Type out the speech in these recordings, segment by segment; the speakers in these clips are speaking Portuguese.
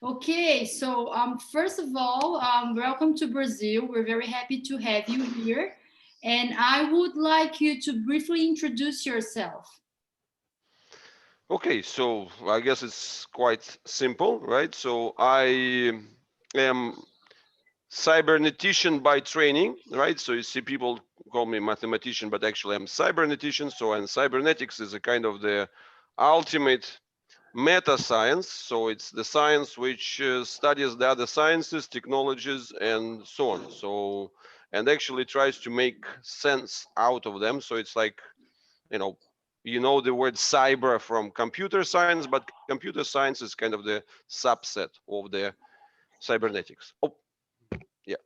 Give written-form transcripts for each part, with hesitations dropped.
Okay, so first of all, welcome to Brazil. We're very happy to have you here. And I would like you to briefly introduce yourself. Okay, so I guess it's quite simple, right? So I am cybernetician by training, right? So you see people call me mathematician, but actually I'm cybernetician. So and cybernetics is a kind of the ultimate meta science. So it's the science which studies the other sciences, technologies, and so on. So and actually tries to make sense out of them. So it's like you know the word cyber from computer science, but computer science is kind of the subset of the cybernetics. Oh, yeah,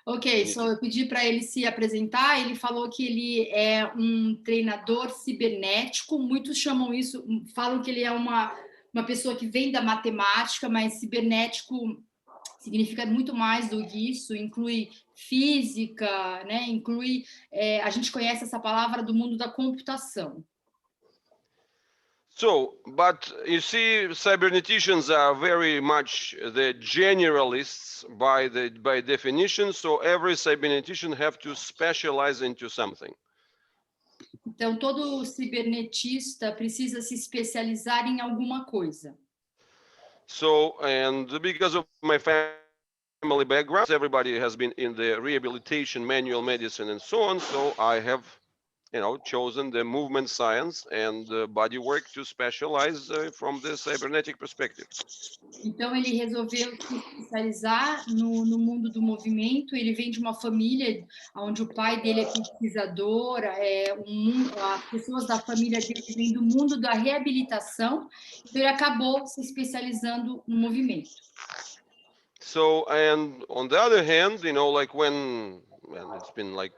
you Ok, need so to. eu pedi para ele se apresentar. Ele falou que ele é um treinador cibernético. Muitos chamam isso, falam que ele é uma pessoa que vem da matemática, mas cibernético significa muito mais do que isso, inclui física, né? Inclui, a gente conhece essa palavra do mundo da computação. So, but you see, cyberneticians are very much the generalists by definition. So every cybernetician have to specialize into something. Então, todo cibernetista precisa se especializar em alguma coisa. So, and because of my family background, everybody has been in the rehabilitation, manual medicine, and so on. So I have, chosen the movement science and body work to specialize from the cybernetic perspective. Então, ele resolveu se especializar no mundo do movimento. Ele vem de uma família onde o pai dele é pesquisador, as pessoas da família dele vêm do mundo da reabilitação. Então, ele acabou se especializando no movimento. So, and on the other hand, like when it's been like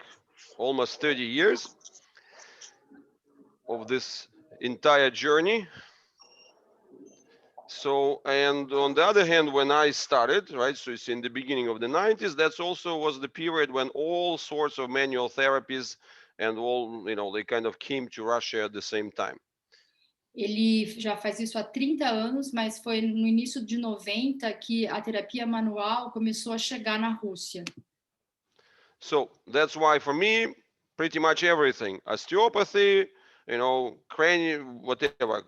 almost 30 years of this entire journey. So, and on the other hand, when I started, right, so it's in the beginning of the 90s, that's also was the period when all sorts of manual therapies and all, they kind of came to Russia at the same time. Ele já faz isso há 30 anos, mas foi no início de 90 que a terapia manual começou a chegar na Rússia. So that's why for me, pretty much everything, osteopathy, cranial, whatever,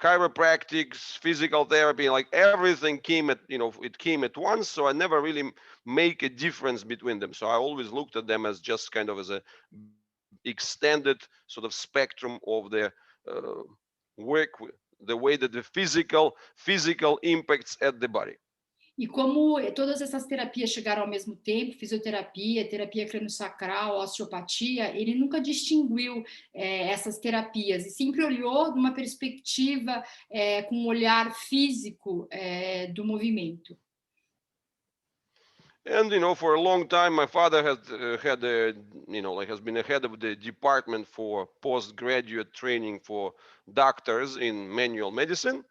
chiropractics, physical therapy, like everything came it came at once. So I never really make a difference between them. So I always looked at them as just kind of as a extended sort of spectrum of the uh, work, the way that the physical impacts at the body. E como todas essas terapias chegaram ao mesmo tempo, fisioterapia, terapia crânio-sacral, osteopatia, ele nunca distinguiu essas terapias e sempre olhou de uma perspectiva com um olhar físico do movimento. And for a long time, my father had has been a head of the department for postgraduate training for doctors in manual medicine.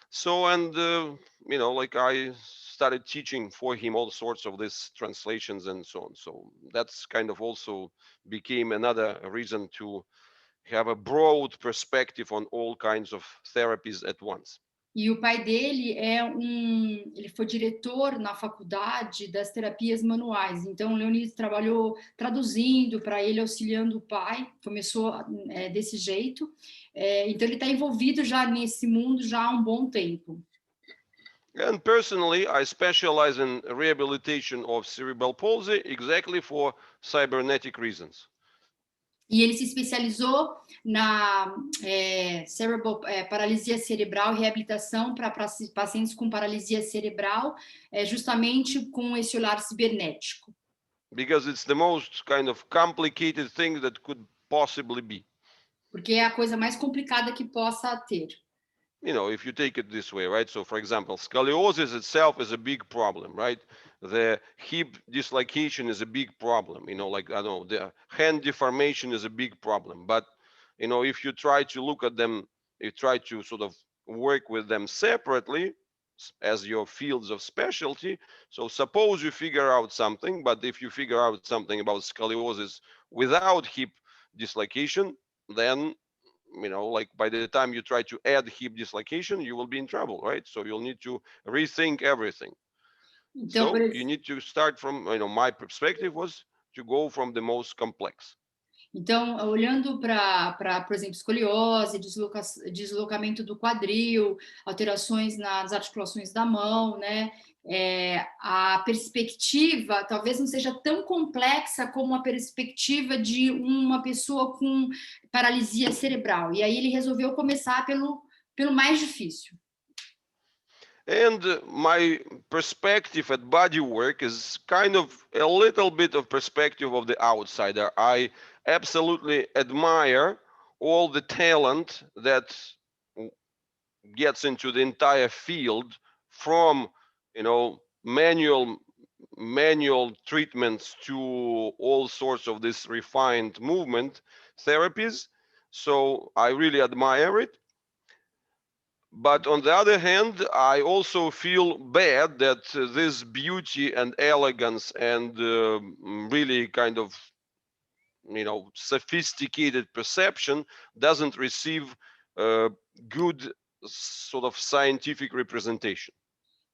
So and I started teaching for him all sorts of these translations and so on. So that's kind of also became another reason to have a broad perspective on all kinds of therapies at once. E o pai dele ele foi diretor na faculdade das terapias manuais. Então, o Leonid trabalhou traduzindo para ele, auxiliando o pai. Começou desse jeito. Então, ele está envolvido já nesse mundo já há um bom tempo. And personally, I specialize in rehabilitation of cerebral palsy exactly for cybernetic reasons. E ele se especializou na paralisia cerebral, reabilitação para pacientes com paralisia cerebral, justamente com esse olhar cibernético. Because it's the most kind of complicated thing that could possibly be. Porque é a coisa mais complicada que possa ter. If you take it this way, right? So, for example, scoliosis itself is a big problem, right? The hip dislocation is a big problem. Like I don't know, the hand deformation is a big problem. But if you try to look at them, you try to sort of work with them separately as your fields of specialty. So suppose you figure out something, but if you figure out something about scoliosis without hip dislocation, then like by the time you try to add hip dislocation, you will be in trouble, right? So you'll need to rethink everything. Então, So you need to start from, my perspective was to go from the most complex. Então, olhando para, por exemplo, escoliose, deslocamento do quadril, alterações nas articulações da mão, né? A perspectiva talvez não seja tão complexa como a perspectiva de uma pessoa com paralisia cerebral. E aí ele resolveu começar pelo mais difícil. And my perspective at body work is kind of a little bit of perspective of the outsider. I absolutely admire all the talent that gets into the entire field, from manual treatments to all sorts of this refined movement therapies. So I really admire it. But on the other hand, I also feel bad that this beauty and elegance and really kind of sophisticated perception doesn't receive good sort of scientific representation.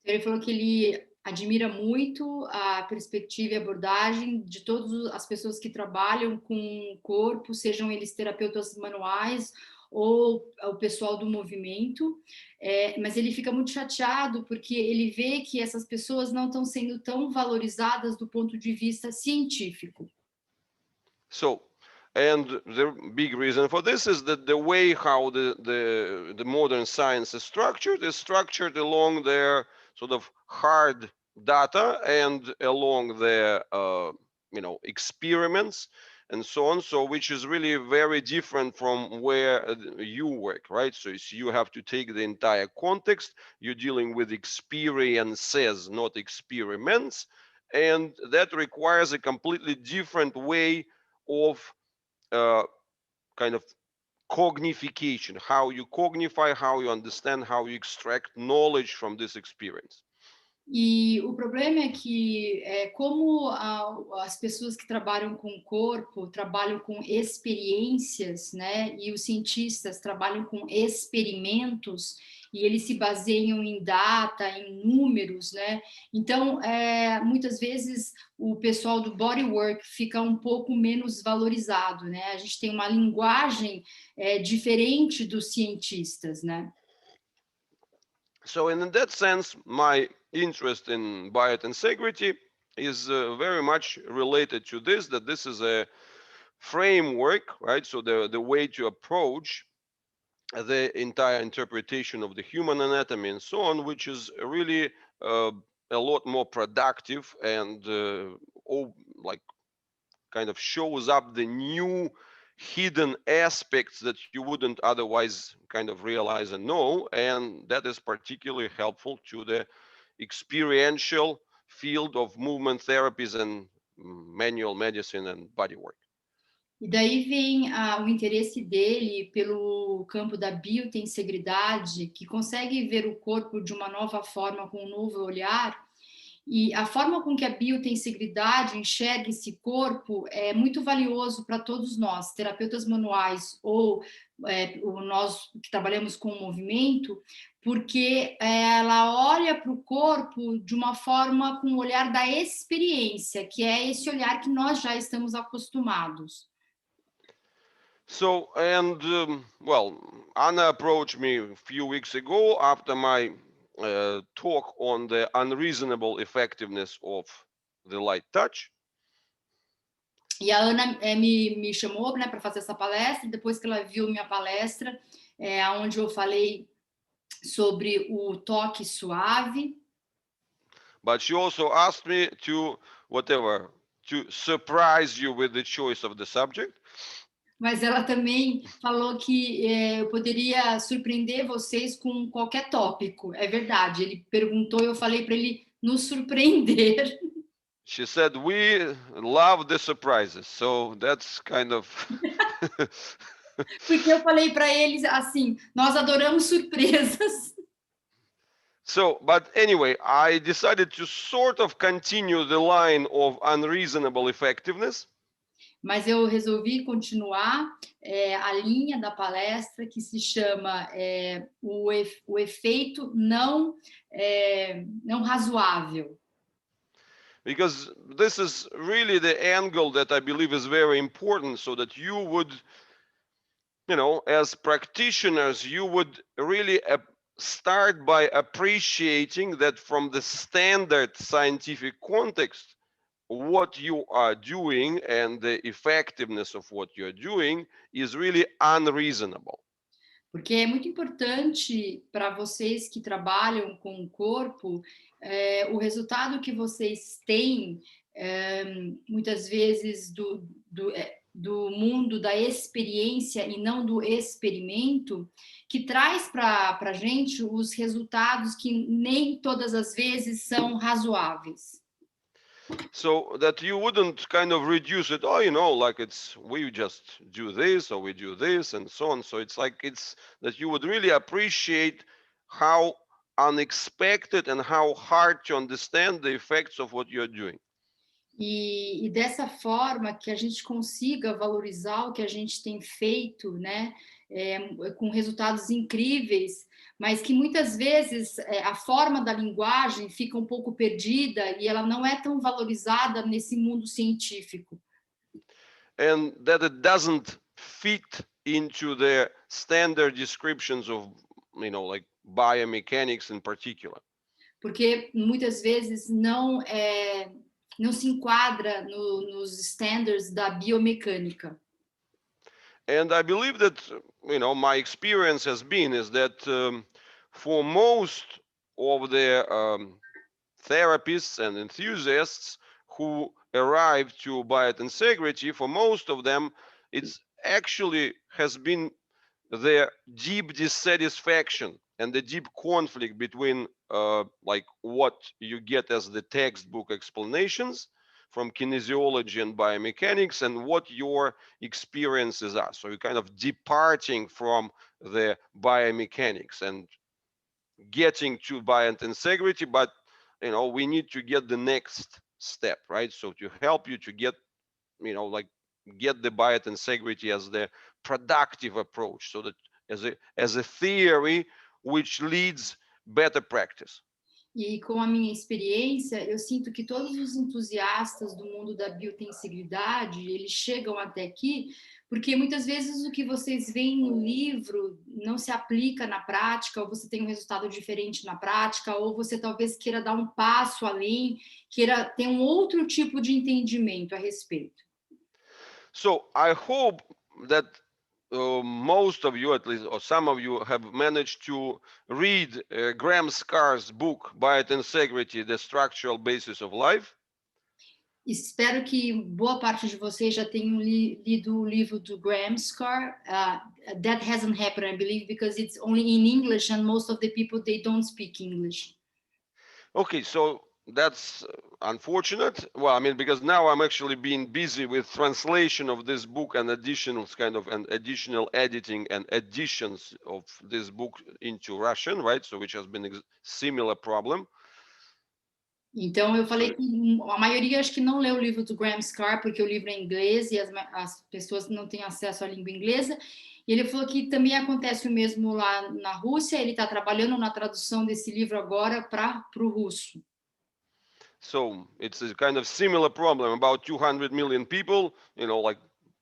Ele falou que ele admira muito a perspectiva e abordagem de todas as pessoas que trabalham com o corpo, sejam eles terapeutas manuais ou o pessoal do movimento, mas ele fica muito chateado porque ele vê que essas pessoas não estão sendo tão valorizadas do ponto de vista científico. So, and the big reason for this is that the way how the modern science is structured along their sort of hard data and along their experiments and so on, so which is really very different from where you work, right? So you have to take the entire context. You're dealing with experiences, not experiments, and that requires a completely different way of kind of cognification, how you cognify, how you understand, how you extract knowledge from this experience. E o problema é que, como as pessoas que trabalham com o corpo trabalham com experiências, né? E os cientistas trabalham com experimentos, e eles se baseiam em data, em números, né? Então, muitas vezes, o pessoal do bodywork fica um pouco menos valorizado, né? A gente tem uma linguagem diferente dos cientistas, né? So in that sense, my interest in biotensegrity is very much related to this, that this is a framework, right? So the way to approach the entire interpretation of the human anatomy and so on, which is really a lot more productive and kind of shows up the new hidden aspects that you wouldn't otherwise kind of realize and know, and that is particularly helpful to the experiential field of movement therapies and manual medicine and bodywork. E daí vem o interesse dele pelo campo da biotensegridade, que consegue ver o corpo de uma nova forma, com um novo olhar. E a forma com que a biotensegridade enxerga esse corpo é muito valioso para todos nós, terapeutas manuais ou nós que trabalhamos com o movimento, porque ela olha para o corpo de uma forma com o olhar da experiência, que é esse olhar que nós já estamos acostumados. So, and Anna approached me a few weeks ago after my talk on the unreasonable effectiveness of the light touch. E a Ana me chamou, né, para fazer essa palestra. Depois que ela viu minha palestra, onde eu falei sobre o toque suave. But she also asked me to surprise you with the choice of the subject. Mas ela também falou que eu poderia surpreender vocês com qualquer tópico. É verdade, ele perguntou e eu falei para ele nos surpreender. She said, we love the surprises, so that's kind of... Porque eu falei para eles assim, nós adoramos surpresas. So, but anyway, I decided to sort of continue the line of unreasonable effectiveness. mas eu resolvi continuar a linha da palestra que se chama o efeito não razoável. Because this is really the angle that I believe is very important, so that you would, as practitioners, you would really start by appreciating that from the standard scientific context, what you are doing and the effectiveness of what you're doing is really unreasonable. Porque é muito importante para vocês que trabalham com o corpo, o resultado que vocês têm, muitas vezes do mundo da experiência e não do experimento, que traz para a gente os resultados que nem todas as vezes são razoáveis. So that you wouldn't kind of reduce it, like we just do this or we do this and so on. So it's that you would really appreciate how unexpected and how hard to understand the effects of what you're doing. E dessa forma que a gente consiga valorizar o que a gente tem feito, né, com resultados incríveis, mas que muitas vezes a forma da linguagem fica um pouco perdida e ela não é tão valorizada nesse mundo científico. And that it doesn't fit into the standard descriptions of, like biomechanics in particular. Porque muitas vezes não se enquadra nos standards da biomecânica. And I believe that, my experience has been is that for most of the therapists and enthusiasts who arrive to biointegrity, for most of them, it's actually has been their deep dissatisfaction and the deep conflict between like what you get as the textbook explanations from kinesiology and biomechanics and what your experiences are. So you're kind of departing from the biomechanics and getting to biointegrity, but we need to get the next step, right? So to help you to get, get the biointegrity as the productive approach, so that as a theory which leads better practice. E com a minha experiência, eu sinto que todos os entusiastas do mundo da biotensigridade, eles chegam até aqui, porque muitas vezes o que vocês veem no livro não se aplica na prática, ou você tem um resultado diferente na prática, ou você talvez queira dar um passo além, queira ter um outro tipo de entendimento a respeito. So I hope that most of you, at least, or some of you, have managed to read Graham Scar's book, Biointegrity, The Structural Basis of Life. Espero que boa parte de vocês já tenham lido o livro do Graham Scar. That hasn't happened, I believe, because it's only in English and most of the people, they don't speak English. Okay, so that's unfortunate. Well, I mean, because now I'm actually being busy with translation of this book and additional editing and additions of this book into Russian, right? So which has been a similar problem. Então, eu falei que a maioria acho que não leu o livro do Graham Scar, porque o livro é em inglês e as pessoas não têm acesso à língua inglesa. E ele falou que também acontece o mesmo lá na Rússia, ele está trabalhando na tradução desse livro agora para o russo. So it's a kind of similar problem, about 200 million people, like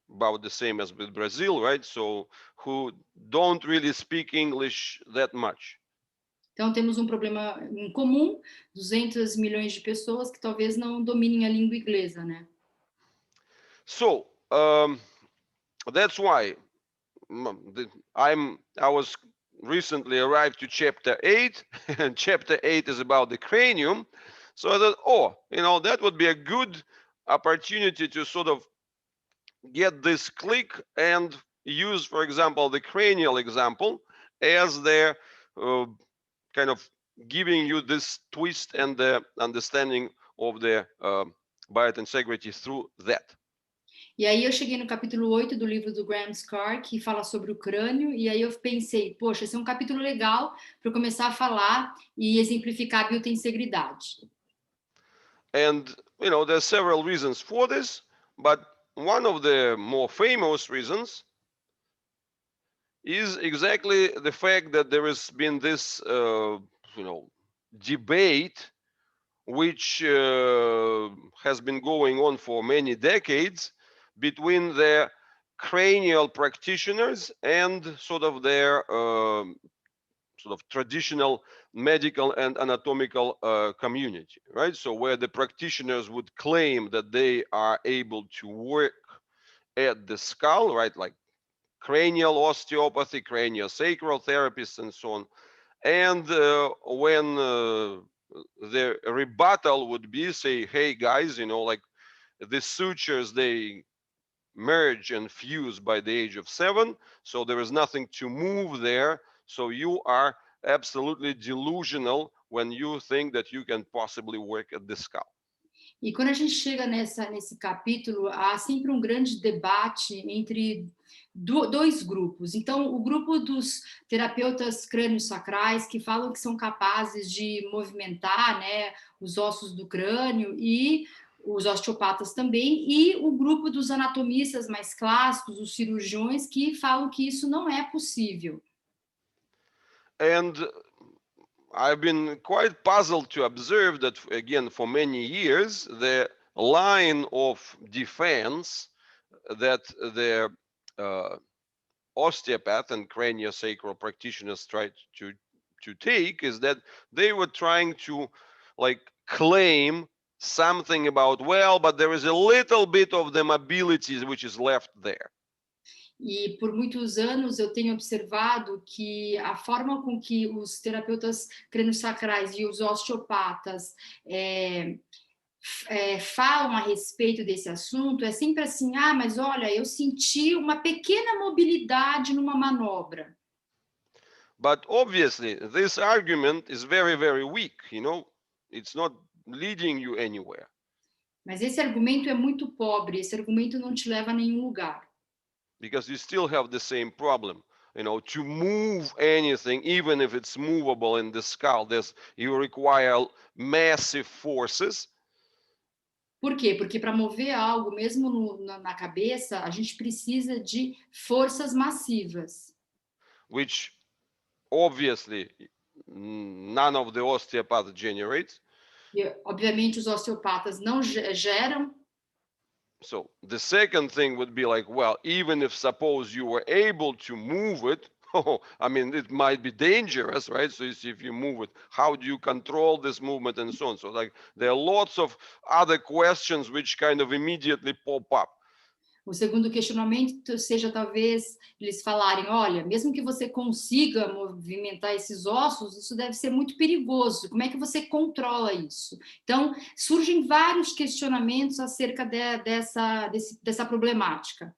about the same as with Brazil, right? So who don't really speak English that much. Então, temos um problema em comum, 200 milhões de pessoas que talvez não dominem a língua inglesa, né? So, that's why I was recently arrived to chapter 8, and chapter 8 is about the cranium. So I thought, that would be a good opportunity to sort of get this click and use, for example, the cranial example as the kind of giving you this twist and the understanding of the biointegrity through that. E aí eu cheguei no capítulo 8 do livro do Graham Scar, que fala sobre o crânio, e aí eu pensei, poxa, esse é um capítulo legal para começar a falar e exemplificar a biointegridade. And, there are several reasons for this, but one of the more famous reasons is exactly the fact that there has been this, debate which has been going on for many decades between the cranial practitioners and sort of their sort of traditional medical and anatomical community, right? So where the practitioners would claim that they are able to work at the skull, right? Like cranial osteopathy, craniosacral therapists, and so on. And when the rebuttal would be, say, hey guys, like the sutures, they merge and fuse by the age of 7, so there is nothing to move there. So you are absolutely delusional when you think that you can possibly work at the skull. E quando a gente chega nesse capítulo, há sempre um grande debate entre dois grupos. Então, o grupo dos terapeutas crânio-sacrais, que falam que são capazes de movimentar, né, os ossos do crânio, e os osteopatas também, e o grupo dos anatomistas mais clássicos, os cirurgiões, que falam que isso não é possível. And I've been quite puzzled to observe that, again, for many years, the line of defense that the osteopath and craniosacral practitioners tried to take is that they were trying to like claim something about, well, but there is a little bit of the mobility which is left there. E por muitos anos eu tenho observado que a forma com que os terapeutas crânio-sacrais e os osteopatas falam a respeito desse assunto é sempre assim, mas olha, eu senti uma pequena mobilidade numa manobra. But obviously this argument is very, very weak, it's not leading you anywhere. Mas esse argumento é muito pobre, esse argumento não te leva a nenhum lugar. Because you still have the same problem. To move anything, even if it's movable in the skull, you require massive forces. Por quê? Porque para mover algo, mesmo na cabeça, a gente precisa de forças massivas. Which obviously none of the osteopaths generates. E, obviamente, os osteopatas não geram. So the second thing would be like, well, even if suppose you were able to move it, I mean, it might be dangerous, right? So if you move it, how do you control this movement and so on? So like there are lots of other questions which kind of immediately pop up. O segundo questionamento seja talvez eles falarem, olha, mesmo que você consiga movimentar esses ossos, isso deve ser muito perigoso. Como é que você controla isso? Então, surgem vários questionamentos acerca dessa problemática.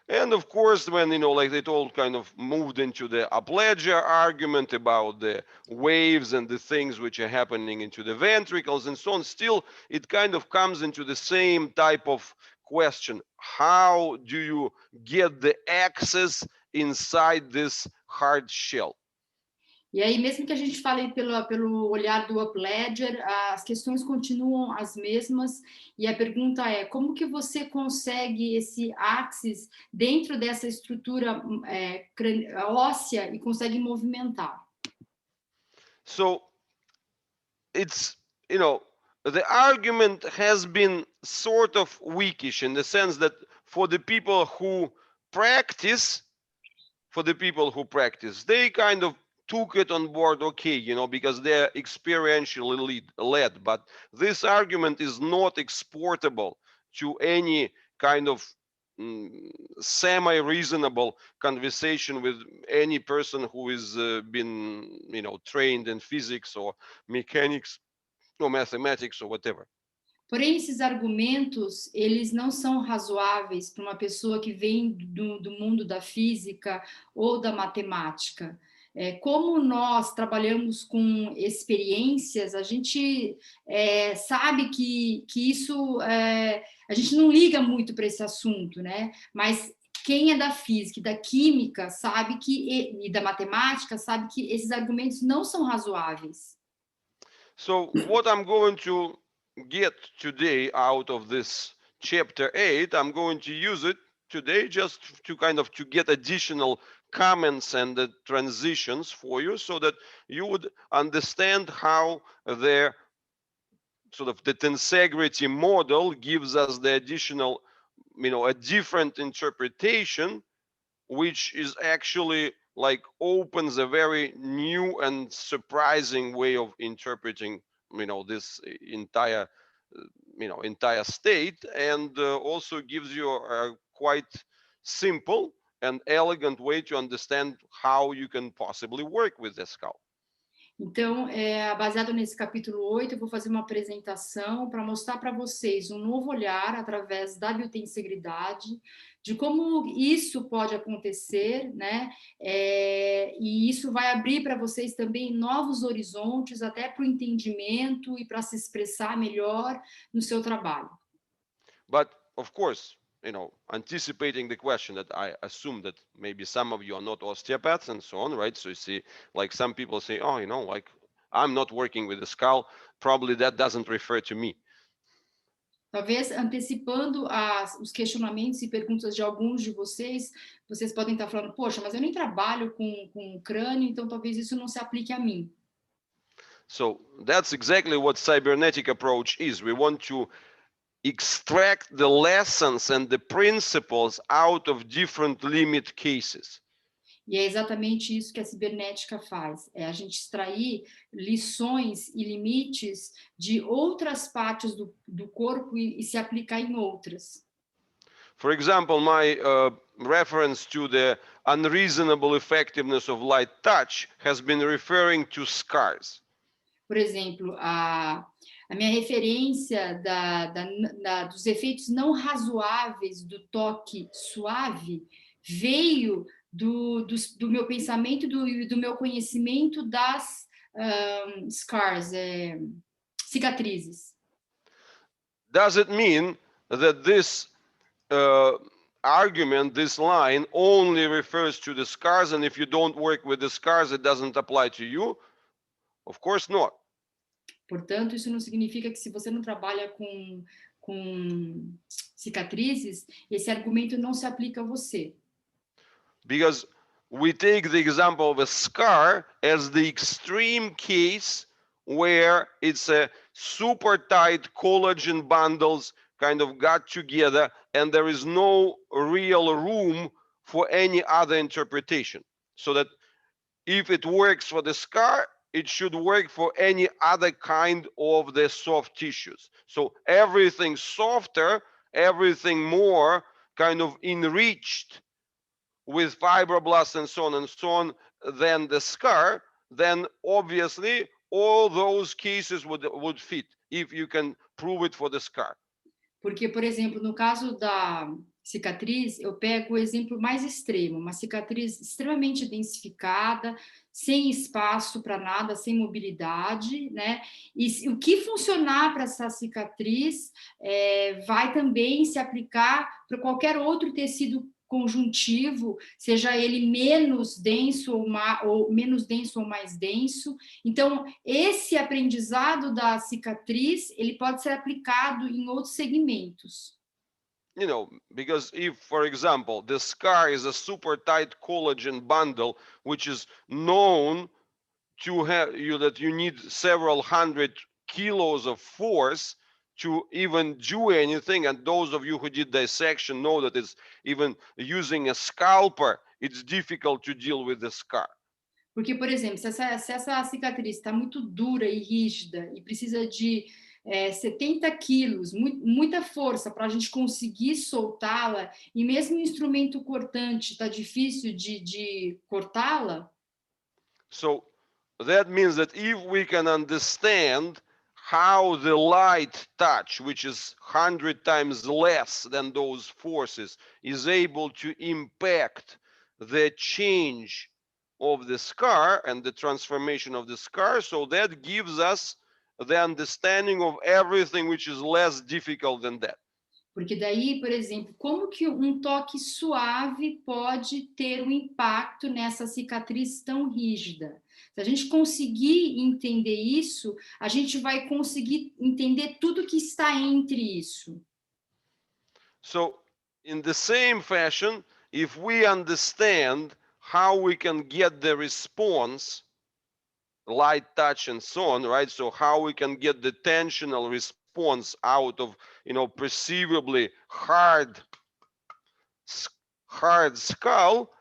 And of course, when, like it all kind of moved into the aplegia argument about the waves and the things which are happening into the ventricles and so on, still it kind of comes into the same type of question. How do you get the access inside this hard shell? E aí, mesmo que a gente fale pelo olhar do Up-Ledger, as questões continuam as mesmas, e a pergunta é, como que você consegue esse axis dentro dessa estrutura óssea e consegue movimentar? So, it's, the argument has been sort of weakish in the sense that for the people who practice, they kind of took it on board, okay, because they're experientially led. But this argument is not exportable to any kind of semi-reasonable conversation with any person who has been, trained in physics or mechanics or mathematics or whatever. Porém, esses argumentos, eles não são razoáveis para uma pessoa que vem do mundo da física ou da matemática. Como nós trabalhamos com experiências, a gente sabe que isso, a gente não liga muito para esse assunto, né? Mas quem é da física e da química sabe e da matemática sabe que esses argumentos não são razoáveis. So what I'm going to get today out of this chapter 8, I'm going to use it today just to kind of to get additional comments and the transitions for you so that you would understand how the sort of the tensegrity model gives us the additional, a different interpretation, which is actually like opens a very new and surprising way of interpreting, this entire state, and also gives you a quite simple and elegant way to understand how you can possibly work with the skull. Então, baseado nesse capítulo 8, eu vou fazer uma apresentação para mostrar para vocês um novo olhar através da biotensegridade, de como isso pode acontecer, né? E isso vai abrir para vocês também novos horizontes, até para o entendimento e para se expressar melhor no seu trabalho. But, of course, anticipating the question that I assume that maybe some of you are not osteopaths and so on, right? So you see, like some people say, oh, like I'm not working with the skull. Probably that doesn't refer to me. Talvez antecipando os questionamentos e perguntas de alguns de vocês, vocês podem estar falando, poxa, mas eu nem trabalho com crânio, então talvez isso não se aplique a mim. So that's exactly what cybernetic approach is. We want to extract the lessons and the principles out of different limit cases. E é exatamente isso que a cibernética faz, é a gente extrair lições e limites de outras partes do corpo e se aplicar em outras. For example, my reference to the unreasonable effectiveness of light touch has been referring to scars. Por exemplo, a minha referência dos efeitos não razoáveis do toque suave veio do meu pensamento e do meu conhecimento das scars, cicatrizes. Does it mean that this argument, this line, only refers to the scars, and if you don't work with the scars, it doesn't apply to you? Of course not. Portanto, isso não significa que se você não trabalha com cicatrizes, esse argumento não se aplica a você. Because we take the example of a scar as the extreme case where it's a super tight collagen bundles kind of got together and there is no real room for any other interpretation. So that if it works for the scar, it should work for any other kind of the soft tissues. So everything softer, everything more kind of enriched with fibroblasts and so on than the scar, then obviously all those cases would fit if you can prove it for the scar. Porque, por exemplo, no caso da cicatriz, eu pego o exemplo mais extremo, uma cicatriz extremamente densificada, sem espaço para nada, sem mobilidade, né? E o que funcionar para essa cicatriz vai também se aplicar para qualquer outro tecido conjuntivo, seja ele menos denso ou menos denso ou mais denso. Então, esse aprendizado da cicatriz, ele pode ser aplicado em outros segmentos. Because if, for example, the scar is a super tight collagen bundle, which is known to have that you need several hundred kilos of force to even do anything, and those of you who did dissection know that it's even using a scalpel, it's difficult to deal with the scar. Porque, por exemplo, se essa cicatriz está muito dura e rígida e precisa de 70 quilos, muita força para a gente conseguir soltá-la, e mesmo o instrumento cortante está difícil de cortá-la. So that means that if we can understand how the light touch, which is 100 times less than those forces, is able to impact the change of the scar and the transformation of the scar, so that gives us the understanding of everything which is less difficult than that. Porque daí, por exemplo, como que um toque suave pode ter um impacto nessa cicatriz tão rígida? Se a gente conseguir entender isso, a gente vai conseguir entender tudo que está entre isso. So in the same fashion, if we understand how we can get the response, light touch and so on, right? So how we can get the tensional response out of, perceivably hard skull,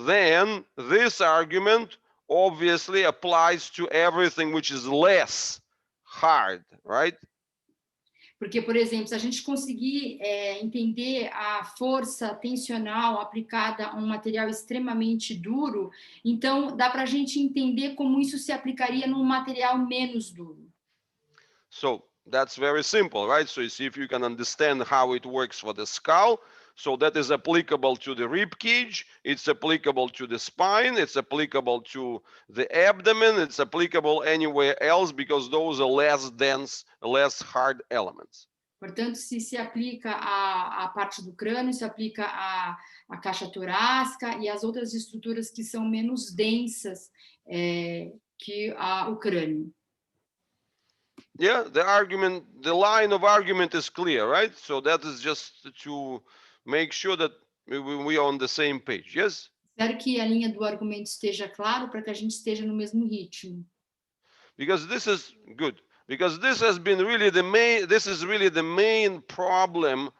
then this argument obviously applies to everything which is less hard, right? Porque, por exemplo, se a gente conseguir entender a força tensional aplicada a um material extremamente duro, então dá para a gente entender como isso se aplicaria num material menos duro. So that's very simple, right? So you see if you can understand how it works for the skull. So that is applicable to the rib cage, it's applicable to the spine, it's applicable to the abdomen, it's applicable anywhere else because those are less dense, less hard elements. Portanto, se aplica à parte do crânio, se aplica à caixa torácica e às outras estruturas que são menos densas que o crânio. Yeah, the line of argument is clear, right? So that is just to make sure that we are on the same page, yes? Espero que a linha do argumento esteja claro para que a gente esteja no mesmo ritmo. Because this is good. Because this has been really this is really the main problem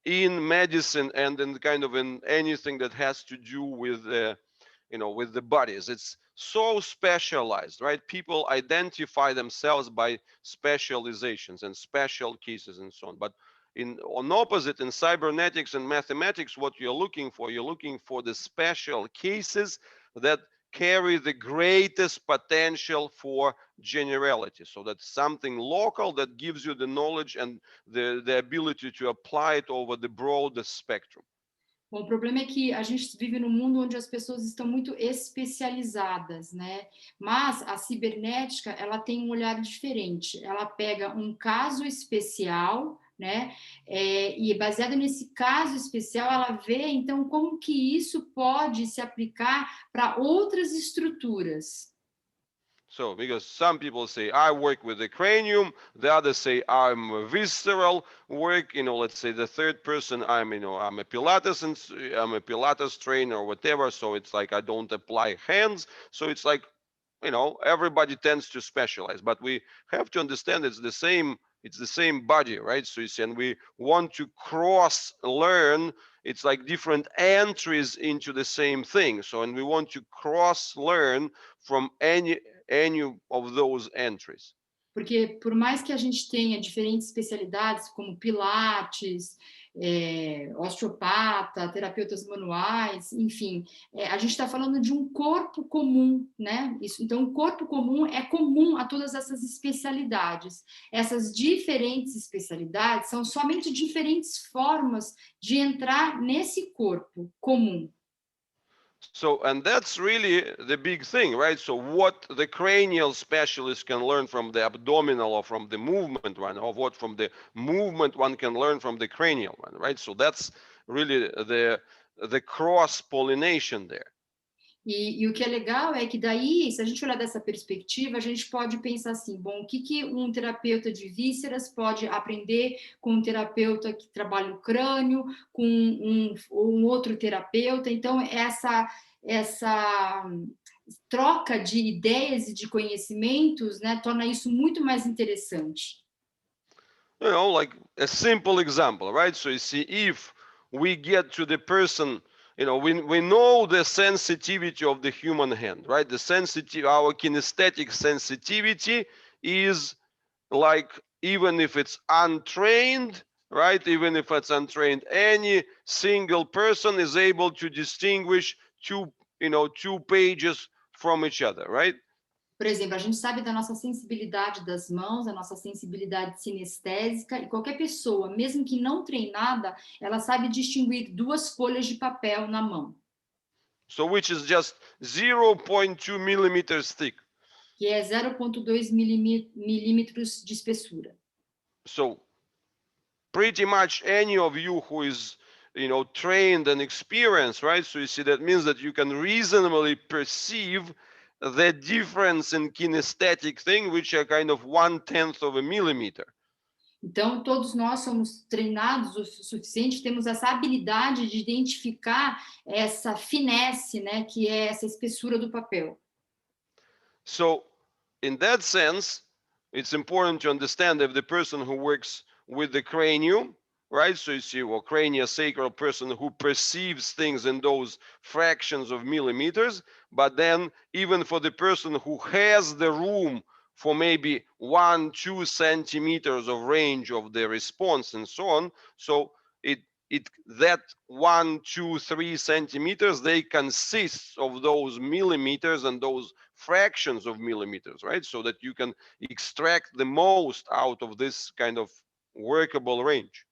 in medicine and in anything that has to do with with the bodies. It's so specialized, right? People identify themselves by specializations and special cases and so on. But on opposite, in cybernetics and mathematics, what you're looking for the special cases that carry the greatest potential for generality. So that's something local that gives you the knowledge and the ability to apply it over the broadest spectrum. Bom, o problema é que a gente vive num mundo onde as pessoas estão muito especializadas, né? Mas a cibernética, ela tem um olhar diferente. Ela pega um caso especial, né? E baseado nesse caso especial, ela vê, então, como que isso pode se aplicar para outras estruturas. So, because some people say, I work with the cranium, the others say, I'm a visceral work, let's say the third person, I'm a Pilates trainer or whatever. So it's like, I don't apply hands. So it's like, everybody tends to specialize, but we have to understand it's the same body, right? So you see, and we want to cross learn. It's like different entries into the same thing. So, and we want to cross learn from any of those entries. Porque por mais que a gente tenha diferentes especialidades, como pilates, osteopata, terapeutas manuais, enfim, a gente está falando de um corpo comum, né? Então, o corpo comum é comum a todas essas especialidades. Essas diferentes especialidades são somente diferentes formas de entrar nesse corpo comum. So, and that's really the big thing, right? So what the cranial specialist can learn from the abdominal or from the movement one, or what from the movement one can learn from the cranial one, right? So that's really the cross-pollination there. E o que é legal é que daí, se a gente olhar dessa perspectiva, a gente pode pensar assim, bom, o que um terapeuta de vísceras pode aprender com um terapeuta que trabalha o crânio, com um outro terapeuta. Então, essa troca de ideias e de conhecimentos, né, torna isso muito mais interessante. Like a simple example, right? So you see, if we get to the person, we know the sensitivity of the human hand, right? Our kinesthetic sensitivity is like, even if it's untrained, right? Even if it's untrained, any single person is able to distinguish two pages from each other, right? Por exemplo, a gente sabe da nossa sensibilidade das mãos, da nossa sensibilidade sinestésica, e qualquer pessoa, mesmo que não treinada, ela sabe distinguir duas folhas de papel na mão. So which is just 0.2 millimeters thick. Que é 0,2 milímetros de espessura. So pretty much any of you who is trained and experienced, right? So you see, that means that you can reasonably perceive the difference in kinesthetic thing, which are kind of 1/10 of a millimeter. Então, todos nós somos treinados o suficiente, temos essa habilidade de identificar essa finesse, né, que é essa espessura do papel. So, in that sense, it's important to understand if the person who works with the cranium, right? So you see, well, craniosacral person who perceives things in those fractions of millimeters, but then even for the person who has the room for maybe 1-2 centimeters of range of the response and so on, so that 1-2-3 centimeters, they consist of those millimeters and those fractions of millimeters, right? So that you can extract the most out of this kind of workable range.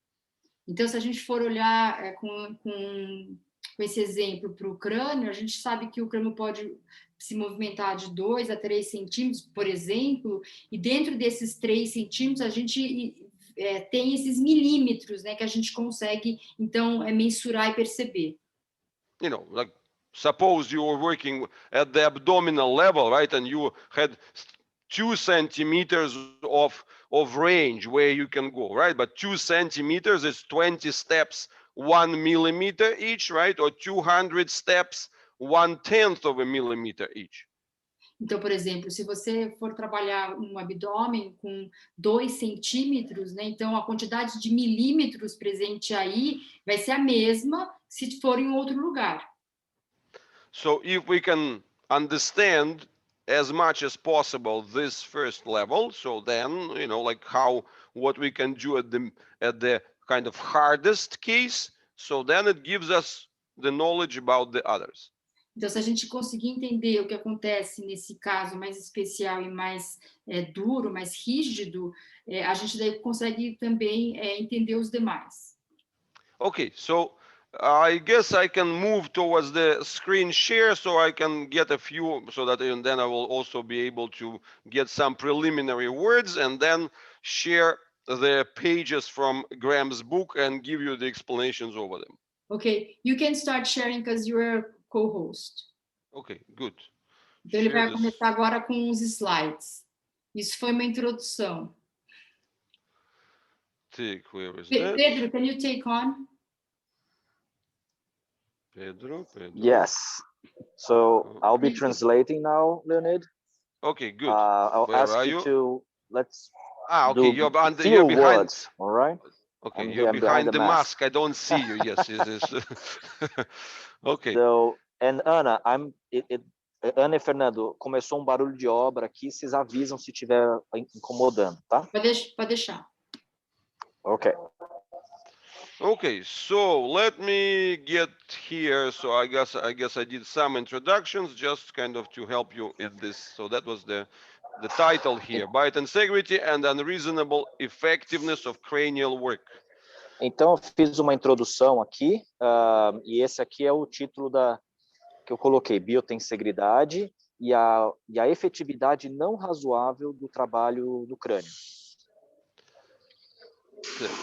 Então, se a gente for olhar com esse exemplo para o crânio, a gente sabe que o crânio pode se movimentar de 2 a 3 centímetros, por exemplo, e dentro desses 3 centímetros a gente tem esses milímetros, né, que a gente consegue, então, mensurar e perceber. You know, like suppose you were working at the abdominal level, right? And you had 2 centimeters of range where you can go, right? But 2 centimeters is 20 steps, 1 millimeter each, right? Or 200 steps, 1/10 of a millimeter each. Então, por exemplo, se você for trabalhar um abdômen com 2 centímetros, né, então a quantidade de milímetros presente aí vai ser a mesma se for em outro lugar. So if we can understand as much as possible this first level, so then, you know, like what we can do at the kind of hardest case, so then it gives us the knowledge about the others. Então, se a gente conseguir entender o que acontece nesse caso mais especial e mais duro, mais rígido, a gente daí consegue também entender os demais. Okay, so I guess I can move towards the screen share so I can get a few, so that and then I will also be able to get some preliminary words and then share the pages from Graham's book and give you the explanations over them. Ok, you can start sharing because you're a co-host. Okay, good. Então, ele vai começar agora com os slides. Isso foi uma introdução. Where is that? Pedro, can you take on? Pedro. Yes. So I'll be translating now, Leonid. Okay, good. I'll Where ask are you you? to Okay, do you're few behind. words, all right? Okay, you're behind the mask. I don't see you. Yes, yes. Okay. So, and Ana, Ana e Fernando, começou barulho de obra aqui, vocês avisam se estiver incomodando, tá? Pode deixar. Okay. Okay, so let me get here. So I guess I did some introductions just kind of to help you in this. So that was the title here: Bite Integrity and Unreasonable Effectiveness of Cranial Work. Então, eu fiz uma introdução aqui, e esse aqui é o título que eu coloquei: Biotentegridade e a efetividade não razoável do trabalho do crânio.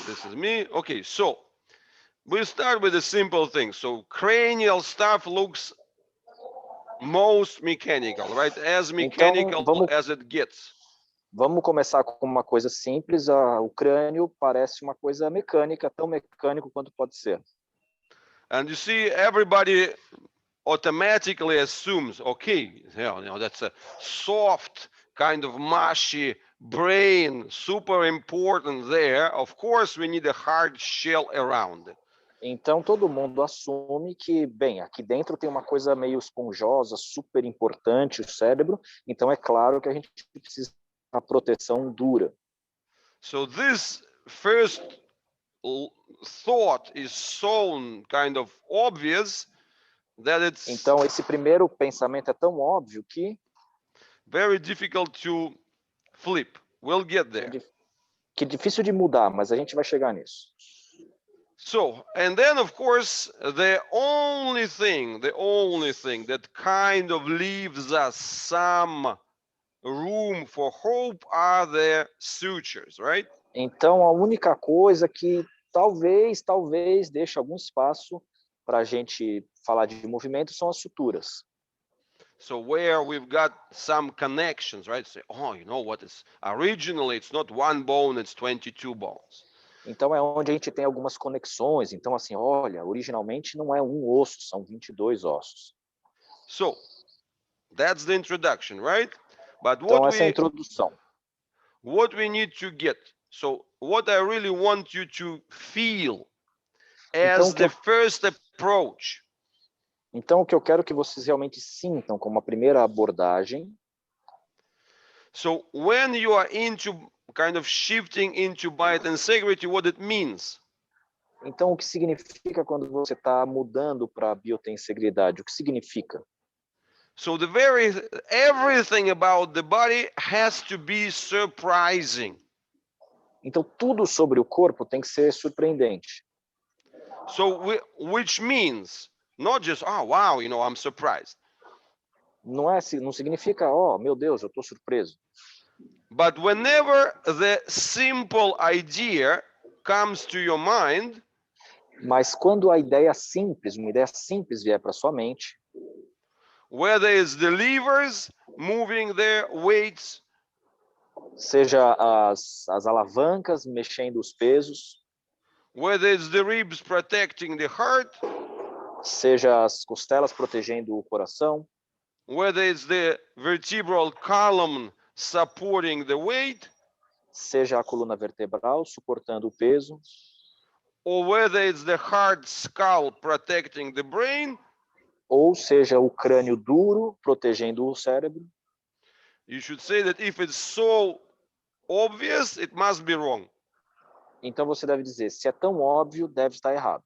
This is me. Okay, so we start with a simple thing. So cranial stuff looks most mechanical, right? As mechanical então, as it gets. Vamos começar com uma coisa simples. O crânio parece uma coisa mecânica, tão mecânico quanto pode ser. And you see, everybody automatically assumes, okay, that's a soft, kind of mushy brain, super important there. Of course, we need a hard shell around it. Então, todo mundo assume que, bem, aqui dentro tem uma coisa meio esponjosa, super importante, o cérebro. Então, é claro que a gente precisa de uma proteção dura. So this first thought is so kind of obvious that it's então, esse primeiro pensamento é tão óbvio que very difficult to flip. We'll get there. Que é difícil de mudar, mas a gente vai chegar nisso. So, and then of course, the only thing that kind of leaves us some room for hope are the sutures, right? Então, a única coisa que talvez deixe algum espaço para a gente falar de movimento são as suturas. So where we've got some connections, right? Say, oh, you know what is originally it's not one bone, it's 22 bones. Então é onde a gente tem algumas conexões. Então assim, olha, originalmente não é um osso, são 22 ossos. So that's the introduction, right? But Então essa é a introdução. what we need to get. So what I really want you to feel as the first approach. Então o que eu quero que vocês realmente sintam como a primeira abordagem. So when you are into kind of shifting into biointegrity, what it means? Então o que significa quando você está mudando para a biotensegridade? O que significa? So everything about the body has to be surprising. Então tudo sobre o corpo tem que ser surpreendente. So which means not just, oh wow, you know, I'm surprised. Não significa, oh, meu Deus, eu estou surpreso. But whenever the simple idea comes to your mind, mas quando a ideia simples, uma ideia simples vier para sua mente, whether it's the levers moving their weights, seja as alavancas mexendo os pesos, whether it's the ribs protecting the heart, seja as costelas protegendo o coração, whether it's the vertebral column supporting the weight, seja a coluna vertebral suportando o peso, or whether it's the hard skull protecting the brain, ou seja o crânio duro protegendo o cérebro, you should say that if it's so obvious, it must be wrong. então você deve dizer, se é tão óbvio, deve estar errado.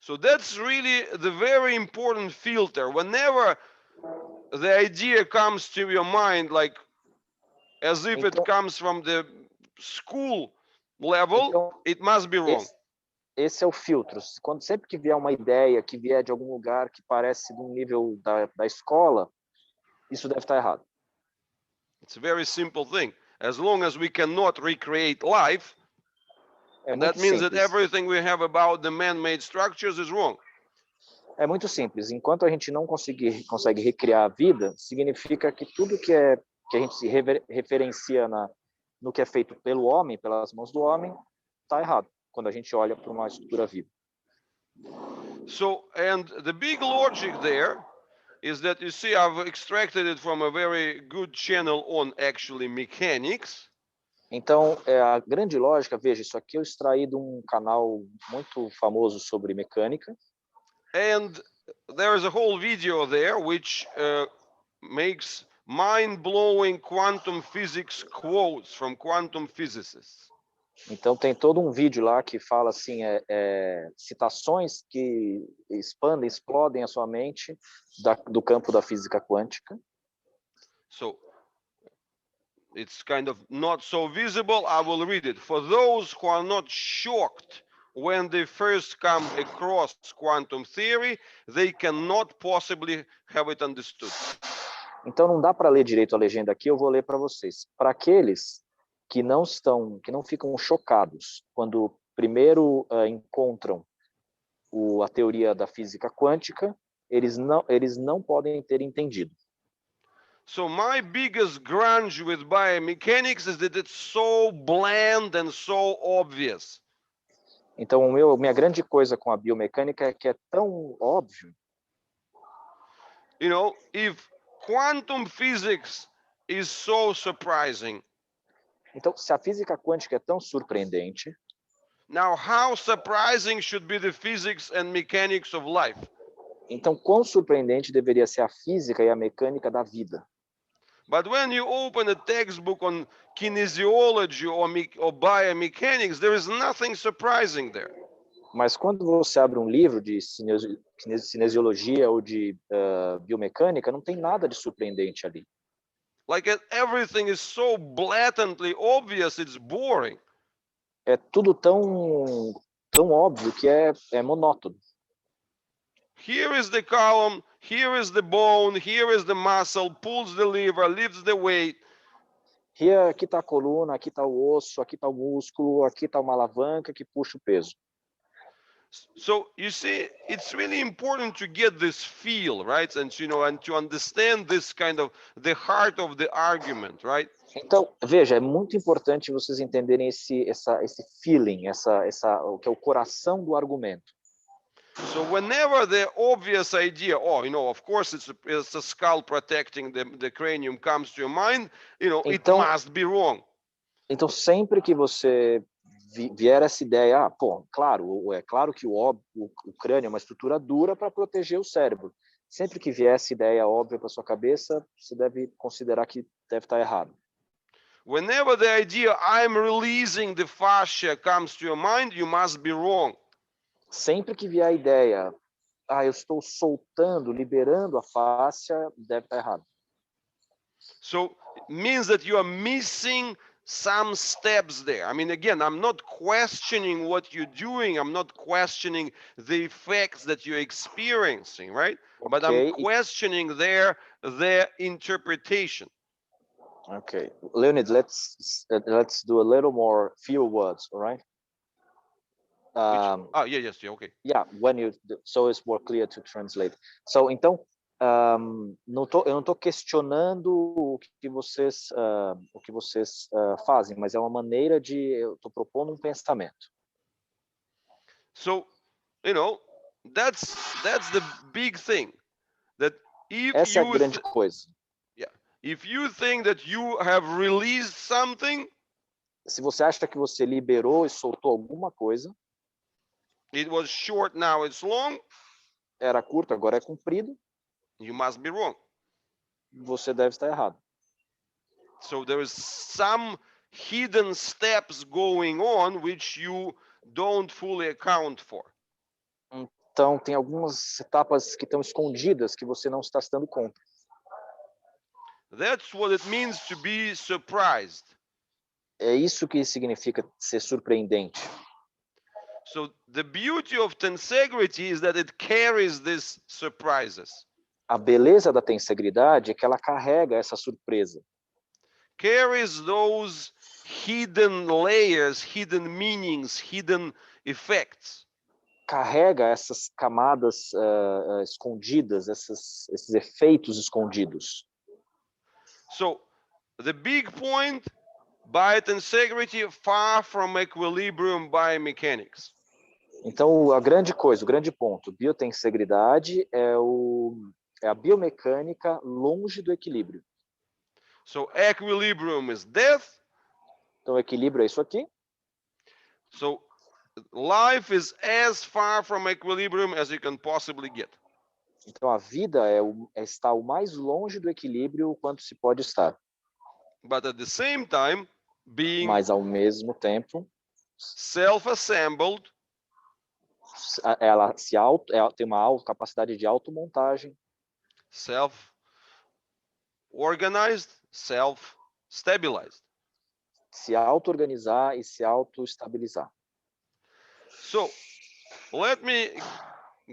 So that's really the very important filter. Whenever the idea comes to your mind, like as if it comes from the school level, it must be wrong. Esse é o filtro. Sempre que vier uma ideia, que vier de algum lugar que parece de um nível da escola, isso deve estar errado. It's a very simple thing. As long as we cannot recreate life, that means that everything we have about the man-made structures is wrong. É muito simples. Enquanto a gente não consegue recriar a vida, significa que tudo que a gente se referencia no que é feito pelo homem, pelas mãos do homem, está errado, quando a gente olha para uma estrutura viva. So, and the big logic there is that, you see, I've extracted it from a very good channel on actually mechanics. Então, a grande lógica, veja, isso aqui eu extraí de um canal muito famoso sobre mecânica. And there is a whole video there which makes mind-blowing quantum physics quotes from quantum physicists. Então tem todo um vídeo lá que fala assim, citações que explodem a sua mente do campo da física quântica. So it's kind of not so visible. I will read it. For those who are not shocked when they first come across quantum theory, they cannot possibly have it understood. Então não dá para ler direito a legenda aqui, eu vou ler para vocês. Para aqueles que não ficam chocados quando primeiro encontram a teoria da física quântica, eles não podem ter entendido. So my biggest grudge with biomechanics is that it's so bland and so obvious. Então minha grande coisa com a biomecânica é que é tão óbvio. You know, if quantum physics is so surprising. Então, se a física quântica é tão surpreendente, now how surprising should be the physics and mechanics of life? Então, quão surpreendente deveria ser a física e a mecânica da vida? But when you open a textbook on kinesiology or biomechanics, there is nothing surprising there. Mas quando você abre um livro de cinesiologia ou de biomecânica, não tem nada de surpreendente ali. Like everything is so blatantly obvious, it's boring. É tudo tão óbvio que é monótono. Here is the column, here is the bone, here is the muscle, pulls the lever, lifts the weight. Aqui está a coluna, aqui está o osso, aqui está o músculo, aqui está uma alavanca que puxa o peso. So you see, it's really important to get this feel, right? And and to understand this kind of the heart of the argument, right? Então, veja, é muito importante vocês entenderem esse feeling, o que é o coração do argumento. So whenever the obvious idea, of course it's a skull protecting the cranium comes to your mind, it Então, must be wrong. Então, sempre que você vier essa ideia, é claro que o crânio é uma estrutura dura para proteger o cérebro. Sempre que vier essa ideia óbvia para sua cabeça, você deve considerar que deve estar errado. Whenever the idea I'm releasing the fascia comes to your mind, you must be wrong. Sempre que vier a ideia, eu estou soltando, liberando a fáscia, deve estar errado. So it means that you are missing some steps there. I mean, again, I'm not questioning what you're doing. I'm not questioning the effects that you're experiencing, right? Okay. But I'm questioning their interpretation. Okay, Leonid, let's do a little more few words, all right? Yes, okay. Yeah, so it's more clear to translate. So, então, eu não estou questionando o que vocês fazem, mas é uma maneira eu estou propondo um pensamento. So, that's the big thing. That if Essa é a grande coisa. Yeah, if you think that you have released something, se você acha que você liberou e soltou alguma coisa, it was short, now it's long. Era curto, agora é comprido. You must be wrong. Você deve estar errado. So there is some hidden steps going on which you don't fully account for. Então tem algumas etapas que estão escondidas que você não está se dando conta. That's what it means to be surprised. É isso que significa ser surpreendente. So the beauty of tensegrity is that it carries these surprises. A beleza da tensegridade é que ela carrega essa surpresa. Carries those hidden layers, hidden meanings, hidden effects. Carrega essas camadas escondidas, esses efeitos escondidos. So the big point, biotensegrity far from equilibrium biomechanics. Então a grande coisa, o grande ponto, biotensegridade é a biomecânica longe do equilíbrio. So equilibrium is death. Então equilíbrio é isso aqui. So life is as far from equilibrium as you can possibly get. Então a vida está o mais longe do equilíbrio quanto se pode estar. But at the same time, being mas ao mesmo tempo self-assembled, ela tem uma capacidade de automontagem, self-organized, self-stabilized. Se auto-organizar e se auto-estabilizar. So, let me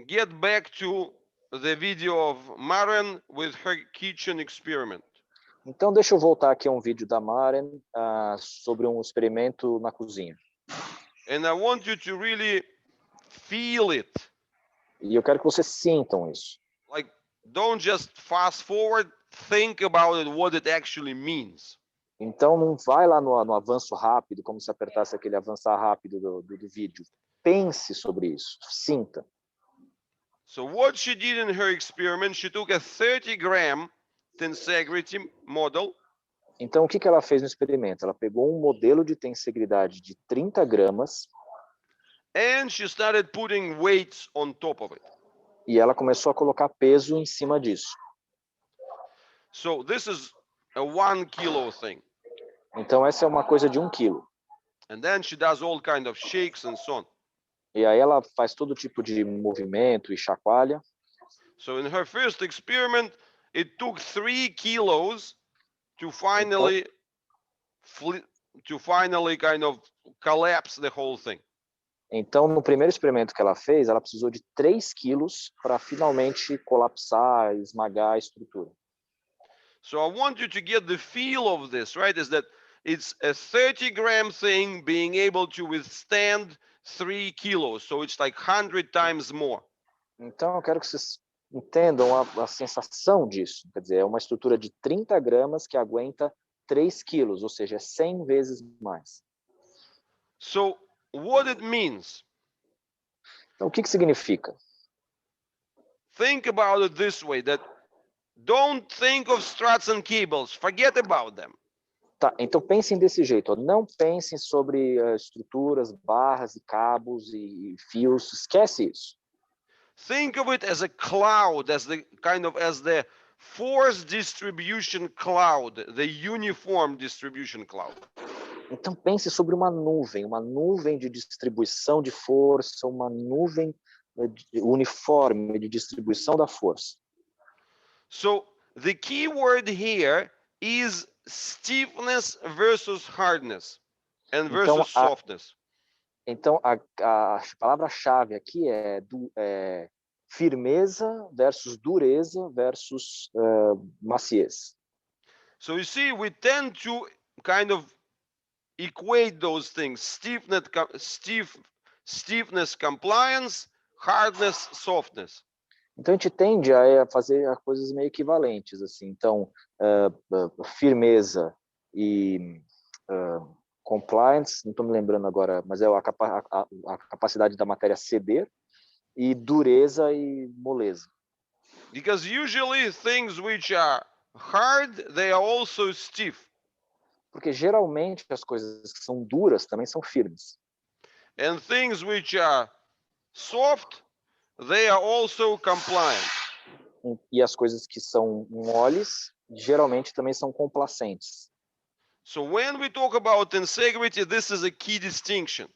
get back to the video of Maren with her kitchen experiment. Então, deixa eu voltar aqui a um vídeo da Maren sobre um experimento na cozinha. And I want you to really feel it. E eu quero que vocês sintam isso. Like, don't just fast forward, think about it, what it actually means. Então, não vai lá no avanço rápido, como se apertasse aquele avançar rápido do vídeo. Pense sobre isso, sinta. So what she did in her experiment, she took a 30-gram tensegrity model. Então, o que ela fez no experimento? Ela pegou um modelo de tensegridade de 30 gramas. And she started putting weights on top of it. E ela começou a colocar peso em cima disso. So this is a 1 kilo thing. Então, essa é uma coisa de 1 quilo. And then she does all kind of shakes and so on. E aí ela faz todo tipo de movimento e chacoalha. So in her first experiment, it took 3 kilos to finally kind of collapse the whole thing. Então, no primeiro experimento que ela fez, ela precisou de 3 quilos para finalmente colapsar, esmagar a estrutura. So I want you to get the feel of this, right? Is that it's a 30-gram thing being able to withstand 3 kilos. So it's like 100 times more. Então, eu quero que vocês entendam a sensação disso. Quer dizer, é uma estrutura de 30 gramas que aguenta 3 quilos, ou seja, é 100 vezes mais. So what it means? Então, o que significa? Think about it this way, that don't think of struts and cables, forget about them. Tá, então pensem desse jeito, ó. Não pensem sobre estruturas, barras e cabos e fios, esquece isso. Think of it as a cloud, as the force distribution cloud, the uniform distribution cloud. Então pense sobre uma nuvem de distribuição de força, uma nuvem uniforme de distribuição da força. So the key word here is stiffness versus hardness and versus softness. Então a palavra-chave aqui é firmeza versus dureza versus maciez. So you see, we tend to kind of equate those things: stiffness, compliance, hardness, softness. Então a gente tende a fazer coisas meio equivalentes, assim. Então firmeza e compliance, não estou me lembrando agora, mas é a capacidade da matéria ceder, e dureza e moleza. Because usually things which are hard, they are also stiff. Porque geralmente as coisas que são duras também são firmes. And things which are soft, they are also compliant. E as coisas que são moles, geralmente também são complacentes. So when we talk about tensegrity, this is a key distinction.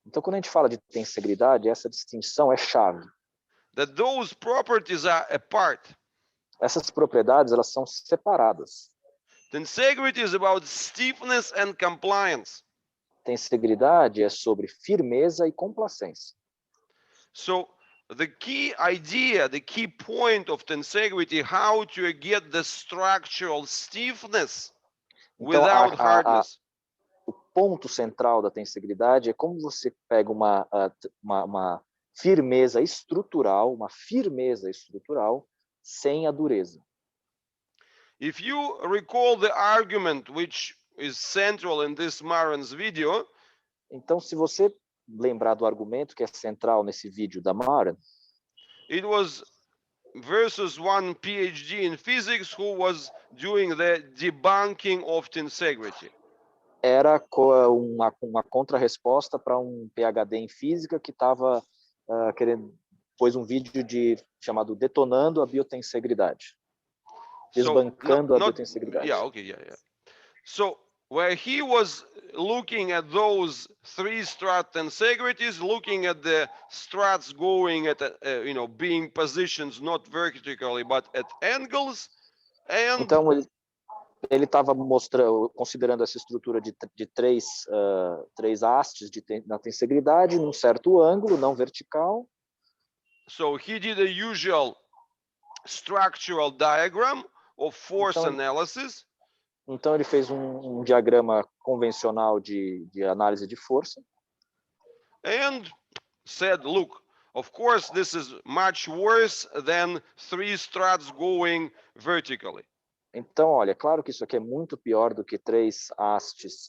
Então, quando a gente fala de tensegridade, essa distinção é chave. That those properties are apart. Essas propriedades, elas são separadas. Tensegrity is about stiffness and compliance. Tensegridade é sobre firmeza e complacência. So the key idea, the key point of tensegrity, how to get the structural stiffness without hardness. O ponto central da tensegridade é como você pega uma firmeza estrutural, sem a dureza. If you recall the argument which is central in this Maran's video, então, se você lembrar do argumento que é central nesse vídeo da Maran, it was versus one PhD in physics who was doing the debunking of tensegrity. Era uma contra-resposta para um PhD em física que estava pôs um vídeo chamado Detonando a Biotensegridade. Desbancando a biotensegridade. Yeah, okay, yeah. So where he was looking at those 3 strut tensegrities, looking at the struts going at being positioned not vertically but at angles, and então ele estava considerando essa estrutura de três hastes na tensegridade num certo ângulo, não vertical. So he did a usual structural diagram of force analysis. Então ele fez um diagrama convencional de análise de força. And said, look, of course this is much worse than 3 struts going vertically. Então, olha, claro que isso aqui é muito pior do que 3 hastes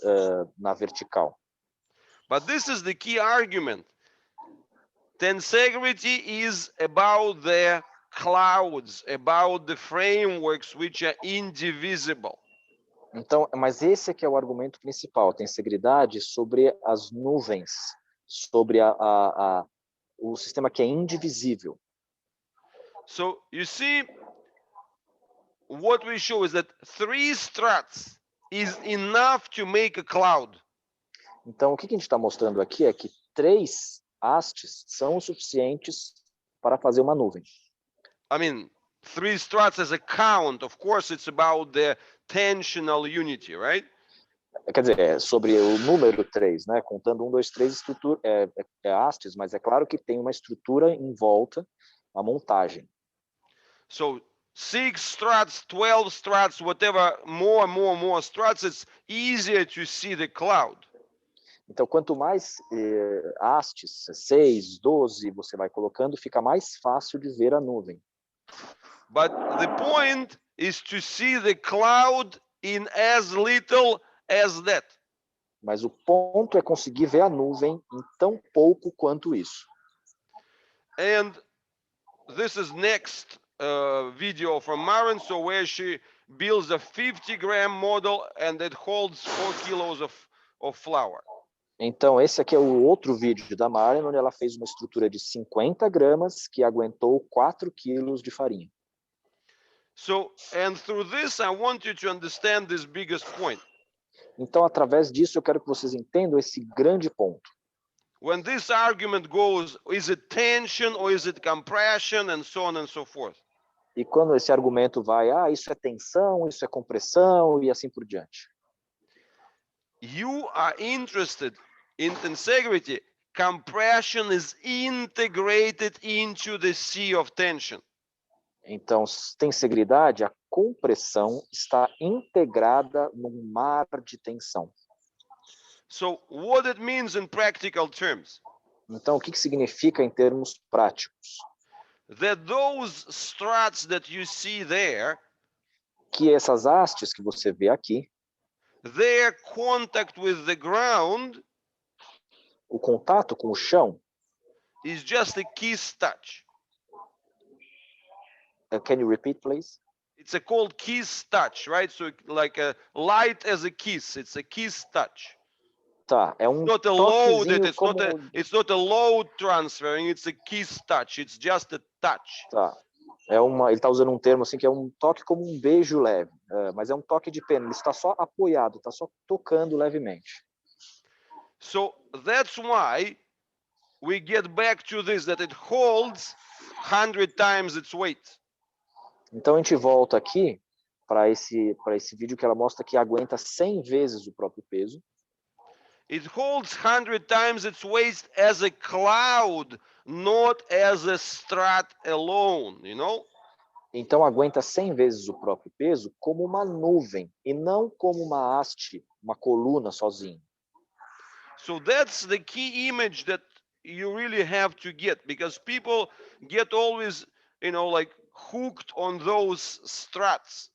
na vertical. But this is the key argument. Tensegrity is about the clouds, about the frameworks which are indivisible. Então, mas esse aqui é o argumento principal, a tensegridade sobre as nuvens, sobre o sistema que é indivisível. So you see, what we show is that 3 struts is enough to make a cloud. Então, o que a gente está mostrando aqui é que 3 hastes são o suficientes para fazer uma nuvem. I mean, 3 struts as a count, of course, it's about the tensional unity, right? Quer dizer, sobre o número 3, né? Contando 1, 2, 3 estrutura, hastes, mas é claro que tem uma estrutura em volta, a montagem. So 6 struts, 12 struts, whatever, more struts, it's easier to see the cloud. Então, quanto mais hastes, 6, 12, você vai colocando, fica mais fácil de ver a nuvem. But the point is to see the cloud in as little as that. Mas o ponto é conseguir ver a nuvem em tão pouco quanto isso. And this is next video from Maren, so where she builds a 50-gram model and it holds 4 kilos of flour. Então, esse aqui é o outro vídeo da Maren, onde ela fez uma estrutura de 50 gramas que aguentou 4 quilos de farinha. So, and through this, I want you to understand this biggest point. Então, através disso, eu quero que vocês entendam esse grande ponto. When this argument goes, is it tension or is it compression and so on and so forth? E quando esse argumento vai, isso é tensão, isso é compressão e assim por diante. You are interested in tensegrity. Compression is integrated into the sea of tension. Então, tensegridade, a compressão está integrada num mar de tensão. So what it means in practical terms? Então, o que significa em termos práticos? That those struts that you see there, que essas hastes que você vê aqui, their contact with the ground o contato com o chão, is just a kiss touch. can you repeat, please? It's a called kiss touch, right? So like a light as a kiss. It's a kiss touch. Tá, é um Not a load. toquezinho It's not a load transferring. It's a kiss touch. It's just a touch. Tá. Ele está usando um termo assim que é um toque como um beijo leve, mas é um toque de pena. Ele está só apoiado, está só tocando levemente. So that's why we get back to this, that it holds 100 times its weight. Então a gente volta aqui para esse vídeo que ela mostra que aguenta 100 vezes o próprio peso. It holds 100 times its weight as a cloud, not as a strut alone, you know? Então aguenta 100 vezes o próprio peso como uma nuvem e não como uma haste, uma coluna sozinho. So that's the key image that you really have to get, because people get always, like hooked on those struts.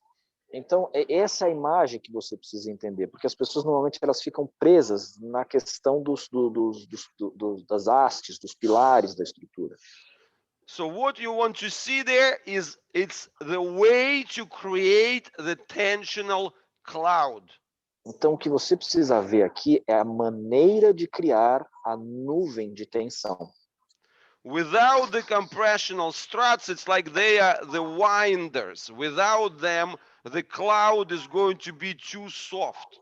Então, essa é a imagem que você precisa entender, porque as pessoas normalmente elas ficam presas na questão das hastes, dos pilares da estrutura. So what you want to see there is it's the way to create the tensional cloud. Então, o que você precisa ver aqui é a maneira de criar a nuvem de tensão. Without the compressional struts, it's like they are the winders. Without them, the cloud is going to be too soft.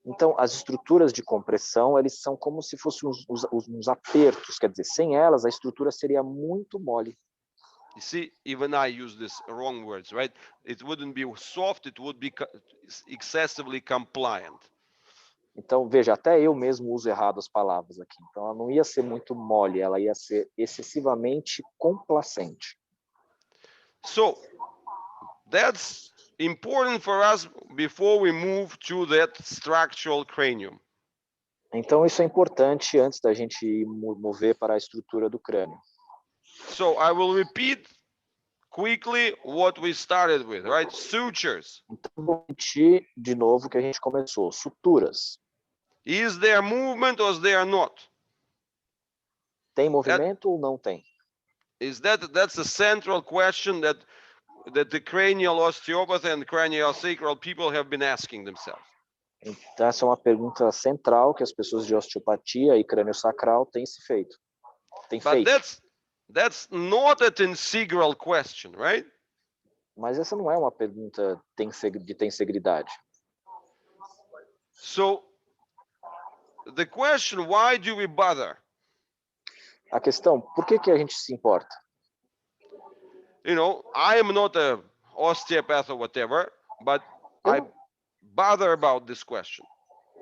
Então, as estruturas de compressão, eles são como se fossem uns apertos, quer dizer, sem elas a estrutura seria muito mole. You see, even I use this wrong words, right? It wouldn't be soft, it would be excessively compliant. Então, veja, até eu mesmo uso errado as palavras aqui. Então, ela não ia ser muito mole, ela ia ser excessivamente complacente. So, that's important for us before we move to that structural cranium. Então, isso é importante antes da gente mover para a estrutura do crânio. So, I will repeat quickly what we started with, right? Sutures. Então, vou repetir de novo o que a gente começou. Suturas. Is there movement or is there not? Tem movimento ou não tem? That's a central question that the cranial osteopathy and craniosacral people have been asking themselves. Então, essa é uma pergunta central que as pessoas de osteopatia e crânio-sacral têm se feito. But that's not a tensegral question, right? Mas essa não é uma pergunta de tensegridade. So, the question, why do we bother? A questão, por que a gente se importa? I am not a osteopath or whatever, but I bother about this question.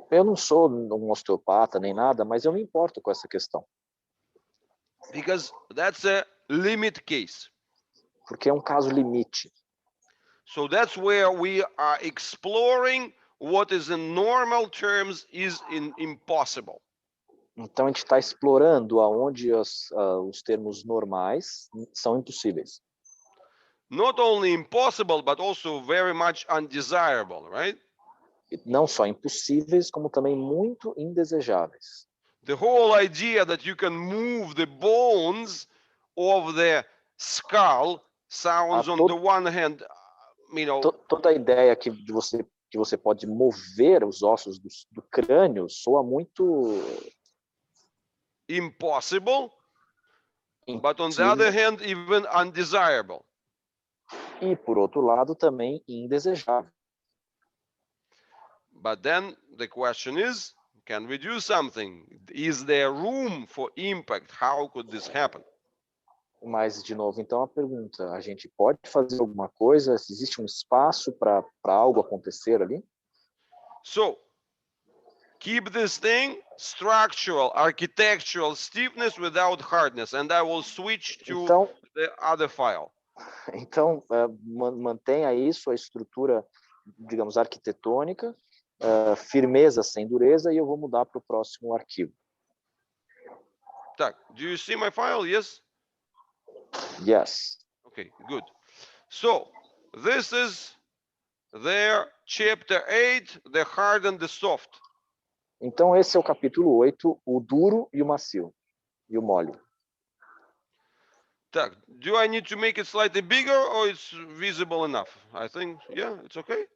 Eu não sou um osteopata nem nada, mas eu me importo com essa questão. Because that's a limit case. porque é um caso limite. So that's where we are exploring what is in normal terms is impossible. Então a gente está explorando aonde os termos normais são impossíveis. Not only impossible, but also very much undesirable, right? Não só impossíveis, como também muito indesejáveis. The whole idea that you can move the bones of the skull sounds, on the one hand, toda a ideia que você pode mover os ossos do crânio soa muito impossible, but on the impossível, other hand, even undesirable. E por outro lado também indesejável. But then the question is, can we do something? Is there room for impact? How could this happen? Mas, de novo, então a pergunta, a gente pode fazer alguma coisa? Existe um espaço para algo acontecer ali? So, keep this thing structural, architectural stiffness without hardness, and I will switch to the other file. Então, mantenha isso, a estrutura, digamos, arquitetônica, firmeza sem dureza, e eu vou mudar para o próximo arquivo. Tak, do you see my file? Yes? Yes. Okay, good. So, this is their chapter 8, the hard and the soft. Então, esse é o capítulo 8, o duro e o macio, e o mole. Tak, do I need to make it slightly bigger or it's visible enough? I think, yeah, it's okay.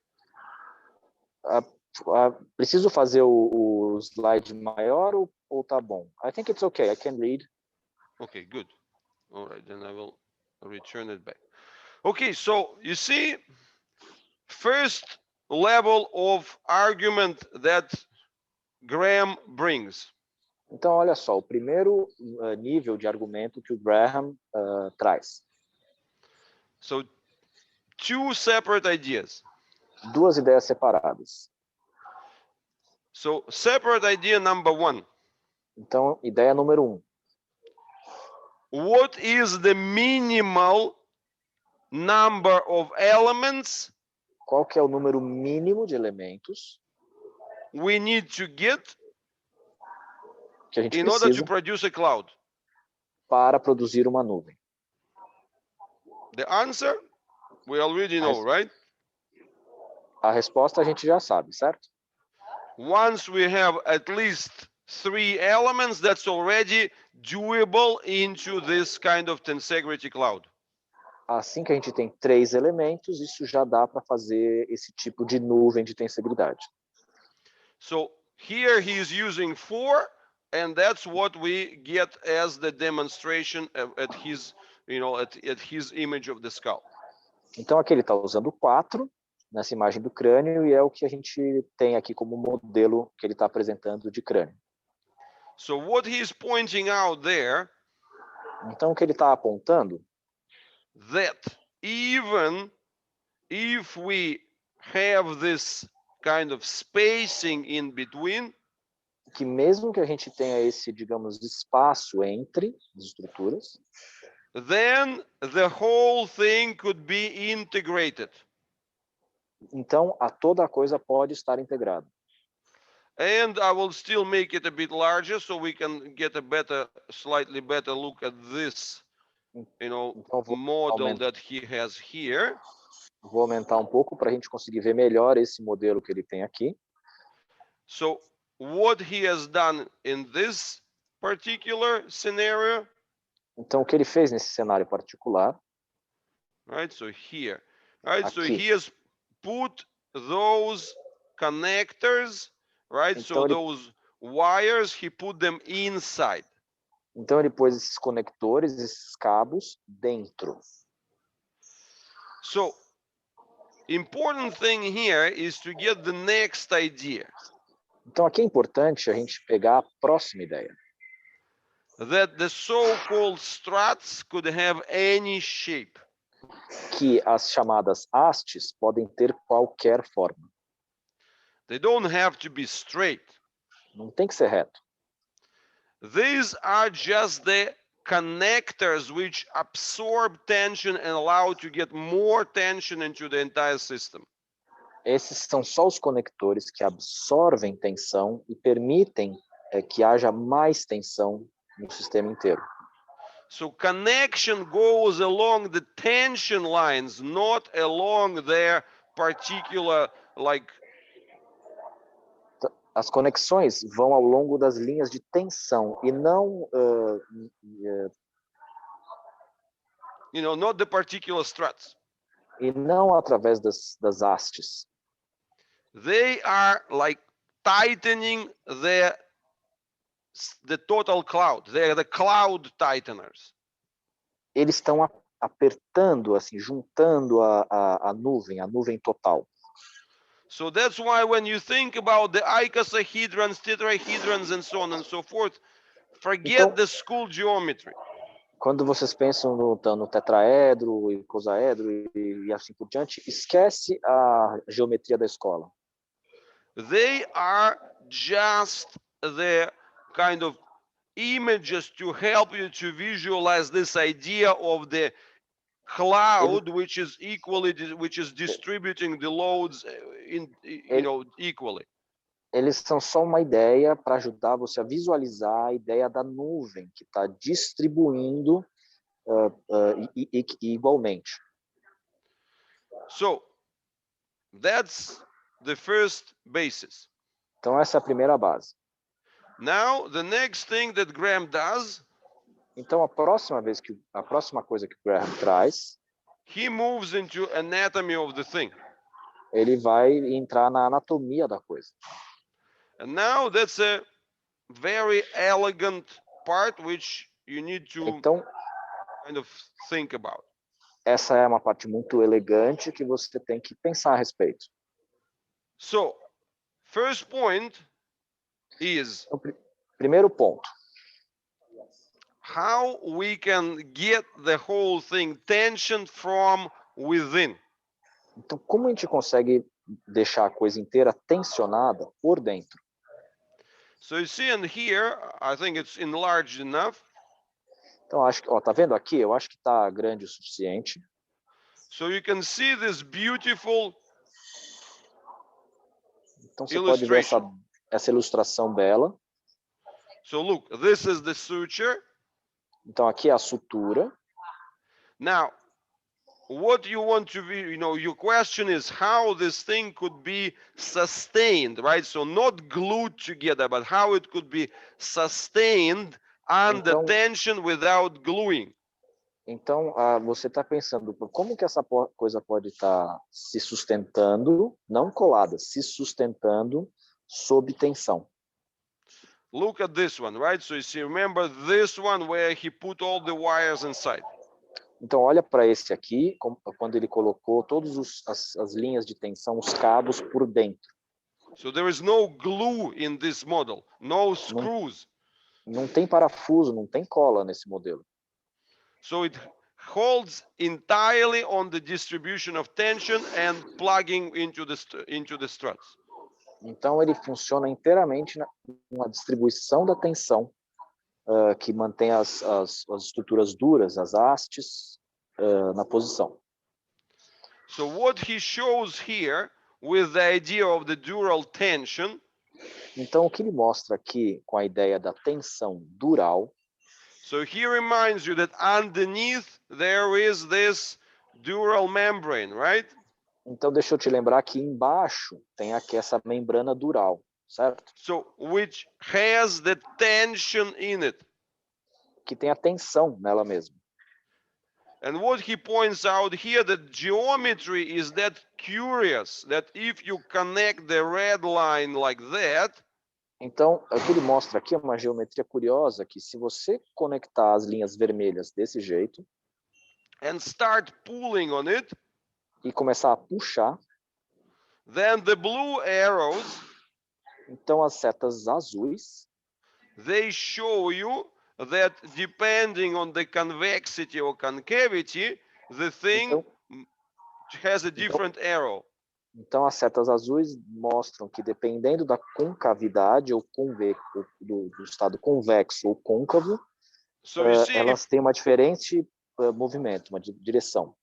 Preciso fazer o slide maior ou tá bom? I think it's okay, I can read. Okay, good. All right, then I will return it back. Okay, so you see, first level of argument that Graham brings. Então, olha só, o primeiro nível de argumento que o Graham traz. So, two separate ideas. Duas ideias separadas. So, separate idea number 1. Então, ideia número 1. What is the minimal number of elements qual que é o número mínimo de elementos we need to get que a gente in order to precisa produce a cloud? para produzir uma nuvem? The answer we already know, right? A resposta a gente já sabe, certo? Once we have at least 3 elements, that's already doable into this kind of tensegrity cloud. Assim que a gente tem 3 elementos, isso já dá para fazer esse tipo de nuvem de tensegridade. So here he is using 4, and that's what we get as the demonstration at his, at his image of the skull. Então aqui ele está usando 4 nessa imagem do crânio e é o que a gente tem aqui como modelo que ele está apresentando de crânio. So what he is pointing out there, então o que ele está apontando, that even if we have this kind of spacing in between, que mesmo que a gente tenha esse, digamos, espaço entre as estruturas, then the whole thing could be integrated. Então toda a coisa pode estar integrada. And I will still make it a bit larger so we can get a slightly better look at this, model that he has here. Vou aumentar um pouco para a gente conseguir ver melhor esse modelo que ele tem aqui. So what he has done in this particular scenario? Então o que ele fez nesse cenário particular? Right, so here, right, aqui. so he has put those connectors, right? Então, so those wires, he put them inside. Então ele pôs esses conectores, esses cabos dentro. So important thing here is to get the next idea. Então aqui é importante a gente pegar a próxima ideia. That the so-called struts could have any shape. Que as chamadas hastes podem ter qualquer forma. They don't have to be straight. Não tem que ser reto. These are just the connectors which absorb tension and allow to get more tension into the entire system. Esses são só os conectores que absorvem tensão e permitem que haja mais tensão no sistema inteiro. So connection goes along the tension lines, not along their particular, like, As conexões vão ao longo das linhas de tensão e não not the particular struts. Através das hastes. They are like tightening the total cloud. They are the cloud tighteners. Eles estão apertando, assim, juntando a nuvem total. So that's why when you think about the icosahedrons, tetrahedrons, and so on and so forth, forget Então, the school geometry. Quando vocês pensam no tetraedro, icosaedro e assim por diante, esquece a geometria da escola. They are just the kind of images to help you to visualize this idea of the cloud, which is distributing the loads equally. Eles são só uma ideia para ajudar você a visualizar a ideia da nuvem que está distribuindo igualmente. So that's the first basis. Então essa é a primeira base. Now the next thing that Graham does, então a próxima coisa que o Graham traz, he moves into anatomy of the thing. Ele vai entrar na anatomia da coisa. And now that's a very elegant part which you need to kind of think about. Essa é uma parte muito elegante que você tem que pensar a respeito. So, first point is primeiro ponto. How we can get the whole thing tension from within. Então, como a gente consegue deixar a coisa inteira tensionada por dentro? So you see in here, I think it's enlarged enough. Então acho que, tá vendo aqui? Eu acho que está grande o suficiente. So you can see this beautiful Então você pode ver essa ilustração bela. So look, this is the suture. Então aqui é a sutura. Now, what you want to be, your question is how this thing could be sustained, right? So not glued together, but how it could be sustained under tension without gluing. Então, você está pensando, como que essa coisa pode estar se sustentando, não colada, se sustentando sob tensão. Look at this one, right? So you see, remember this one where he put all the wires inside. Então, olha para esse aqui, quando ele colocou todas as linhas de tensão, os cabos por dentro. So there is no glue in this model, no screws. Não tem parafuso, não tem cola nesse modelo. So it holds entirely on the distribution of tension and plugging into the struts. Então ele funciona inteiramente na distribuição da tensão, que mantém as estruturas duras, as hastes, na posição. So what he shows here with the idea of the dural tension. Então o que ele mostra aqui com a ideia da tensão dural. So he reminds you that underneath there is this dural membrane, right? Então deixa eu te lembrar que embaixo tem aqui essa membrana dural, certo? So which has the tension in it. Que tem a tensão nela mesma. And what he points out here, that geometry is that curious that if you connect the red line like that. Então, o que ele mostra aqui é uma geometria curiosa que se você conectar as linhas vermelhas desse jeito and start pulling on it, e começar a puxar, then the blue arrows, então as setas azuis, they show you that depending on the convexity or concavity, the thing has a different arrow. Então as setas azuis mostram que dependendo da concavidade ou do estado convexo ou côncavo, So you see, elas têm uma diferente movimento, uma direção.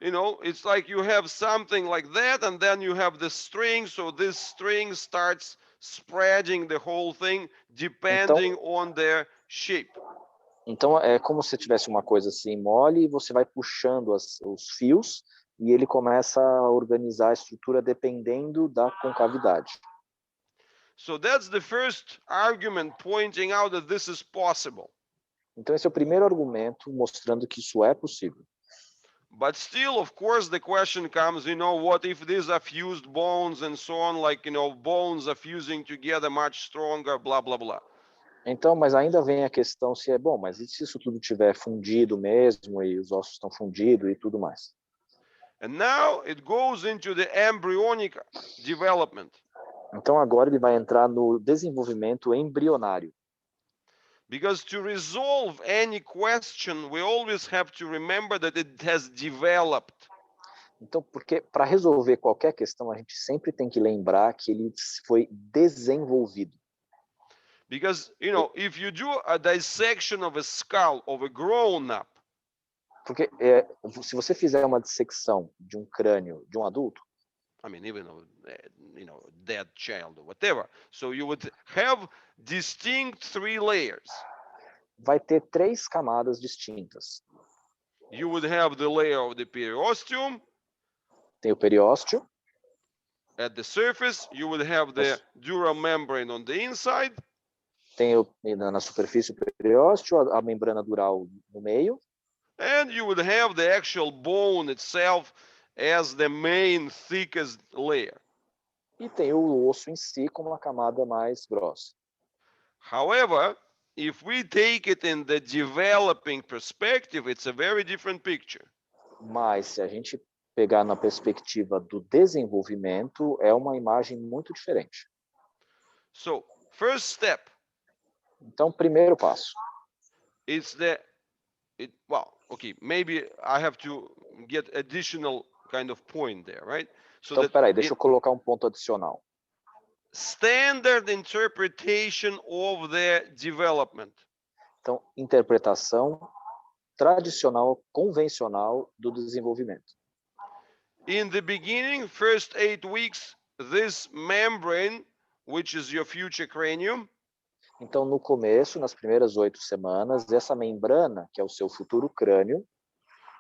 you know, it's like you have something like that, and then you have the string. So this string starts spreading the whole thing depending on their shape. Então é como se tivesse uma coisa assim mole e você vai puxando os fios e ele começa a organizar a estrutura dependendo da concavidade. So that's the first argument pointing out that this is possible. Então esse é o primeiro argumento mostrando que isso é possível. But still, of course, the question comes, you know, what if these are fused bones and so on, like, you know, bones are fusing together much stronger, blah, blah, blah. Então, mas ainda vem a questão se é bom, mas e se isso tudo tiver fundido mesmo e os ossos estão fundidos e tudo mais? And now it goes into the embryonic development. Então agora ele vai entrar no desenvolvimento embrionário. Because to resolve any question, we always have to remember that it has developed. Então, porque para resolver qualquer questão, a gente sempre tem que lembrar que ele foi desenvolvido. Because, you know, if you do a dissection of a skull of a grown-up, Porque se você fizer uma dissecção de um crânio de um adulto, I mean, even you know, dead child or whatever, so you would have distinct 3 layers. vai ter 3 camadas distintas. You would have the layer of the periosteum. Tem o periósteo. At the surface, you would have the dural membrane on the inside. Tem na superfície o periósteo, a membrana dural no meio. And you would have the actual bone itself as the main thickest layer. E tem o osso em si como uma camada mais grossa. However, if we take it in the developing perspective, it's a very different picture. Mas se a gente pegar na perspectiva do desenvolvimento, é uma imagem muito diferente. So, first step. Então, primeiro passo. It's well, okay, maybe I have to get additional kind of point there, right? So Então, peraí, deixa eu colocar um ponto adicional. Standard interpretation of the development. Então, interpretação tradicional, convencional do desenvolvimento. In the beginning, first 8 weeks, this membrane, which is your future cranium, então, no começo, nas primeiras 8 semanas, essa membrana, que é o seu futuro crânio,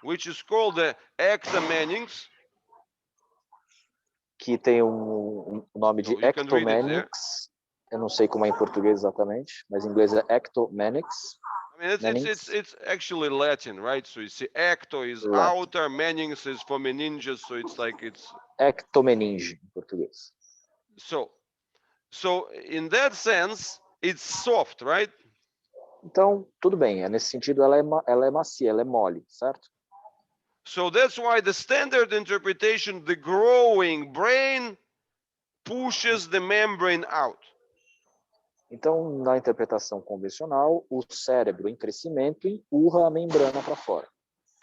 which is called the ectomenings, que tem um nome de ectomenix, eu não sei como é em português exatamente, mas em inglês é ectomenix. I mean, it's actually Latin, right? So you see, ecto is Latin. outer, menings is for meninges, so it's like it's ectomeninge em português. So in that sense, it's soft, right? Então, tudo bem, nesse sentido ela é macia, ela é mole, certo? So that's why the standard interpretation, the growing brain pushes the membrane out. Então, na interpretação convencional, o cérebro em crescimento empurra a membrana para fora.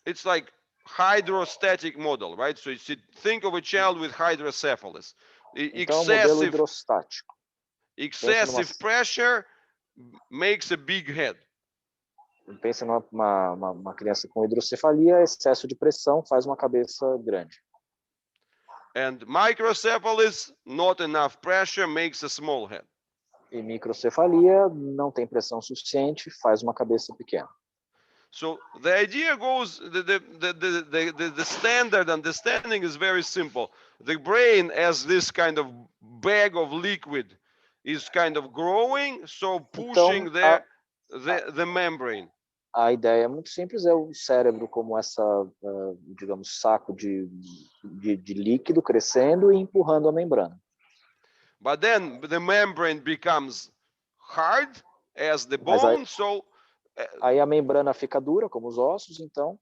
It's like hydrostatic model, right? So you think of a child with hydrocephalus. Então, é um modelo hidrostático. Excessive pressure makes a big head. Pensa numa criança com hidrocefalia, excesso de pressão faz uma cabeça grande. And microcephalus, not enough pressure, makes a small head. E microcefalia, não tem pressão suficiente, faz uma cabeça pequena. So the idea goes, the standard understanding is very simple. The brain, as this kind of bag of liquid, is kind of growing, so pushing então, the membrane. A ideia é muito simples, é o cérebro como essa, digamos, saco de líquido crescendo e empurrando a membrana. But then the membrane becomes hard as the bone, aí a membrana fica dura como os ossos, então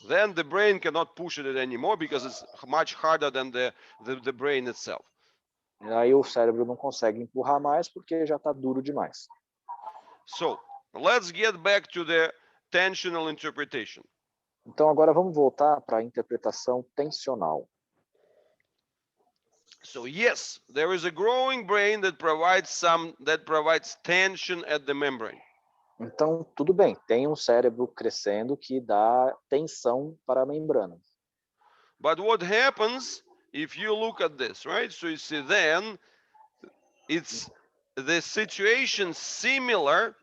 then the brain cannot push it anymore because it's much harder than the brain itself. Aí o cérebro não consegue empurrar mais porque já está duro demais. So let's get back to the tensional interpretation. Então agora vamos voltar para a interpretação tensional. So yes, there is a growing brain that provides tension at the membrane. Então, tudo bem, tem um cérebro crescendo que dá tensão para a membrana. But what happens if you look at this, right? So you see then it's the situation similar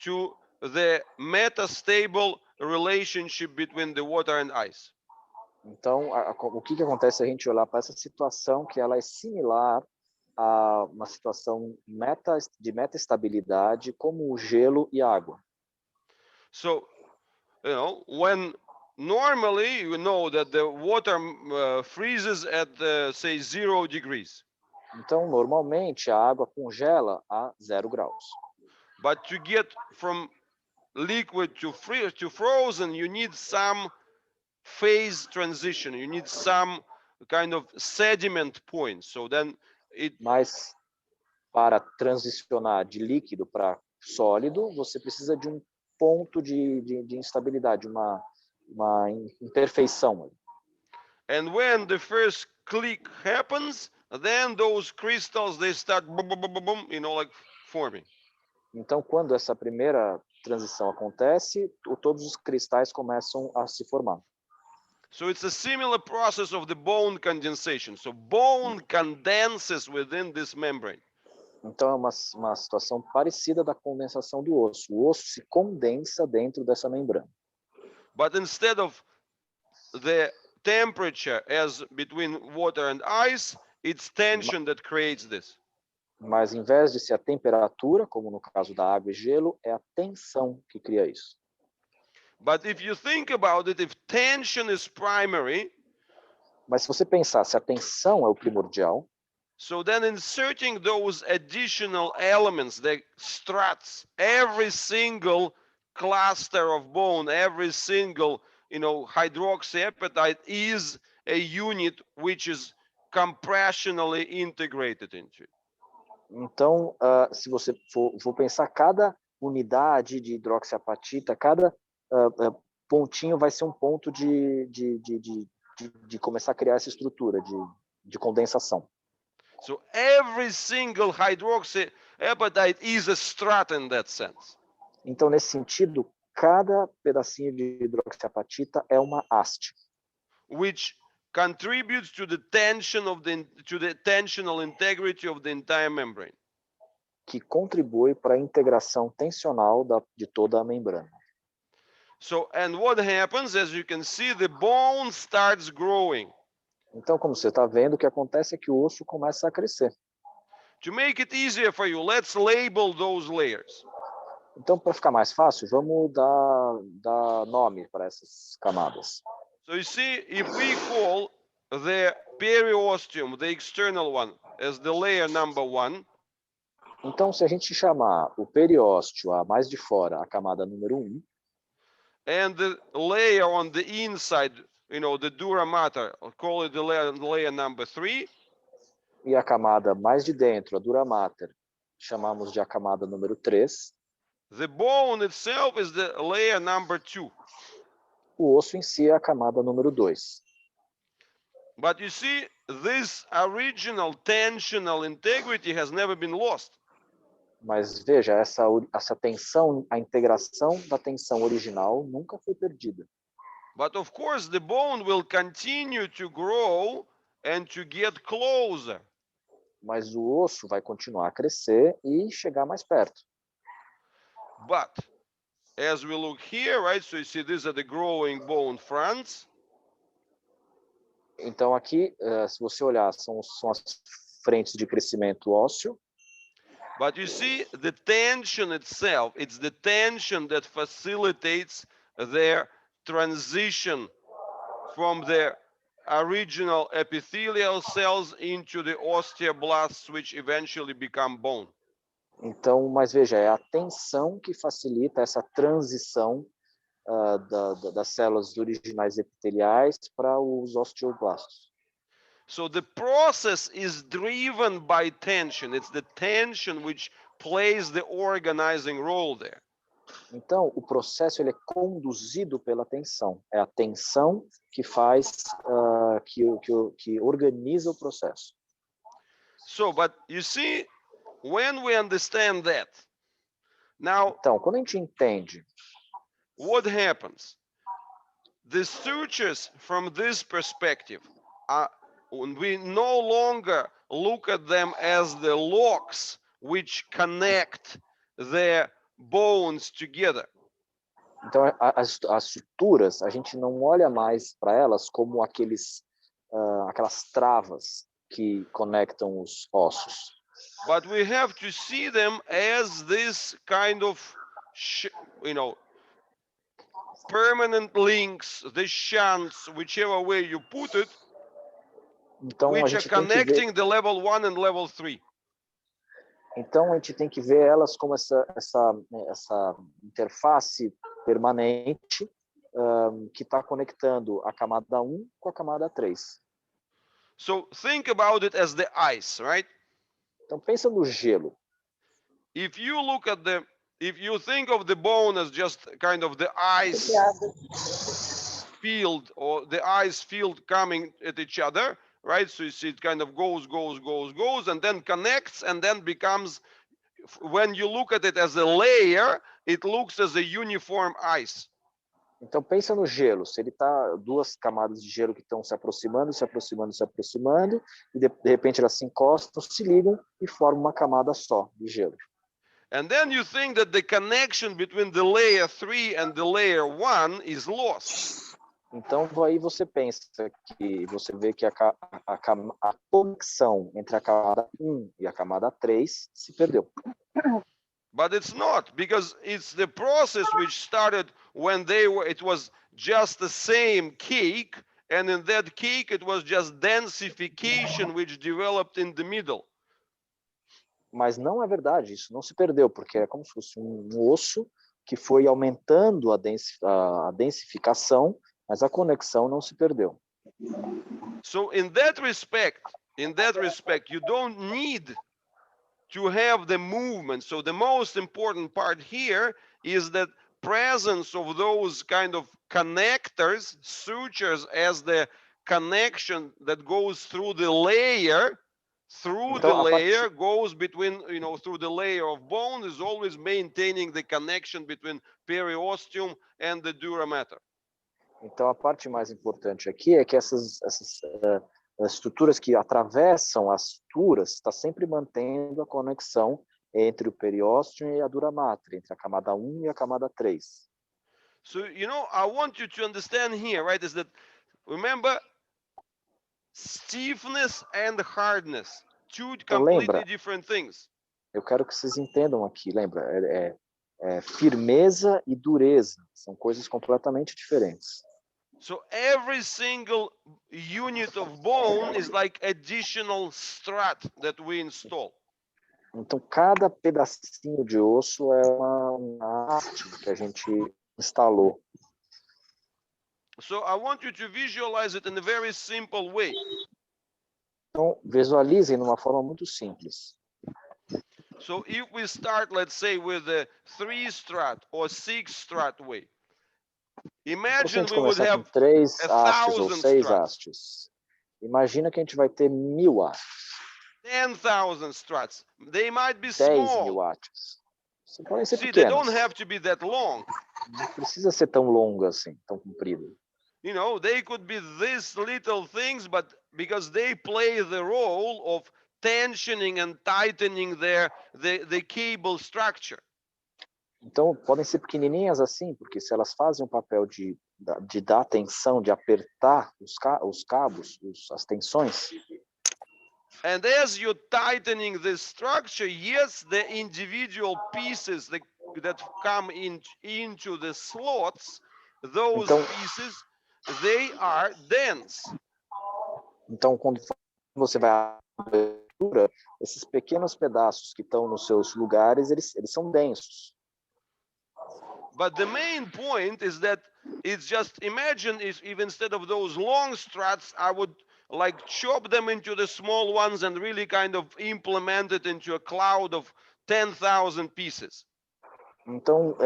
to the metastable relationship between the water and ice. Então, o que acontece se a gente olhar para essa situação que ela é similar a uma situação de metaestabilidade como o gelo e a água. So, when normally you know that the water freezes at say 0 degrees. Então, normalmente a água congela a 0 graus. But to get from liquid to frozen, you need some phase transition. You need some kind of sediment point. So then Mas para transicionar de líquido para sólido, você precisa de um ponto de instabilidade, uma imperfeição. And when the first click happens, then those crystals they start boom, boom, boom, boom, like forming. Então, quando essa primeira transição acontece, todos os cristais começam a se formar. So it's a similar process of the bone condensation. So bone condenses within this membrane. Então, é uma situação parecida da condensação do osso. O osso se condensa dentro dessa membrana. But instead of the temperature as between water and ice, it's tension that creates this. Mas, em vez de ser a temperatura, como no caso da água e gelo, é a tensão que cria isso. But if you think about it, if tension is primary, mas se você pensar, se a tensão é o primordial, so then inserting those additional elements, the struts, every single cluster of bone, every single, hydroxyapatite is a unit which is compressionally integrated into it. Então, se você for pensar, cada unidade de hidroxiapatita, cada pontinho vai ser um ponto de começar a criar essa estrutura de condensação. So every single hydroxyapatite is a strut in that sense. Então, nesse sentido, cada pedacinho de hidroxiapatita é uma haste. Which contributes to the tensional integrity of the entire membrane. Que contribui para a integração tensional de toda a membrana. So, and what happens, as you can see, the bone starts growing. Então, como você está vendo, o que acontece é que o osso começa a crescer. To make it easier for you, let's label those layers. Então, para ficar mais fácil, vamos dar nome para essas camadas. So you see, if we call the periosteum, the external one, as the layer number 1. Então, se a gente chamar o periósteo, a mais de fora, a camada número 1. And the layer on the inside, the dura mater, I'll call it the layer number 3. E a camada mais de dentro, a dura mater, chamamos de a camada número 3. The bone itself is the layer number 2. O osso em si é a camada número 2. But you see, this original tensional integrity has never been lost. Mas veja, essa tensão, a integração da tensão original nunca foi perdida. But of course, the bone will continue to grow and to get closer. Mas o osso vai continuar a crescer e chegar mais perto. But as we look here, right? So you see these are the growing bone fronts. Então aqui, se você olhar, são as frentes de crescimento ósseo. But you see the tension itself, it's the tension that facilitates their transition from the original epithelial cells into the osteoblasts, which eventually become bone. Então, mas veja, é a tensão que facilita essa transição das células originais epiteliais para os osteoblastos. So the process is driven by tension. It's the tension which plays the organizing role there. Então, o processo ele é conduzido pela tensão. É a tensão que faz, que organiza o processo. So, but you see, when we understand that, Now, Então, quando a gente entende, what happens? The sutures from this perspective are, we no longer look at them as the locks which connect the bones together. então as suturas, a gente não olha mais para elas como aquelas travas que conectam os ossos. But we have to see them as this kind of, permanent links, the shunts, whichever way you put it, Então a which are gente tem que ver, connecting the level 1 and level 3. então a gente tem que ver elas como essa interface permanente que está conectando a camada 1 com a camada 3. So think about it as the ice, right? Então pensa no gelo. If you look at if you think of the bone as just kind of the ice field, or the ice field coming at each other, right? So you see it kind of goes, and then connects, and then becomes, when you look at it as a layer, it looks as a uniform ice. Então pensa no gelo, se ele está duas camadas de gelo que estão se aproximando, e de repente elas se encostam, se ligam e formam uma camada só de gelo. And then you think that the connection between the layer 3 and the layer 1 is lost. Então aí você vê que a conexão entre a camada 1 e a camada 3 se perdeu. But it's not, because it's the process which started when it was just the same cake, and in that cake it was just densification which developed in the middle. Mas não é verdade, isso não se perdeu, porque é como se fosse um osso que foi aumentando a densificação, mas a conexão não se perdeu. So in that respect, you don't need to have the movement. So the most important part here is that presence of those kind of connectors, sutures, as the connection that goes through the layer, goes between, through the layer of bone, is always maintaining the connection between periosteum and the dura mater. Então a parte mais importante aqui é que essas estruturas que atravessam as suturas está sempre mantendo a conexão entre o periósteo e a dura mater, entre a camada 1 e a camada 3. So, I want you to understand here, right, is that, remember, stiffness and hardness, two completely different things. Eu quero que vocês entendam aqui, lembra? Firmeza e dureza são coisas completamente diferentes. So every single unit of bone is like additional strut that we install. Então cada pedacinho de osso é uma arte que a gente instalou. So I want you to visualize it in a very simple way. Então visualizem de uma forma muito simples. So if we start, let's say, with a 3-strut or 6-strut way, imagine we would have 3 hastes ou 6 struts. hastes. Imagina que a gente vai ter 1000 hastes. 10,000 struts. They might be 10.000 small. hastes. Podem ser See, they pequenas. don't have to be that long. Não precisa ser tão longa assim, tão comprida. They could be these little things, but because they play the role of tensioning and tightening the cable structure. Então, podem ser pequenininhas assim, porque se elas fazem o papel de dar tensão, de apertar os cabos, as tensões. And as you're tightening the structure, yes, the individual pieces that come into the slots, those pieces, they are dense. Então, quando você vai à abertura, esses pequenos pedaços que estão nos seus lugares, eles são densos. But the main point is that it's just, imagine if instead of those long struts, I would like chop them into the small ones and really kind of implement it into a cloud of 10,000 pieces. Então,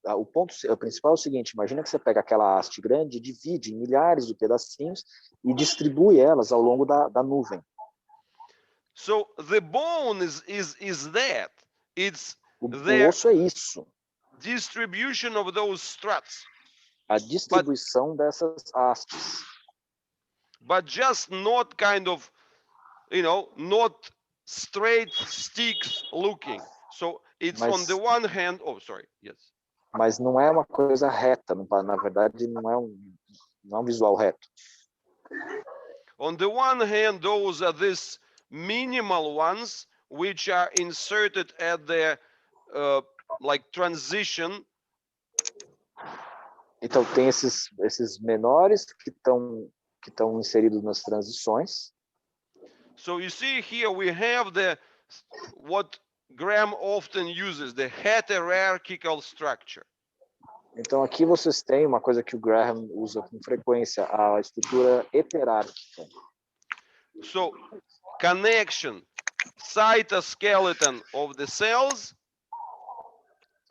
o principal é o seguinte: imagina que você pega aquela haste grande, divide em milhares de pedacinhos e distribui elas ao longo da nuvem. So the bone is that. It's O the osso é isso, distribution of those struts, a distribuição dessas hastes. but just not kind of, not straight sticks looking. So it's on the one hand, oh, sorry, yes. Mas não é uma coisa reta, na verdade não é um visual reto. On the one hand, those are these minimal ones which are inserted at the like transition. Então tem esses menores que estão inseridos nas transições. So you see here we have what Graham often uses, the hierarchical structure. Então aqui vocês têm uma coisa que o Graham usa com frequência, a estrutura heterárquica. So connection, cytoskeleton of the cells.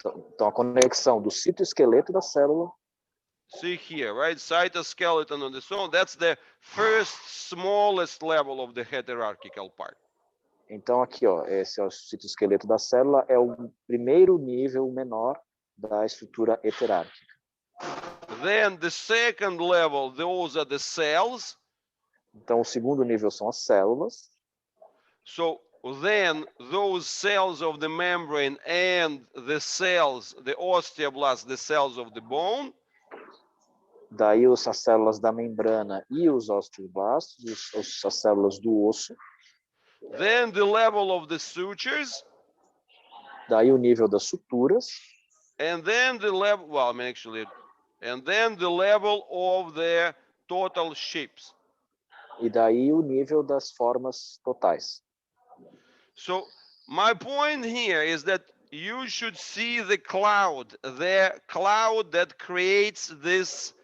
Então a conexão do citoesqueleto da célula. See here, right? Cytoskeleton on the cell. That's the first smallest level of the hierarchical part. Então aqui, ó, esse é o citoesqueleto da célula, é o primeiro nível menor da estrutura heterárquica. Then the second level, those are the cells. Então o segundo nível são as células. So then those cells of the membrane and the cells, the osteoblasts, the cells of the bone. Daí as células da membrana e os osteoblastos, as células do osso. Then the level of the sutures. Daí o nível das suturas. And then the level, well, I mean actually, and then the level of the total shapes. E daí o nível das formas totais. So my point here is that you should see the cloud that creates this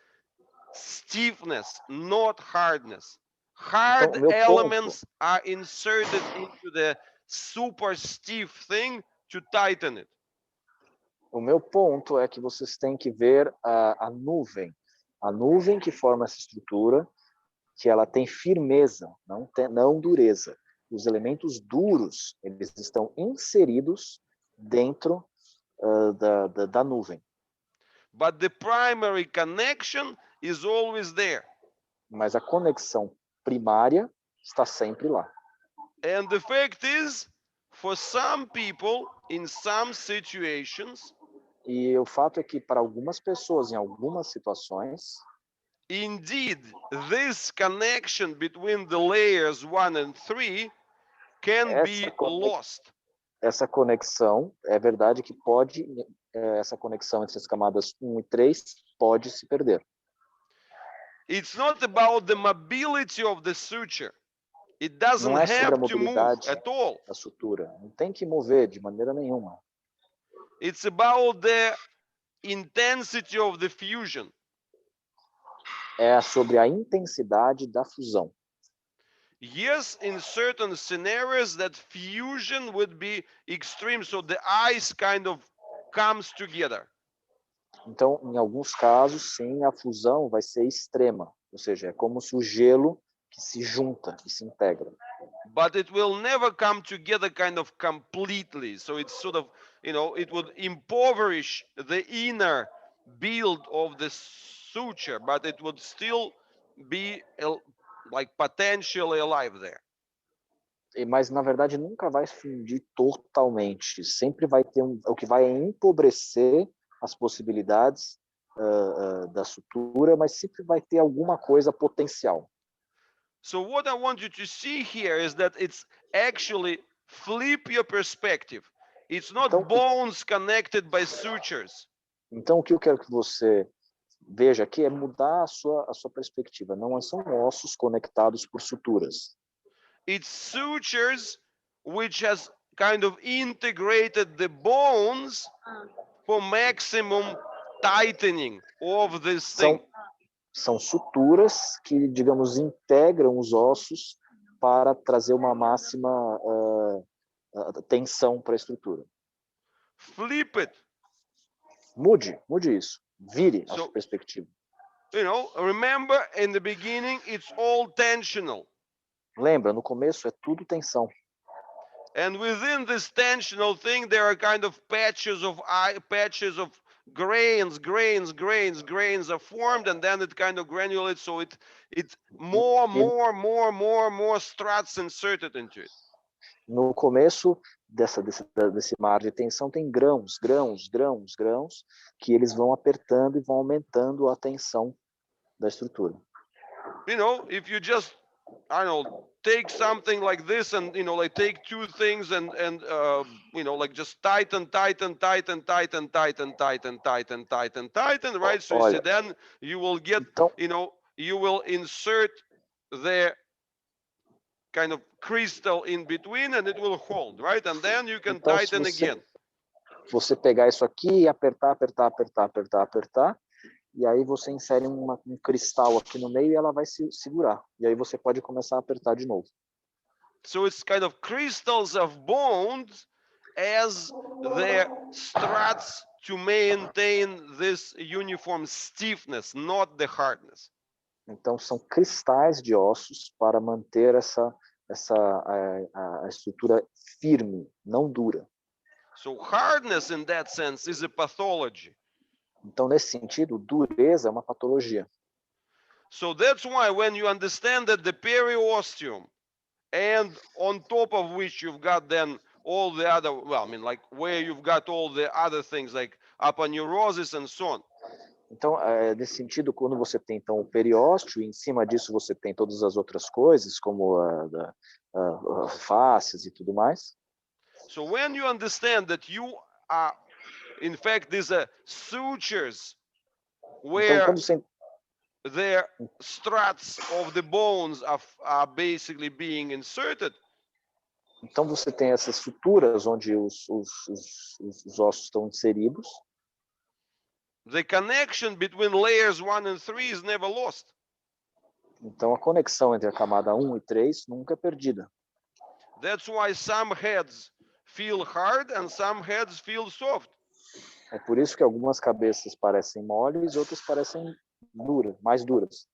stiffness, not hardness. Hard Então, elements are inserted into the super stiff thing to tighten it. O meu ponto é que vocês têm que ver a nuvem que forma essa estrutura, que ela tem firmeza, não dureza. Os elementos duros, eles estão inseridos dentro da nuvem. But the primary connection is always there. Mas a conexão primária está sempre lá. And the fact is, for some people, in some situations, e o fato é que para algumas pessoas, em algumas situações, indeed, this connection between the layers 1 and 3 can be lost. Essa conexão, é verdade que essa conexão entre as camadas 1 e 3 pode se perder. It's not about the mobility of the suture. It doesn't Não é sobre a have to move mobilidade at all. da sutura. Não tem que mover de maneira nenhuma. It's about the intensity of the fusion. É sobre a intensidade da fusão. Yes, in certain scenarios that fusion would be extreme, so the ice kind of comes together. Então, em alguns casos, sim, a fusão vai ser extrema, ou seja, é como se o gelo que se junta e se integra. But it will never come together kind of completely. So it's sort of, it would impoverish the inner build of the suture, but it would still be like potentially alive there. Mas, na verdade, nunca vai fundir totalmente. Sempre vai ter o que vai empobrecer as possibilidades da sutura, mas sempre vai ter alguma coisa potencial. So what I want you to see here is that it's actually flip your perspective. It's not bones connected by sutures. Então, o que eu quero que você veja aqui é mudar a sua perspectiva. Não são ossos conectados por suturas. It's sutures which has kind of integrated the bones for maximum tightening of this thing. São suturas que, digamos, integram os ossos para trazer uma máxima tensão para a estrutura. Flip it. Mude isso. Vire a sua perspectiva. Remember in the beginning it's all tensional. Lembra, no começo é tudo tensão. And within this tensional thing, there are kind of patches of grains are formed, and then it kind of granulates, so it more struts inserted into it. No começo desse mar de tensão tem grãos, que eles vão apertando e vão aumentando a tensão da estrutura. You know, if you just, I don't know, take something like this and, you know, like take two things and you know, like just tighten, right? So you see, then you will get, então, you know, you will insert the kind of crystal in between and it will hold, right? And then you can então, tighten again. Você pegar isso aqui e apertar, e aí você insere um cristal aqui no meio e ela vai se segurar. E aí você pode começar a apertar de novo. So it's kind of crystals of bones as the struts to maintain this uniform stiffness, not the hardness. Então são cristais de ossos para manter a estrutura firme, não dura. So hardness in that sense is a pathology. Então nesse sentido, dureza é uma patologia. So that's why when you understand that the periosteum, and on top of which you've got then all the other, well, I mean, like where you've got all the other things like aponeurosis and so on. Então, nesse sentido, quando você tem então o periósteo, e em cima disso você tem todas as outras coisas, como faces e tudo mais. So when you understand that you are, in fact, these are sutures where então, quando você... the struts of the bones are basically being inserted. Então você tem essas suturas onde os ossos estão inseridos. The connection between layers 1 and 3 is never lost. Então a conexão entre a camada 1 e 3 nunca é perdida. That's why some heads feel hard and some heads feel soft. É por isso que algumas cabeças parecem moles e outras parecem duras, mais duras.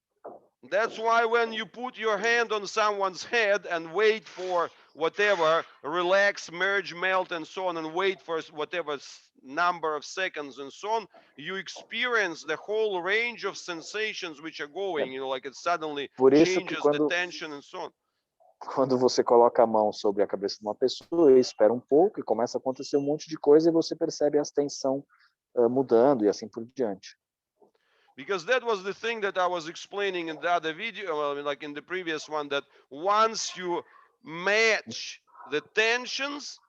That's why when you put your hand on someone's head and wait for whatever, relax, merge, melt, and so on, and wait for whatever number of seconds and so on, you experience the whole range of sensations which are going, you know, like it suddenly changes the tension and so on. Quando você coloca a mão sobre a cabeça de uma pessoa e espera um pouco e começa a acontecer um monte de coisa e você percebe a tensão mudando e assim por diante. Because that was the thing that I was explaining in the other video, well, like in the previous one, that once you match the tensions.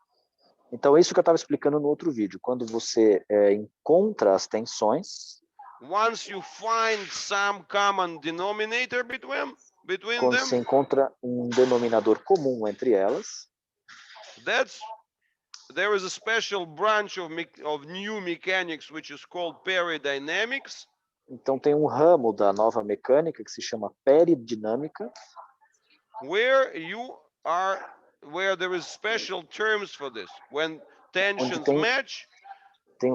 Então isso que eu estava explicando no outro vídeo, quando você encontra as tensões. Once you find some common denominator between quando them. Se encontra denominador comum entre elas. There is a special branch of new mechanics which is called peridynamics. Então tem ramo da nova mecânica que se chama peridinâmica. Where there is special terms for this. When tensions match.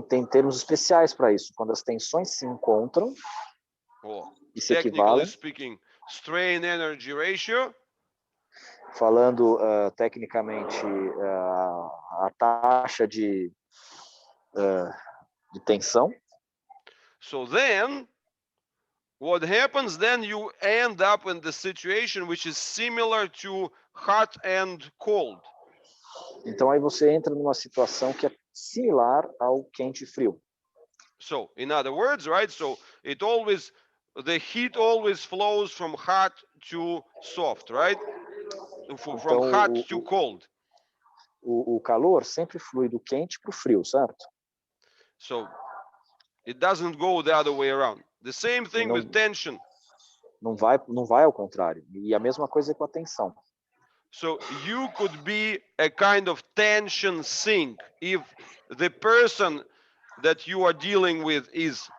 Tem termos especiais para isso. Quando as tensões se encontram e se equivalem. Speaking, strain energy ratio. Falando tecnicamente a taxa de tensão. So then, what happens then? You end up in the situation which is similar to hot and cold. Então aí você entra numa situação que é similar ao quente e frio. So, in other words, right? So the heat always flows from hot to soft, right? From hot to cold. O calor sempre flui do quente para o frio, certo? So it doesn't go the other way around. The same thing with tension. Não vai ao contrário. E a mesma coisa com a tensão. So you could be a kind of tension sink if the person that you are dealing with is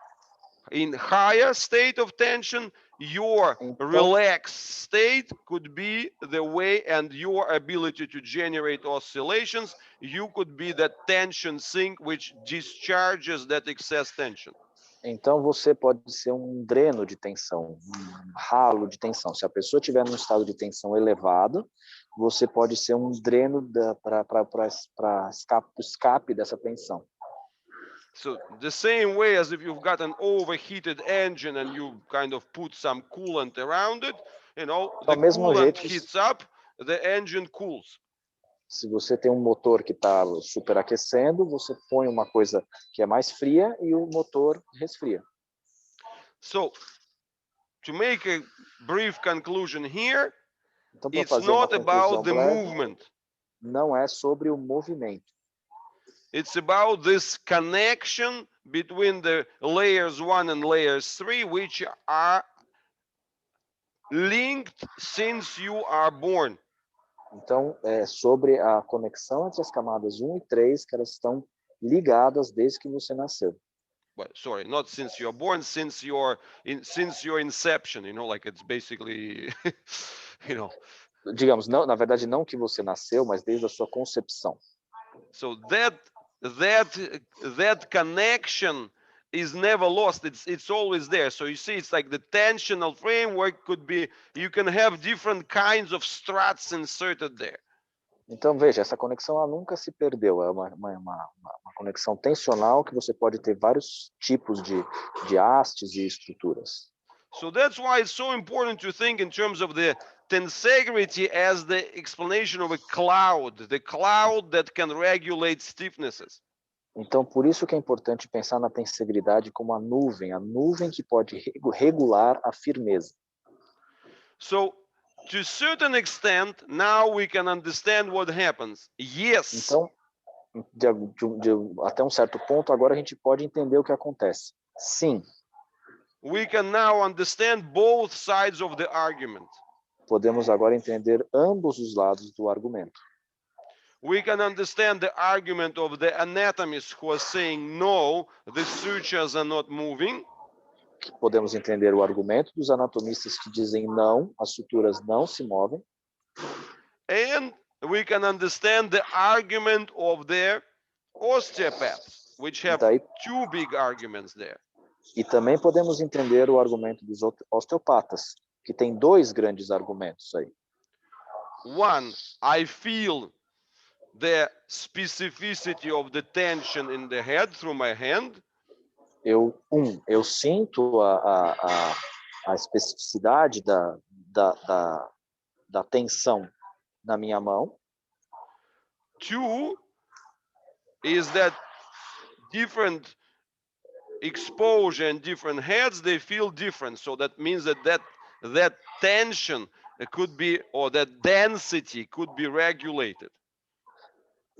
in higher state of tension. Your relaxed state could be the way, and your ability to generate oscillations, you could be that tension sink which discharges that excess tension. Então, você pode ser um dreno de tensão, um ralo de tensão. Se a pessoa estiver num estado de tensão elevado, você pode ser um dreno para escape dessa tensão. So the same way as if you've got an overheated engine and you kind of put some coolant around it, you know, the Do mesmo coolant jeito, heats up, the engine cools. se você tem um motor que está superaquecendo, você põe uma coisa que é mais fria e o motor resfria. So to make a brief conclusion here, Então, para it's fazer uma not about conclusão the breve, movement. não é sobre o movimento. It's about this connection between the layers 1 and layers 3, which are linked since you are born. Então, é sobre a conexão entre as camadas 1 e 3, que elas estão ligadas desde que você nasceu. Well, sorry, not since you're born, since your inception, you know, like it's basically, you know. Digamos, não, na verdade, não que você nasceu, mas desde a sua concepção. So that connection is never lost. It's always there. So you see, it's like the tensional framework could be, you can have different kinds of struts inserted there. Então, veja, essa conexão ela nunca se perdeu. É uma conexão tensional que você pode ter vários tipos de hastes e estruturas. So that's why it's so important to think in terms of the tensegrity as the explanation of a cloud, the cloud that can regulate stiffnesses. Então, por isso que é importante pensar na tensegridade como a nuvem que pode regular a firmeza. So, to a certain extent, now we can understand what happens. Yes. Então, até um certo ponto, agora a gente pode entender o que acontece. Sim. We can now understand both sides of the argument. Podemos agora entender ambos os lados do argumento. We can understand the argument of the anatomists who are saying no, the sutures are not moving. Podemos entender o argumento dos anatomistas que dizem não, as suturas não se movem. And we can understand the argument of the osteopaths, which have two big arguments there. E também podemos entender o argumento dos osteopatas, que tem dois grandes argumentos aí. One, I feel the specificity of the tension in the head through my hand. Eu sinto a especificidade da tensão na minha mão. Two is that different exposure and different heads, they feel different. So that means that tension could be, or that density could be regulated.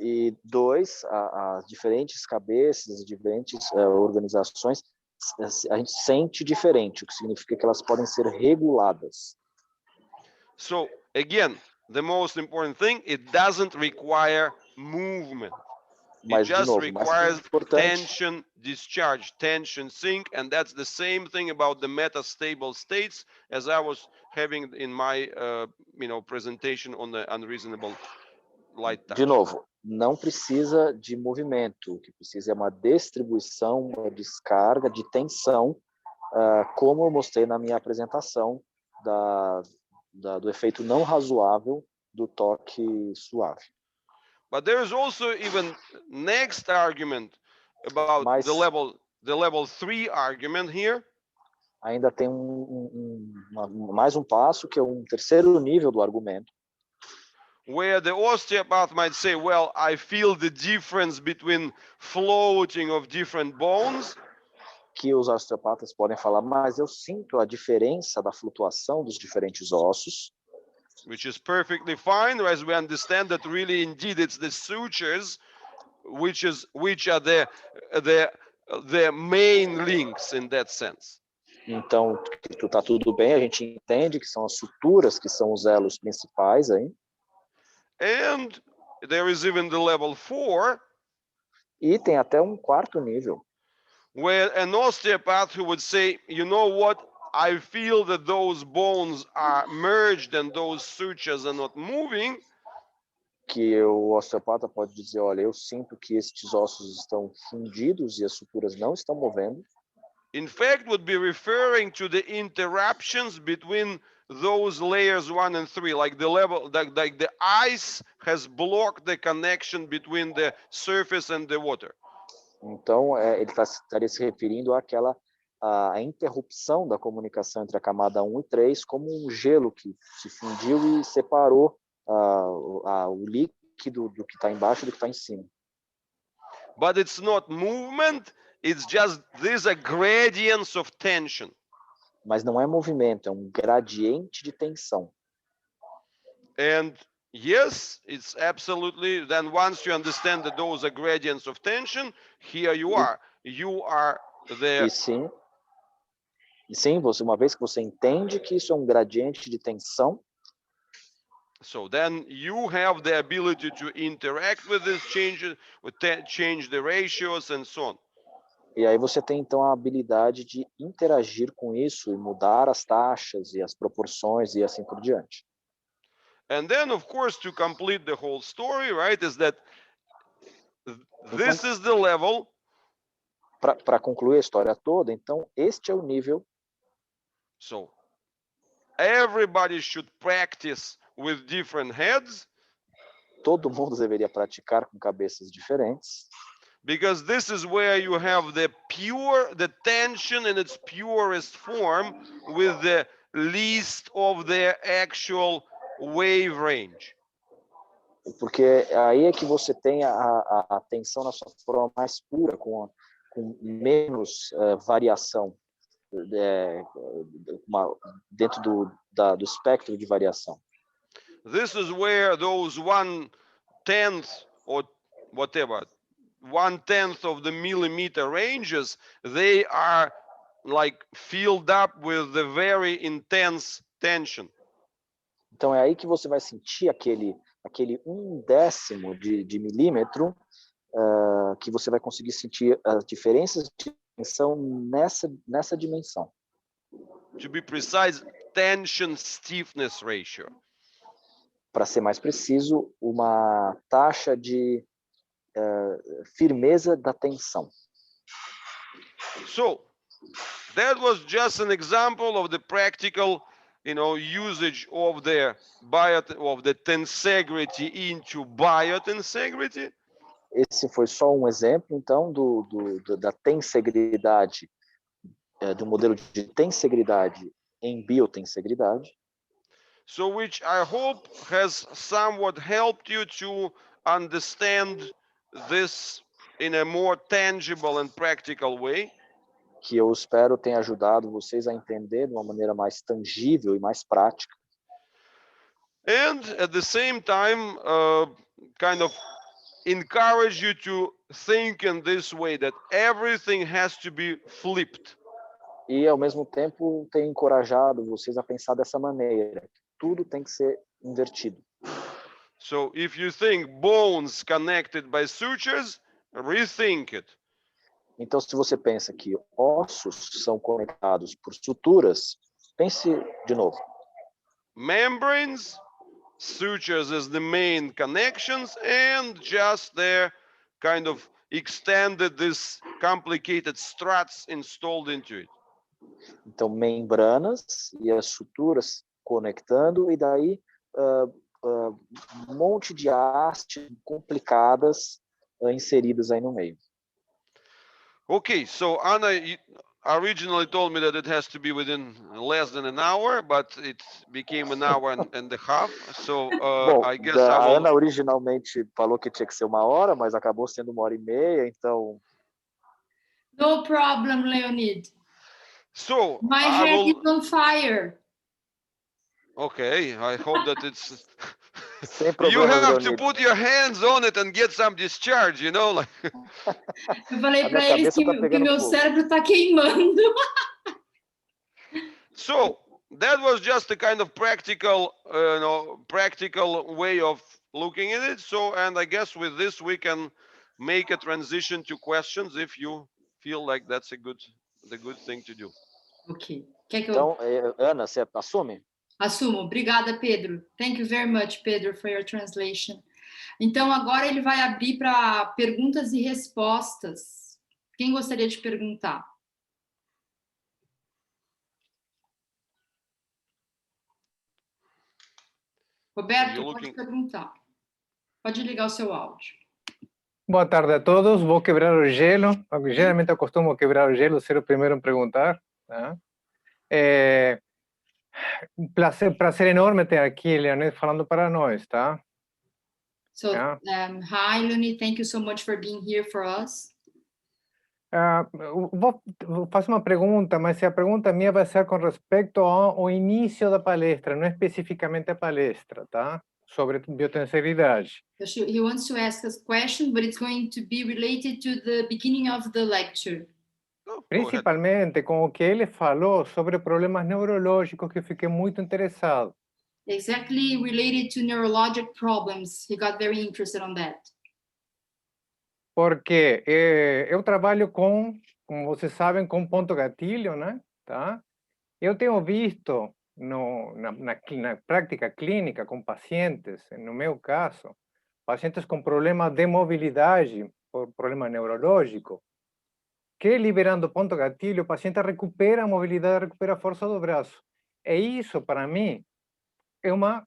E dois, as diferentes cabeças, as diferentes organizações, a gente sente diferente, o que significa que elas podem ser reguladas. So again, the most important thing, it doesn't require movement. It just requires tension discharge, tension sink, and that's the same thing about the metastable states as I was having in my presentation on the unreasonable light touch. De novo, não precisa de movimento, o que precisa é uma distribuição, uma descarga de tensão, como eu mostrei na minha apresentação do efeito não razoável do toque suave. But there is also even next argument about the level 3 argument here. Ainda tem mais um passo, que é um terceiro nível do argumento. Where the osteopath might say, well, I feel the difference between floating of different bones. Que os osteopatas podem falar, mas eu sinto a diferença da flutuação dos diferentes ossos. Which is perfectly fine, as we understand that really indeed it's the sutures which are the main links in that sense. Então, tá tudo bem, a gente entende que são as suturas que são os elos principais aí. And there is even the level 4. E tem até um quarto nível. Where an osteopath who would say, you know what, I feel that those bones are merged and those sutures are not moving. Que o osteopata pode dizer, olha, eu sinto que estes ossos estão fundidos e as suturas não estão movendo. in fact would be referring to the interruptions between those layers 1 and 3, like the level, like the ice has blocked the connection between the surface and the water. Então, ele estaria se referindo àquela a interrupção da comunicação entre a camada 1 e 3, como um gelo que se fundiu e separou o líquido do que está embaixo do que está em cima. But it's not movement, it's just these are gradients of tension. Mas não é movimento, é um gradiente de tensão. And yes, it's absolutely, then once you understand that those are gradients of tension, here you are. You are the... E sim, uma vez que você entende que isso é um gradiente de tensão, so then you have the ability to interact with these changes, change the ratios and so on. E aí você tem então a habilidade de interagir com isso e mudar as taxas e as proporções e assim por diante. And then, of course, to complete the whole story, right, is that this is the level. Para concluir a história toda, então este é o nível. So everybody should practice with different heads. Todo mundo deveria praticar com cabeças diferentes. Because this is where you have the tension in its purest form with the least of the actual wave range. Porque aí é que você tem a tensão na sua forma mais pura, com menos variação dentro do espectro de variação. This is where those 1/10 or whatever, 1/10 of the millimeter ranges, they are like filled up with the very intense tension. Então é aí que você vai sentir aquele 1/10 de milímetro, que você vai conseguir sentir as diferenças de tensão nessa dimensão. To be precise, tension stiffness ratio. Para ser mais preciso, uma taxa de firmeza da tensão. So that was just an example of the practical, usage of the tensegrity into biotensegrity. Esse foi só um exemplo, então, da tensegridade, do modelo de tensegridade em biotensegridade. So which I hope has somewhat helped you to understand this in a more tangible and practical way. Que eu espero tenha ajudado vocês a entender de uma maneira mais tangível e mais prática. And at the same time, kind of encourage you to think in this way, that everything has to be flipped. E ao mesmo tempo tenho encorajado vocês a pensar dessa maneira, que tudo tem que ser invertido. So if you think bones connected by sutures, rethink it. Então, se você pensa que ossos são conectados por suturas, pense de novo. Membranes, sutures as the main connections, and just their kind of extended, this complicated struts installed into it. Então, membranas e as suturas conectando, e daí um monte de hastes complicadas inseridas aí no meio. Okay, so Anna originally told me that it has to be within less than an hour, but it became an hour and a half. So Bom, I guess a Ana originalmente falou que tinha que ser 1 hora, mas acabou sendo 1h30, então. No problem, Leonid. So my head is on fire. Okay, I hope that it's. You have to put your hands on it and get some discharge, like. Eu falei para eles que meu cérebro está queimando. So that was just a kind of practical way of looking at it. So, and I guess with this we can make a transition to questions if you feel like that's the good thing to do. Ok. Então, Ana, você assume? Assumo. Obrigada, Pedro. Thank you very much, Pedro, for your translation. Então, agora ele vai abrir para perguntas e respostas. Quem gostaria de perguntar? Roberto, pode perguntar. Pode ligar o seu áudio. Boa tarde a todos. Vou quebrar o gelo. Geralmente acostumo quebrar o gelo, ser o primeiro em perguntar. Tá? Prazer enorme ter aqui, Leonid, falando para nós, tá? So, hi, Leonid. Thank you so much for being here for us. Vou fazer uma pergunta, mas a pergunta minha vai ser com respeito ao início da palestra, não especificamente a palestra, tá? Sobre biotensegridade. He wants to ask us a question, but it's going to be related to the beginning of the lecture. Principalmente com o que ele falou sobre problemas neurológicos, que eu fiquei muito interessado. Exactly related to neurologic problems. He got very interested on that. Porque eu trabalho como vocês sabem, com ponto gatilho, né? Tá? Eu tenho visto na prática clínica com pacientes, no meu caso, pacientes com problemas de mobilidade, por problema neurológico, que liberando ponto gatilho, o paciente recupera a mobilidade, recupera a força do braço. E isso, para mim, é uma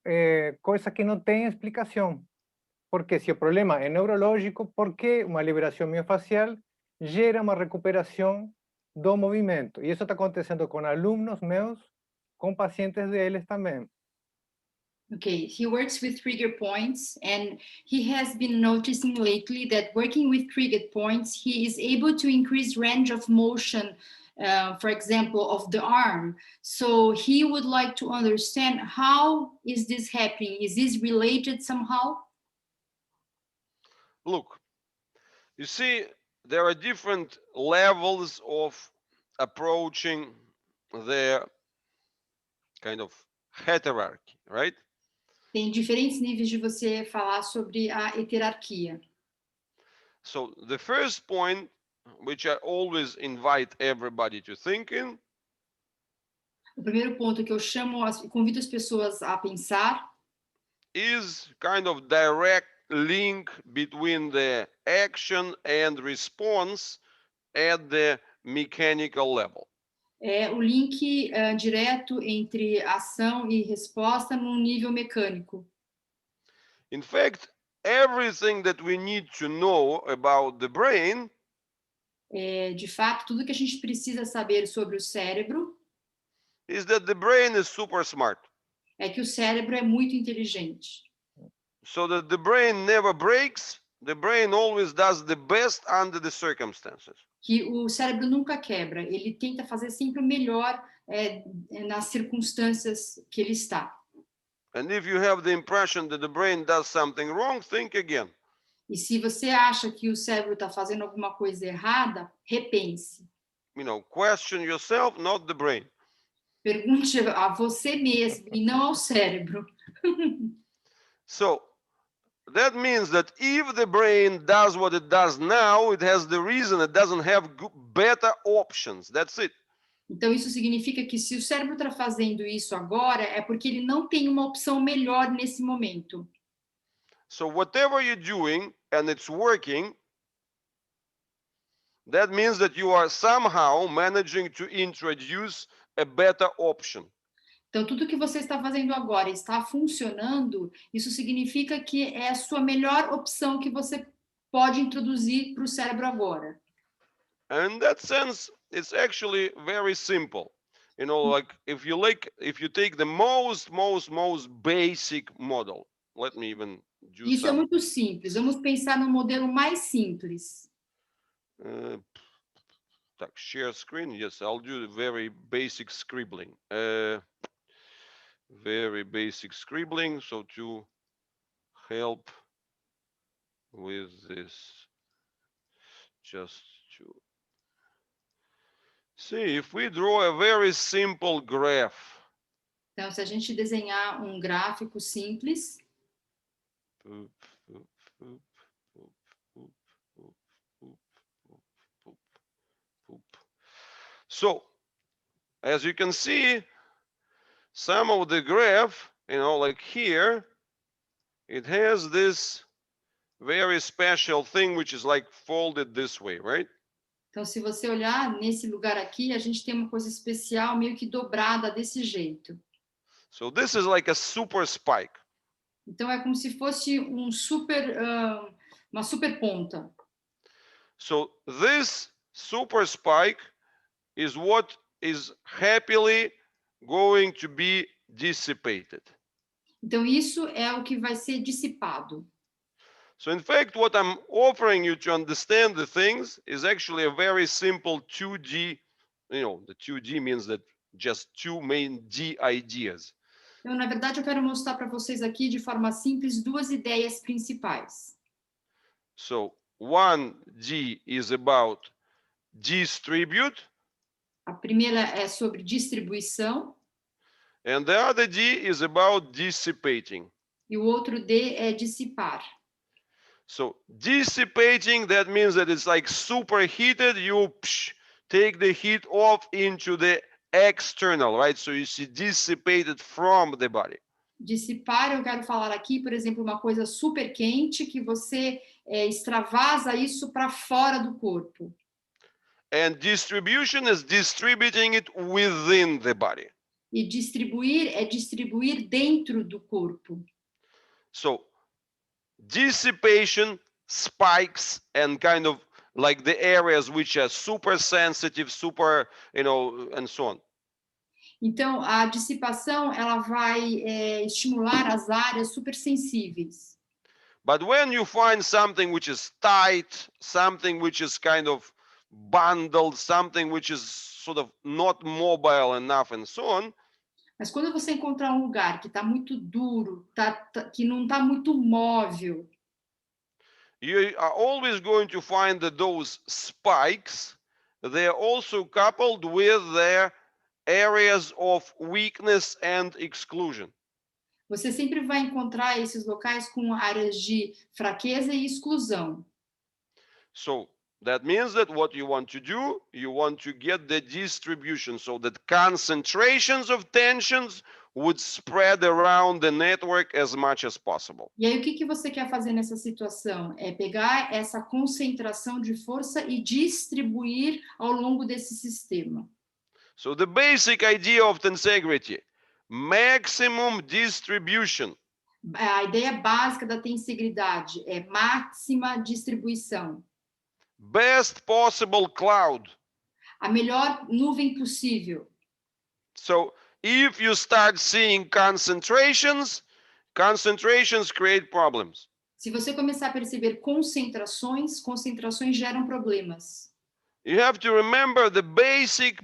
coisa que não tem explicação. Porque se o problema é neurológico, por que uma liberação miofacial gera uma recuperação do movimento? E isso está acontecendo com alunos meus, com pacientes deles também. Okay, he works with trigger points, and he has been noticing lately that working with triggered points, he is able to increase range of motion, for example, of the arm. So he would like to understand, how is this happening? Is this related somehow? Look, you see, there are different levels of approaching the kind of hierarchy, right? Tem diferentes níveis de você falar sobre a hierarquia. So the first point, which I always invite everybody to think in, O primeiro ponto que eu convido as pessoas a pensar is kind of direct link between the action and response at the mechanical level. é o link direto entre ação e resposta num nível mecânico. In fact, everything that we need to know about the brain De fato, tudo que a gente precisa saber sobre o cérebro is that the brain is super smart. é que o cérebro é muito inteligente. So that the brain never breaks, the brain always does the best under the circumstances. Que o cérebro nunca quebra, ele tenta fazer sempre o melhor nas circunstâncias que ele está. And if you have the impression that the brain does something wrong, think again. E se você acha que o cérebro está fazendo alguma coisa errada, repense. You know, question yourself, not the brain. Pergunte a você mesmo e não ao cérebro. So that means that if the brain does what it does now, it has the reason it doesn't have better options. That's it. Então, isso significa que se o cérebro está fazendo isso agora, é porque ele não tem uma opção melhor nesse momento. So whatever you're doing and it's working, that means that you are somehow managing to introduce a better option. Então, tudo que você está fazendo agora está funcionando, isso significa que é a sua melhor opção que você pode introduzir para o cérebro agora. And in that sense, it's actually very simple. You know, like if you take the most basic model, let me even do Isso é some. muito simples. Vamos pensar no modelo mais simples. Share screen. Yes, I'll do very basic scribbling. Very basic scribbling. So to help with this, just to see if we draw a very simple graph. Então, se a gente desenhar um gráfico simples, so as you can see, some of the graph, you know, like here, it has this very special thing which is like folded this way, right? então se você olhar nesse lugar aqui, a gente tem uma coisa especial meio que dobrada desse jeito. So this is like a super spike. Então é como se fosse uma super ponta. So this super spike is what is happily going to be dissipated. Então isso é o que vai ser dissipado. So in fact, what I'm offering you to understand the things is actually a very simple 2D, the 2D means that just two main D ideas. Então, na verdade, eu quero mostrar para vocês aqui, de forma simples, duas ideias principais. So 1D is about distribute, A primeira é sobre distribuição and the other D is about dissipating. e o outro D é dissipar. So dissipating, that means that it's like superheated, you take the heat off into the external, right? So you see dissipated from the body. Dissipar, eu quero falar aqui, por exemplo, uma coisa super quente que você extravasa isso para fora do corpo. And distribution is distributing it within the body. E distribuir é distribuir dentro do corpo. So dissipation spikes and kind of like the areas which are super sensitive, super, and so on. Então, a dissipação, ela vai estimular as áreas supersensíveis. But when you find something which is tight, something which is kind of bundled, something which is sort of not mobile enough and so on, Mas quando você encontrar um lugar que está muito duro, que não está muito móvel, you are always going to find that those spikes, they are also coupled with their areas of weakness and exclusion. você sempre vai encontrar esses locais com áreas de fraqueza e exclusão. So that means that what you want to do, you want to get the distribution so that concentrations of tensions would spread around the network as much as possible. E aí, o que você quer fazer nessa situação? É pegar essa concentração de força e distribuir ao longo desse sistema. So the basic idea of tensegrity, maximum distribution. A ideia básica da tensegridade é máxima distribuição. Best possible cloud. A melhor nuvem possível. So if you start seeing concentrations create problems. Se você começar a perceber concentrações geram problemas. You have to remember the basic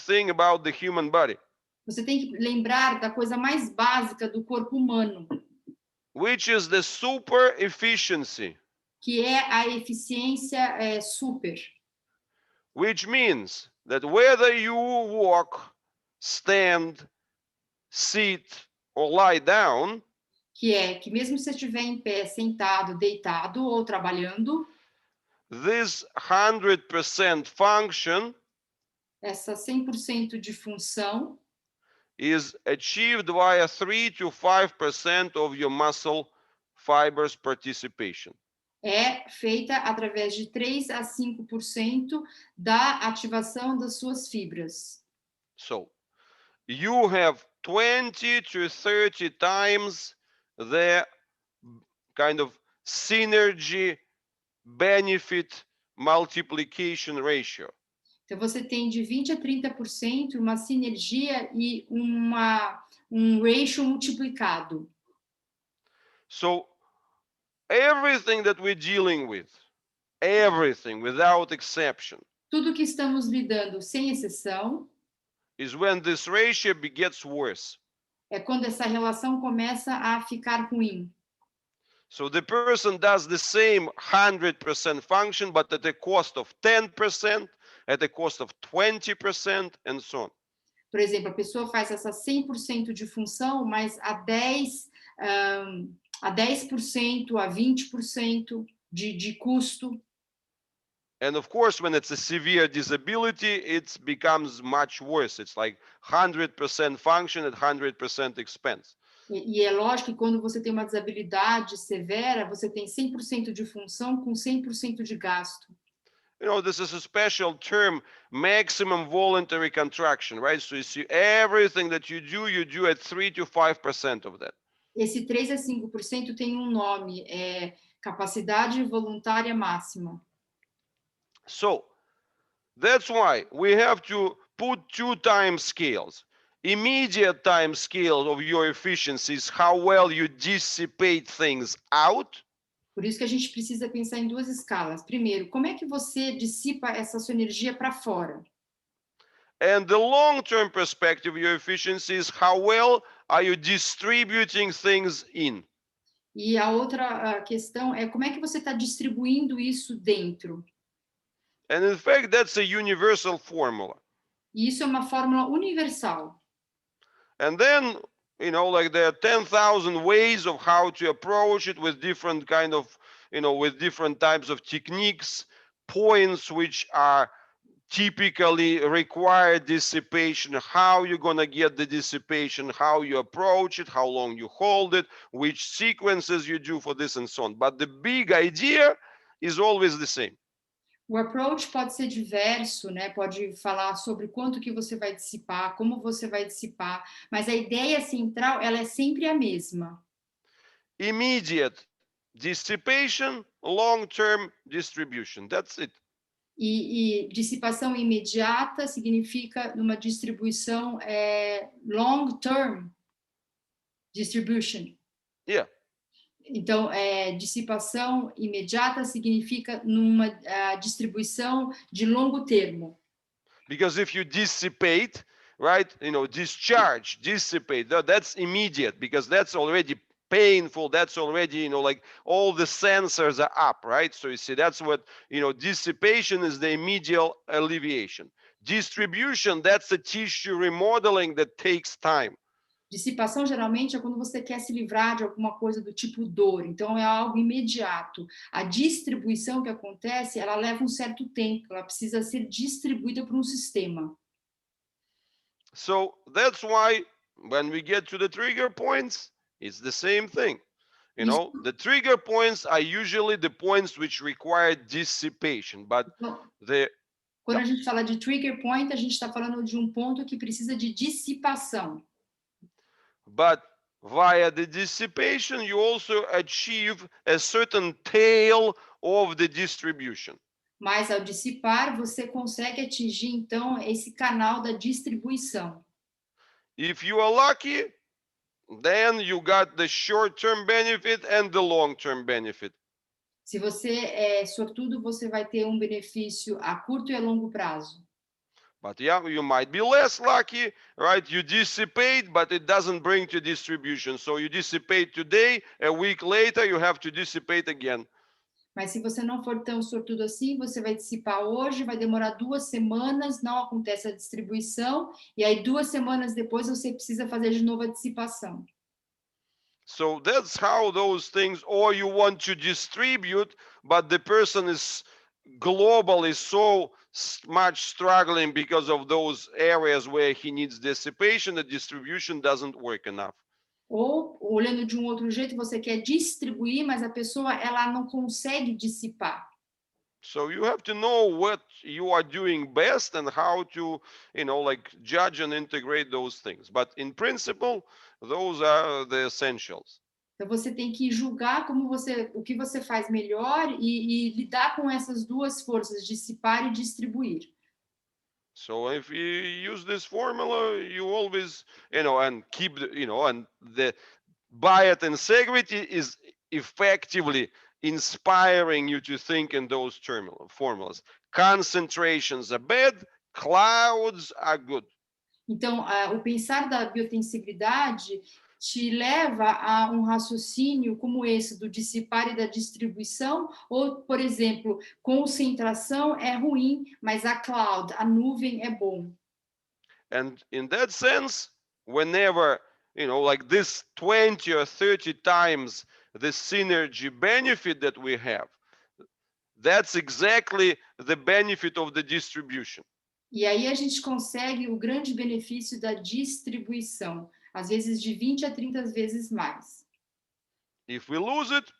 thing about the human body. Você tem que lembrar da coisa mais básica do corpo humano, Which is the super efficiency. Que é a eficiência super. Which means that whether you walk, stand, sit or lie down, Que é que mesmo se você estiver em pé, sentado, deitado ou trabalhando, this 100% function essa 100% de função is achieved via 3 to 5% of your muscle fibers participation. é feita através de 3 a 5% da ativação das suas fibras. So you have 20 to 30 times the kind of synergy benefit multiplication ratio. Então, você tem de 20 a 30% uma sinergia e um ratio multiplicado. So everything that we're dealing with, everything without exception, Tudo que estamos lidando, sem exceção, is when this ratio gets worse. é quando essa relação começa a ficar ruim. So the person does the same 100% function, but at the cost of 10%, at the cost of 20%, and so on. Por exemplo, a pessoa faz essa 100% de função, mas a 10%, a 20% de custo. And of course, when it's a severe disability, it becomes much worse. It's like 100% function at 100% expense. E é lógico que quando você tem uma desabilidade severa, você tem 100% de função com 100% de gasto. This is a special term, maximum voluntary contraction, right? So you see everything that you do at 3 to 5% of that. Esse 3 a 5% tem um nome, é capacidade voluntária máxima. So that's why we have to put 2 time scales. Immediate time scale of your efficiency is how well you dissipate things out. Por isso que a gente precisa pensar em 2 escalas. Primeiro, como é que você dissipa essa sua energia para fora? And the long-term perspective of your efficiency is how well are you distributing things in. E a outra questão é como é que você está distribuindo isso dentro. And in fact, that's a universal formula. E isso é uma fórmula universal. And then, like there are 10,000 ways of how to approach it with different kind of, with different types of techniques, points which are typically require dissipation, how you're going to get the dissipation, how you approach it, how long you hold it, which sequences you do for this and so on. But the big idea is always the same. O approach pode ser diverso, né? Pode falar sobre quanto que você vai dissipar, como você vai dissipar, mas a ideia central, ela é sempre a mesma. Immediate dissipation, long-term distribution. That's it. E dissipação imediata significa numa distribuição long-term distribution. Yeah. Então, dissipação imediata significa numa distribuição de longo termo. Because if you dissipate, right, discharge, dissipate, that's immediate because that's already painful, that's already, like all the sensors are up, right? So you see, that's what, dissipation is the immediate alleviation. Distribution, that's a tissue remodeling that takes time. Dissipação, geralmente, é quando você quer se livrar de alguma coisa do tipo dor. Então, é algo imediato. A distribuição que acontece, ela leva um certo tempo. Ela precisa ser distribuída para um sistema. So, that's why, when we get to the trigger points, it's the same thing. The trigger points are usually the points which require dissipation, but quando a gente fala de trigger point, a gente está falando de um ponto que precisa de dissipação. But via the dissipation, you also achieve a certain tail of the distribution. Mas ao dissipar, você consegue atingir então esse canal da distribuição. If you are lucky, then you got the short-term benefit and the long-term benefit. Se você é sortudo, você vai ter um benefício a curto e a longo prazo. But yeah, you might be less lucky, right? You dissipate, but it doesn't bring to distribution. So you dissipate today, a week later you have to dissipate again. Mas se você não for tão sortudo assim, você vai dissipar hoje, vai demorar 2 semanas, não acontece a distribuição, e aí 2 semanas depois você precisa fazer de novo a dissipação. So that's how those things, or you want to distribute, but the person is globally so much struggling because of those areas where he needs dissipation, the distribution doesn't work enough. Ou, olhando de um outro jeito, você quer distribuir, mas a pessoa ela não consegue dissipar. So you have to know what you are doing best and how to, judge and integrate those things. But in principle, those are the essentials. Então você tem que julgar o que você faz melhor e lidar com essas 2 forças, dissipar e distribuir. So if you use this formula, you always, and keep, and the bias integrity is effectively inspiring you to think in those formulas. Concentrations are bad, clouds are good. Então, o pensar da biotensegridade te leva a um raciocínio como esse do dissipar e da distribuição, ou, por exemplo, concentração é ruim, mas a cloud, a nuvem é bom. And in that sense, whenever, like this 20 or 30 times the synergy benefit that we have, that's exactly the benefit of the distribution. E aí a gente consegue o grande benefício da distribuição, às vezes de 20 a 30 vezes mais. If we lose it,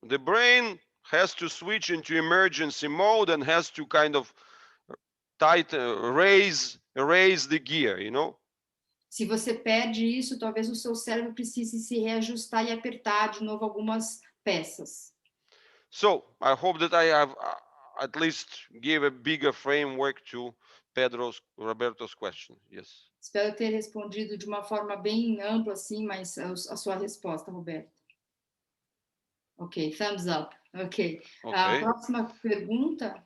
the brain has to switch into emergency mode and has to kind of raise the gear, Se você perde isso, talvez o seu cérebro precise se reajustar e apertar de novo algumas peças. So I hope that I have at least give a bigger framework to Roberto's question. Yes. Espero ter respondido de uma forma bem ampla, assim, mas a sua resposta, Roberto. Ok, thumbs up. Ok. A próxima pergunta.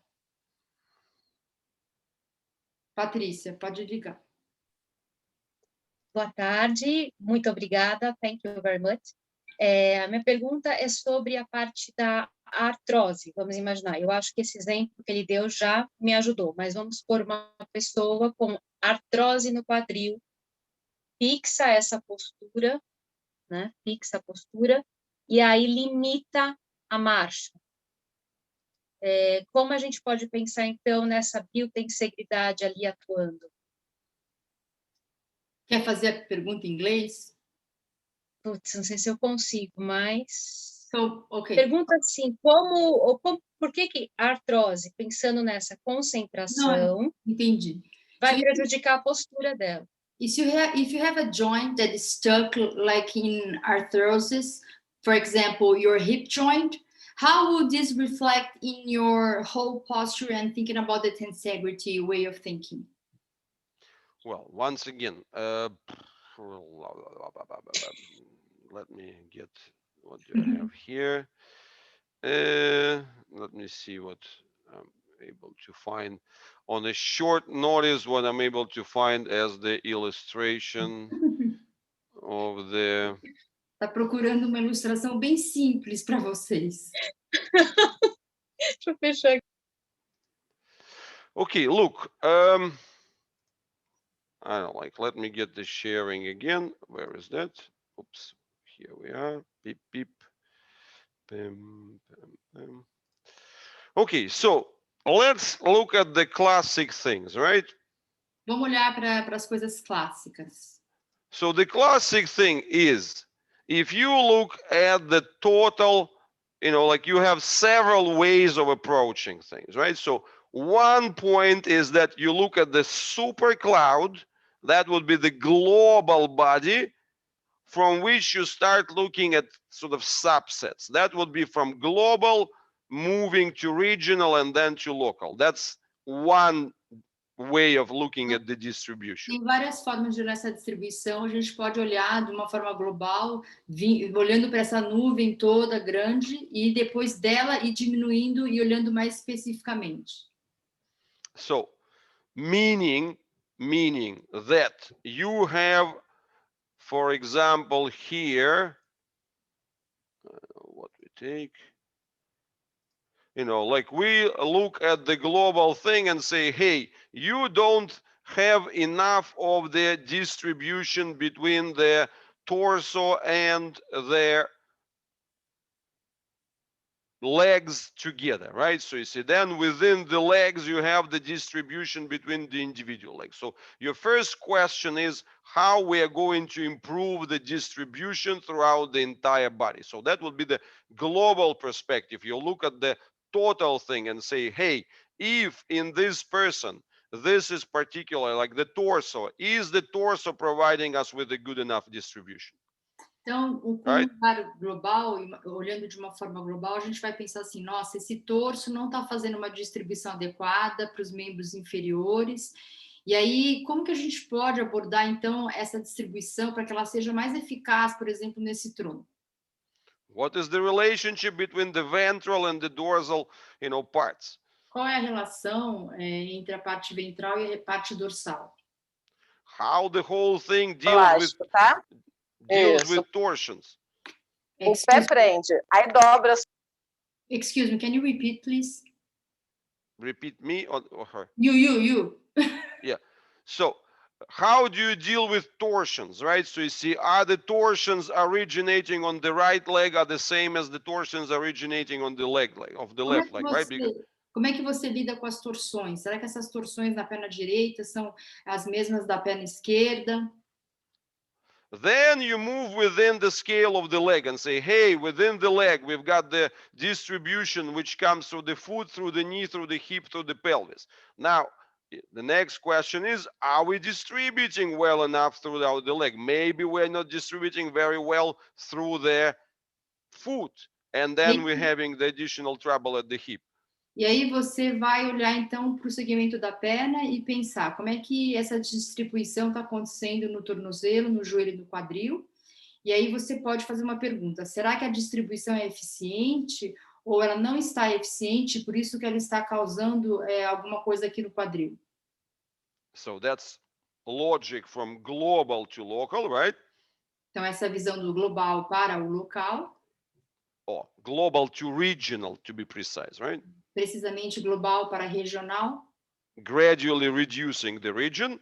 Patrícia, pode ligar. Boa tarde, muito obrigada, thank you very much. A minha pergunta é sobre a parte da artrose, vamos imaginar. Eu acho que esse exemplo que ele deu já me ajudou, mas vamos supor uma pessoa com artrose no quadril, fixa essa postura, né? Fixa a postura, e aí limita a marcha. Como a gente pode pensar, então, nessa biotensegridade ali atuando? Quer fazer a pergunta em inglês? Putz, não sei se eu consigo, mas... So, okay. Pergunta assim, por que a artrose, pensando nessa concentração, não, entendi. vai prejudicar a postura dela? If you have a joint that is stuck like in arthrosis, for example, your hip joint, how would this reflect in your whole posture and thinking about the tensegrity way of thinking? Well, once again, let me get what do I have here. Let me see what I'm able to find on a short notice. What I'm able to find as the illustration of the. Tá procurando uma ilustração bem simples para vocês. Deixa eu fechar aqui. Okay, look. I don't like. Let me get the sharing again. Where is that? Oops. Here we are. Beep beep. Bam, bam, bam. Okay, so let's look at the classic things, right? Vamos olhar para as coisas clássicas. So the classic thing is, if you look at the total, like you have several ways of approaching things, right? So one point is that you look at the super cloud, that would be the global body, from which you start looking at sort of subsets. That would be from global moving to regional and then to local. That's one way of looking at the distribution. Tem várias formas de olhar essa distribuição. A gente pode olhar de uma forma global, olhando para essa nuvem toda grande e depois dela ir diminuindo e olhando mais especificamente. So, meaning that you have, for example, here, what we take, like we look at the global thing and say, hey, you don't have enough of the distribution between the torso and the legs together, right? So you see, then within the legs, you have the distribution between the individual legs. So your first question is how we are going to improve the distribution throughout the entire body. So that would be the global perspective. You look at the total thing and say, hey, if in this person, this is particular, like the torso, is the torso providing us with a good enough distribution? Então, o comentário global, olhando de uma forma global, a gente vai pensar assim, nossa, esse torso não está fazendo uma distribuição adequada para os membros inferiores. E aí, como que a gente pode abordar, então, essa distribuição para que ela seja mais eficaz, por exemplo, nesse tronco? What is the relationship between the ventral and the dorsal, parts? Qual é a relação entre a parte ventral e a parte dorsal? How the whole thing deals with torsions. O pé prende, aí dobra. Excuse me, can you repeat, please? Repeat me or her? You. Yeah. So how do you deal with torsions, right? So you see, are the torsions originating on the right leg are the same as the torsions originating on the leg of the left leg, right? Como é que você lida com as torções? Será que essas torções na perna direita são as mesmas da perna esquerda? Then you move within the scale of the leg and say, hey, within the leg, we've got the distribution which comes through the foot, through the knee, through the hip, through the pelvis. Now, the next question is, are we distributing well enough throughout the leg? Maybe we're not distributing very well through the foot, and then we're having the additional trouble at the hip. E aí você vai olhar então para o segmento da perna e pensar como é que essa distribuição está acontecendo no tornozelo, no joelho e no quadril. E aí você pode fazer uma pergunta: será que a distribuição é eficiente ou ela não está eficiente, por isso que ela está causando alguma coisa aqui no quadril? So that's logic from global to local, right? Então essa visão do global para o local. Or global to regional, to be precise, right? Precisamente global para regional. Gradually reducing the region.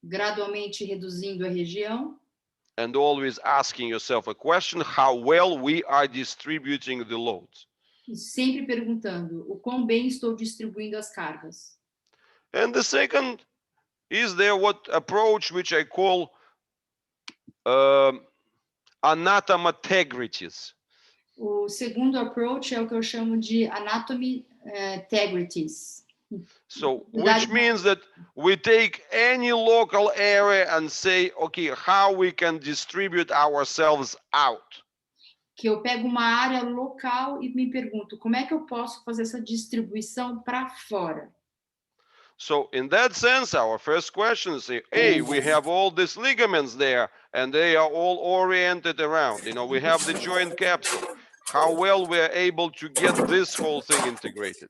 Gradualmente reduzindo a região. And always asking yourself a question, how well we are distributing the loads. E sempre perguntando o quão bem estou distribuindo as cargas. And the second is there what approach which I call anatomotegrities. O segundo approach é o que eu chamo de anatomy integrities. So, which means that we take any local area and say, okay, how we can distribute ourselves out. Que eu pego uma área local e me pergunto como é que eu posso fazer essa distribuição para fora. So, in that sense, our first question is, hey, we have all these ligaments there, and they are all oriented around. You know, we have the joint capsule. How well we are able to get this whole thing integrated.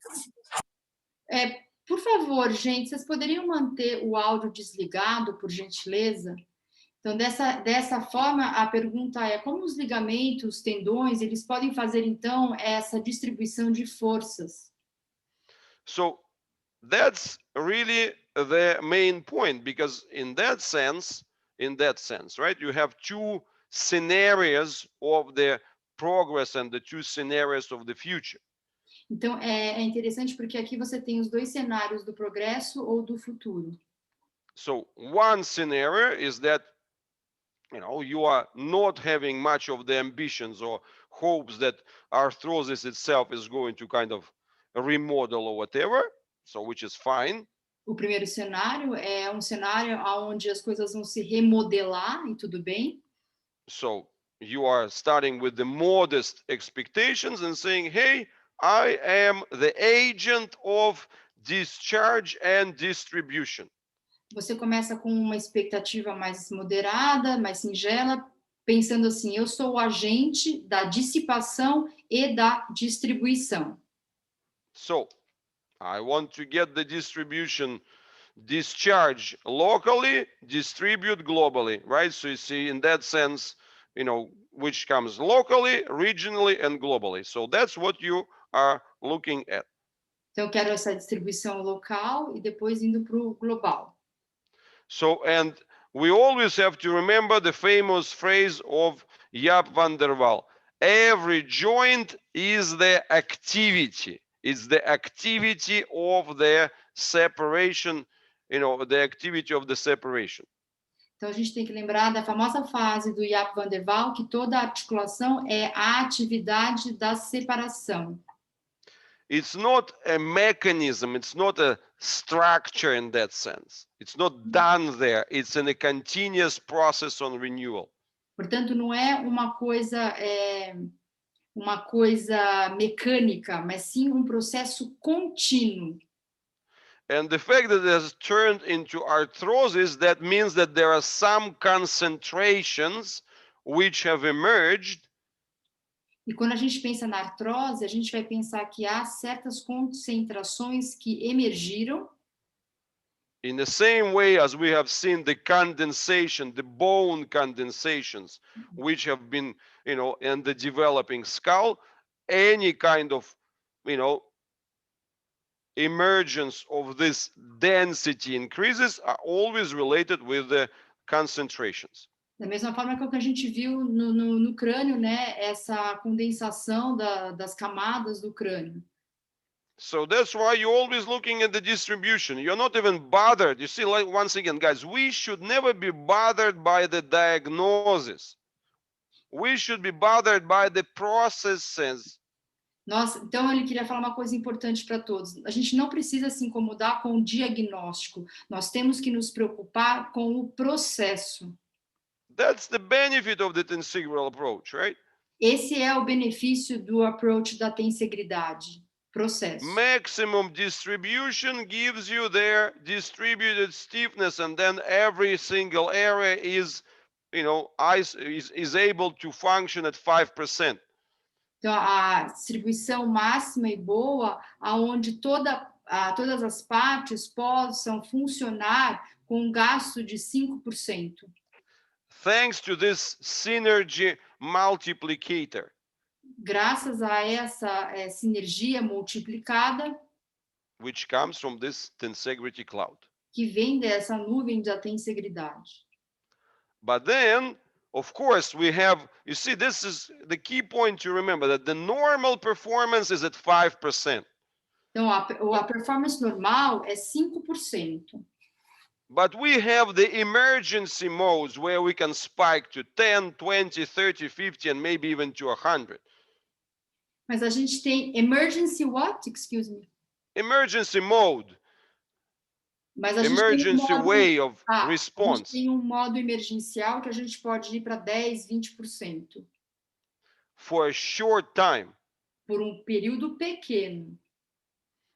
Por favor, gente, vocês poderiam manter o áudio desligado, por gentileza? Então, dessa forma, a pergunta é como os ligamentos, tendões, eles podem fazer, então, essa distribuição de forças? So, that's really the main point, because in that sense, right, you have two scenarios of the progress and the two scenarios of the future. Então, é interessante porque aqui você tem os dois cenários do progresso ou do futuro. So, one scenario is that, you know, you are not having much of the ambitions or hopes that arthrosis itself is going to kind of remodel or whatever, so which is fine. O primeiro cenário é um cenário onde as coisas vão se remodelar e tudo bem. So, you are starting with the modest expectations and saying, hey, I am the agent of discharge and distribution. Você começa com uma expectativa mais moderada, mais singela, pensando assim, eu sou o agente da dissipação e da distribuição. So, I want to get the discharge locally, distribute globally, right? So you see, in that sense, you know, which comes locally, regionally, and globally. So that's what you are looking at. Então, eu quero essa distribuição local e depois indo para o global. So, and we always have to remember the famous phrase of Jaap van der Wal. Every joint is the activity. It's the activity of the separation, you know, the activity of the separation. Então, a gente tem que lembrar da famosa frase do Jaap van der Wal, que toda articulação é a atividade da separação. It's not a mechanism, it's not a structure in that sense. It's not done there. It's in a continuous process on renewal. Portanto, não é uma coisa mecânica, mas sim um processo contínuo. And the fact that it has turned into arthrosis, that means that there are some concentrations which have emerged. E quando a gente pensa na artrose, a gente vai pensar que há certas concentrações que emergiram. In the same way as we have seen the condensation, the bone condensations, which have been, you know, in the developing skull, any kind of, you know, emergence of this density increases are always related with the concentrations. Da mesma forma que o que a gente viu no crânio, né? Essa condensação das camadas do crânio. So that's why you're always looking at the distribution. You're not even bothered. You see, like, once again, guys, we should never be bothered by the diagnosis. We should be bothered by the processes Nossa, então ele queria falar uma coisa importante para todos. A gente não precisa se incomodar com o diagnóstico. Nós temos que nos preocupar com o processo. That's the benefit of the tensegral approach, right? Esse é o benefício do approach da tensegridade, processo. Maximum distribution gives you their distributed stiffness, and then every single area is, is able to function at 5%. Então, a distribuição máxima e boa, aonde todas as partes possam funcionar com um gasto de 5%. Thanks to this synergy multiplicator. Graças a essa sinergia multiplicada, which comes from this tensegrity cloud. Que vem dessa nuvem da tensegridade. But then, of course, we have, you see, this is the key point to remember, that the normal performance is at 5%. Então, a performance normal é 5%. But we have the emergency modes where we can spike to 10, 20, 30, 50, and maybe even to 100. Mas a gente tem emergency what? Excuse me. Emergency mode. Mas a gente emergency tem way of A response. gente tem um modo emergencial que a gente pode ir para 10, 20%. For a short time. Por um período pequeno.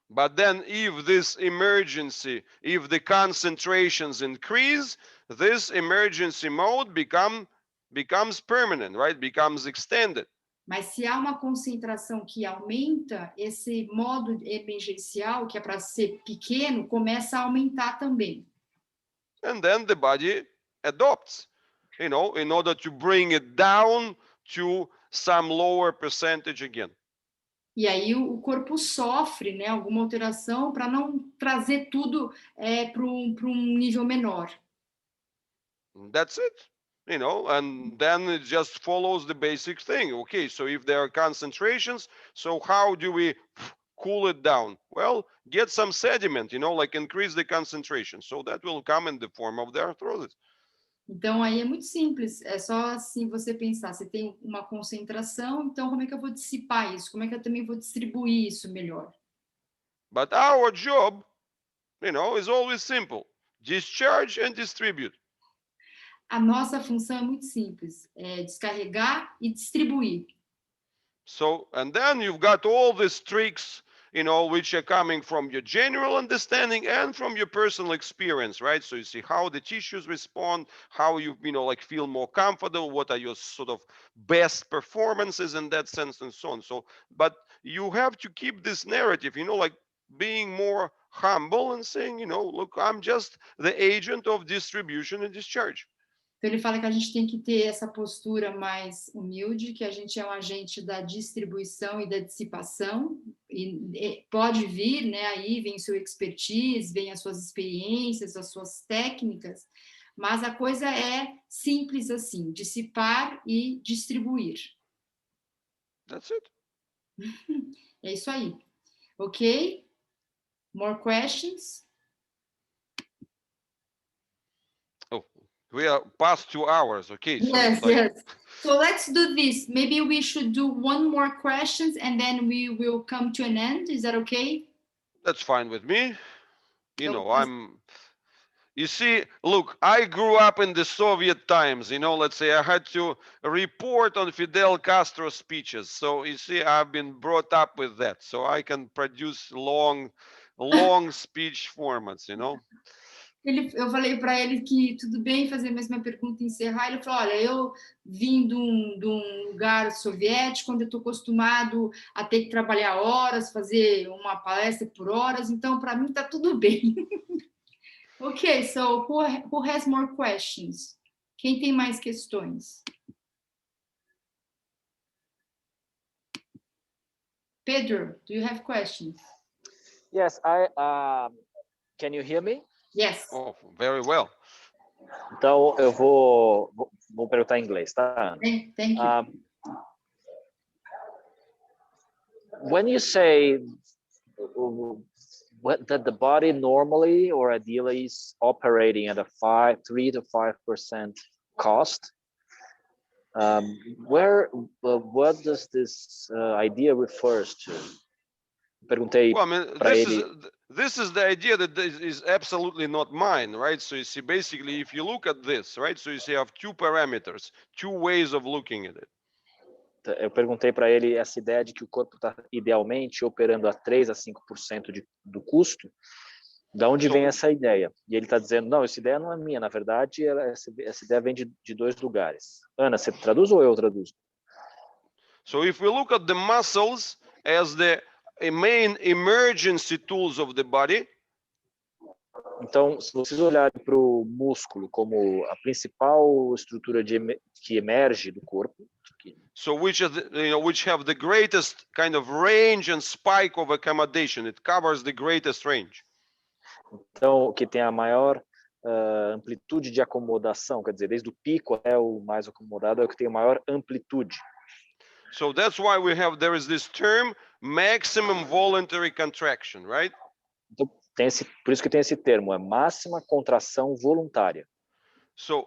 But then if this emergency, if the concentrations increase, this emergency mode becomes permanent, right? Becomes extended. Mas se há uma concentração que aumenta, esse modo emergencial, que é para ser pequeno, começa a aumentar também. And then the body adopts, in order to bring it down to some lower percentage again. E aí o corpo sofre, né, alguma alteração para não trazer tudo para um nível menor. That's it. And then it just follows the basic thing. Okay, so if there are concentrations, so how do we cool it down? Well, get some sediment, like increase the concentration. So that will come in the form of the arthrosis. Então aí é muito simples, é só assim você pensar, você tem uma concentração, então como é que eu vou dissipar isso? Como é que eu também vou distribuir isso melhor? But our job, is always simple. Discharge and distribute. A nossa função é muito simples, é descarregar e distribuir. So, and then you've got all these tricks, which are coming from your general understanding and from your personal experience, right? So you see how the tissues respond, how you, feel more comfortable, what are your sort of best performances in that sense and so on. So, but you have to keep this narrative, being more humble and saying, look, I'm just the agent of distribution and discharge. Então ele fala que a gente tem que ter essa postura mais humilde, que a gente é um agente da distribuição e da dissipação, e pode vir, né, aí vem sua expertise, vem as suas experiências, as suas técnicas, mas a coisa é simples assim, dissipar e distribuir. That's it. É isso aí. Ok? More questions? We are past 2 hours, okay? So yes, yes. So let's do this. Maybe we should do one more questions and then we will come to an end. Is that okay? That's fine with me. You see, look, I grew up in the Soviet times, let's say I had to report on Fidel Castro's speeches. So you see, I've been brought up with that. So I can produce long speech formats, Eu falei para ele que tudo bem fazer a mesma pergunta e encerrar. Ele falou, olha, eu vim de um lugar soviético, onde eu estou acostumado a ter que trabalhar horas, fazer uma palestra por horas, então para mim está tudo bem. Ok, so who has more questions? Quem tem mais questões? Pedro, do you have questions? Yes, can you hear me? Yes. Oh, very well. Então, eu vou perguntar em inglês, tá? Thank you. When you say that the body normally or ideally is operating at a 3 to 5% cost, What does this idea refers to? Perguntei Well, I mean, para ele. this is the idea that this is absolutely not mine, right? So you see, basically, if you look at this, right? So you see, you have two parameters, two ways of looking at it. Eu perguntei para ele essa ideia de que o corpo está idealmente operando a 3 a 5% do custo. Da onde vem essa ideia? E ele está dizendo, não, essa ideia não é minha. Na verdade, essa ideia vem de dois lugares. Ana, você traduz ou eu traduzo? So if we look at the muscles as the main emergency tools of the body, então, se vocês olharem para o músculo como a principal estrutura que emerge do corpo, so which have the greatest kind of range and spike of accommodation, it covers the greatest range. Então, que tem a maior amplitude de acomodação, quer dizer, desde o pico até o mais acomodado, é o que tem a maior amplitude. So that's why there is this term maximum voluntary contraction, right? Então, por isso que tem esse termo, é máxima contração voluntária. So,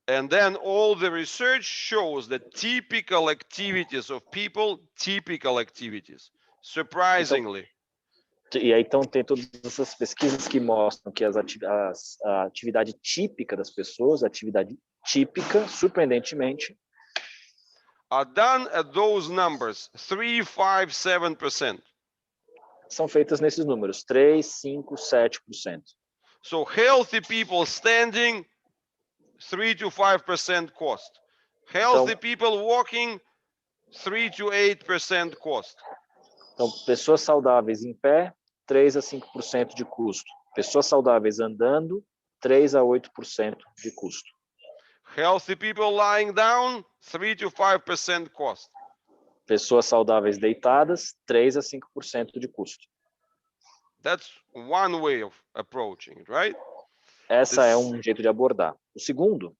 and then all the research shows that typical activities of people, surprisingly. E aí então tem todas essas pesquisas que mostram que a atividade típica das pessoas, a atividade típica, surpreendentemente, are done at those numbers, 3, 5, 7%. São feitas nesses números, 3, 5, 7%. So healthy people standing, 3 to 5% cost. Healthy people walking, 3 to 8% cost. Então, pessoas saudáveis em pé, 3 a 5% de custo. Pessoas saudáveis andando, 3 a 8% de custo. Healthy people lying down, 3 to 5% cost. Pessoas saudáveis deitadas, 3 a 5% de custo. That's one way of approaching it, right? Essa é um jeito de abordar. O segundo,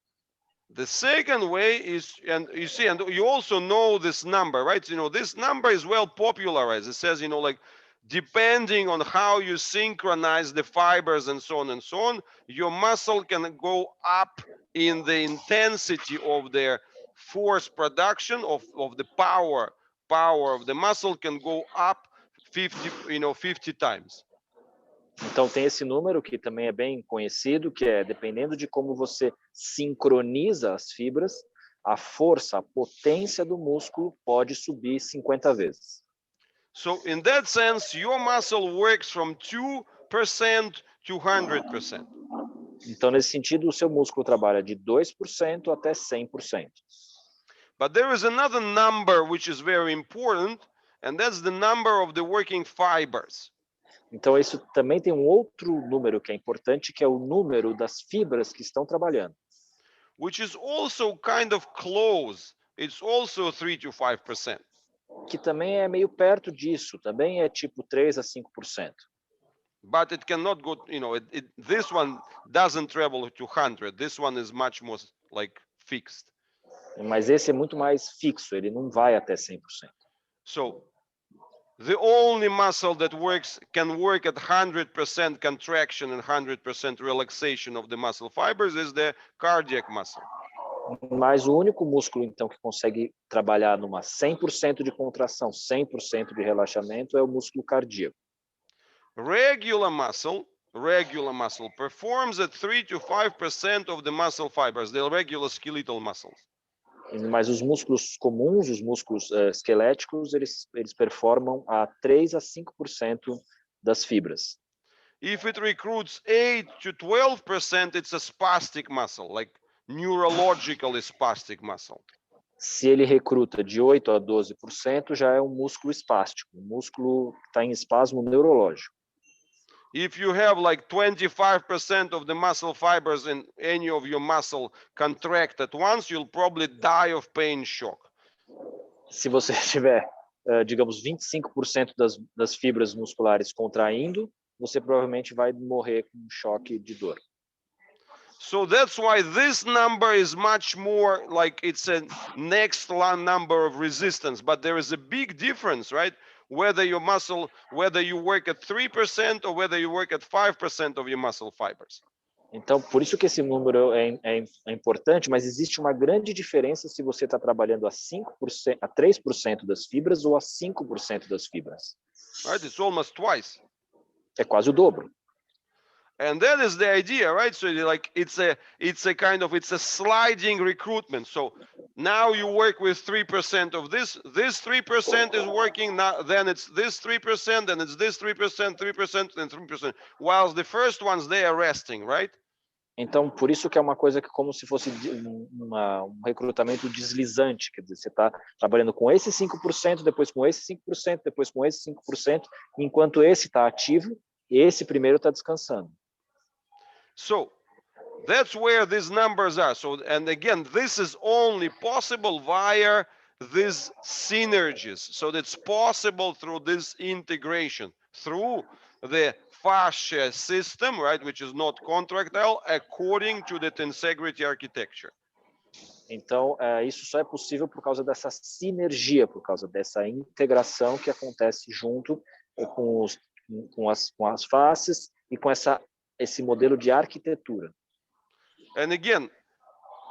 the second way is, and you see, and you also know this number, right? You know, this number is well popularized. It says, like, depending on how you synchronize the fibers and so on, your muscle can go up in the intensity of their force production of the power of the muscle can go up 50 times. Então tem esse número que também é bem conhecido, que é dependendo de como você sincroniza as fibras, a força, a potência do músculo pode subir 50 vezes. So in that sense, your muscle works from 2% to 100%. Então nesse sentido, o seu músculo trabalha de 2% até 100%. But there is another number which is very important, and that's the number of the working fibers. Então isso também tem um outro número que é importante, que é o número das fibras que estão trabalhando. Which is also kind of close. It's also 3 to 5%. Que também é meio perto disso, também é tipo 3 a 5%. But it cannot go, this one doesn't travel to 100. This one is much more like fixed. Mas esse é muito mais fixo, ele não vai até 100%. So the only muscle that can work at 100% contraction and 100% relaxation of the muscle fibers is the cardiac muscle. Mas o único músculo, então, que consegue trabalhar numa 100% de contração, 100% de relaxamento, é o músculo cardíaco. Regular muscle performs at 3 to 5% of the muscle fibers, the regular skeletal muscles. Mas os músculos comuns, os músculos esqueléticos, eles performam a 3 a 5% das fibras. If it recruits 8 to 12%, it's a spastic muscle, like neurologically spastic muscle. Se ele recruta de 8 a 12%, já é um músculo espástico, um músculo que está em espasmo neurológico. If you have like 25% of the muscle fibers in any of your muscle contract at once, you'll probably die of pain shock. Se você tiver, digamos, 25% das fibras musculares contraindo, você provavelmente vai morrer com um choque de dor. So that's why this number is much more like it's a next number of resistance, but there is a big difference, right? Whether you work at 3% or whether you work at 5% of your muscle fibers. Então, por isso que esse número é importante, mas existe uma grande diferença se você está trabalhando a 5%, a 3% das fibras ou a 5% das fibras. Right? It's almost twice. É quase o dobro. And that is the idea, right? So like it's a sliding recruitment. So now you work with 3% of this. This 3% is working now. Then it's this 3%, and it's this 3%, 3%, and 3%. Whilst the first ones they are resting, right? Então, por isso que é uma coisa que como se fosse um recrutamento deslizante, quer dizer, você está trabalhando com esse 5%, depois com esse 5%, depois com esse 5%, enquanto esse está ativo, esse primeiro está descansando. So that's where these numbers are. So, and again, this is only possible via these synergies. So that's possible through this integration, through the fascia system, right, which is not contractile, according to the tensegrity architecture. Então, isso só é possível por causa dessa sinergia, por causa dessa integração que acontece junto com as faces e com esse modelo de arquitetura. And again,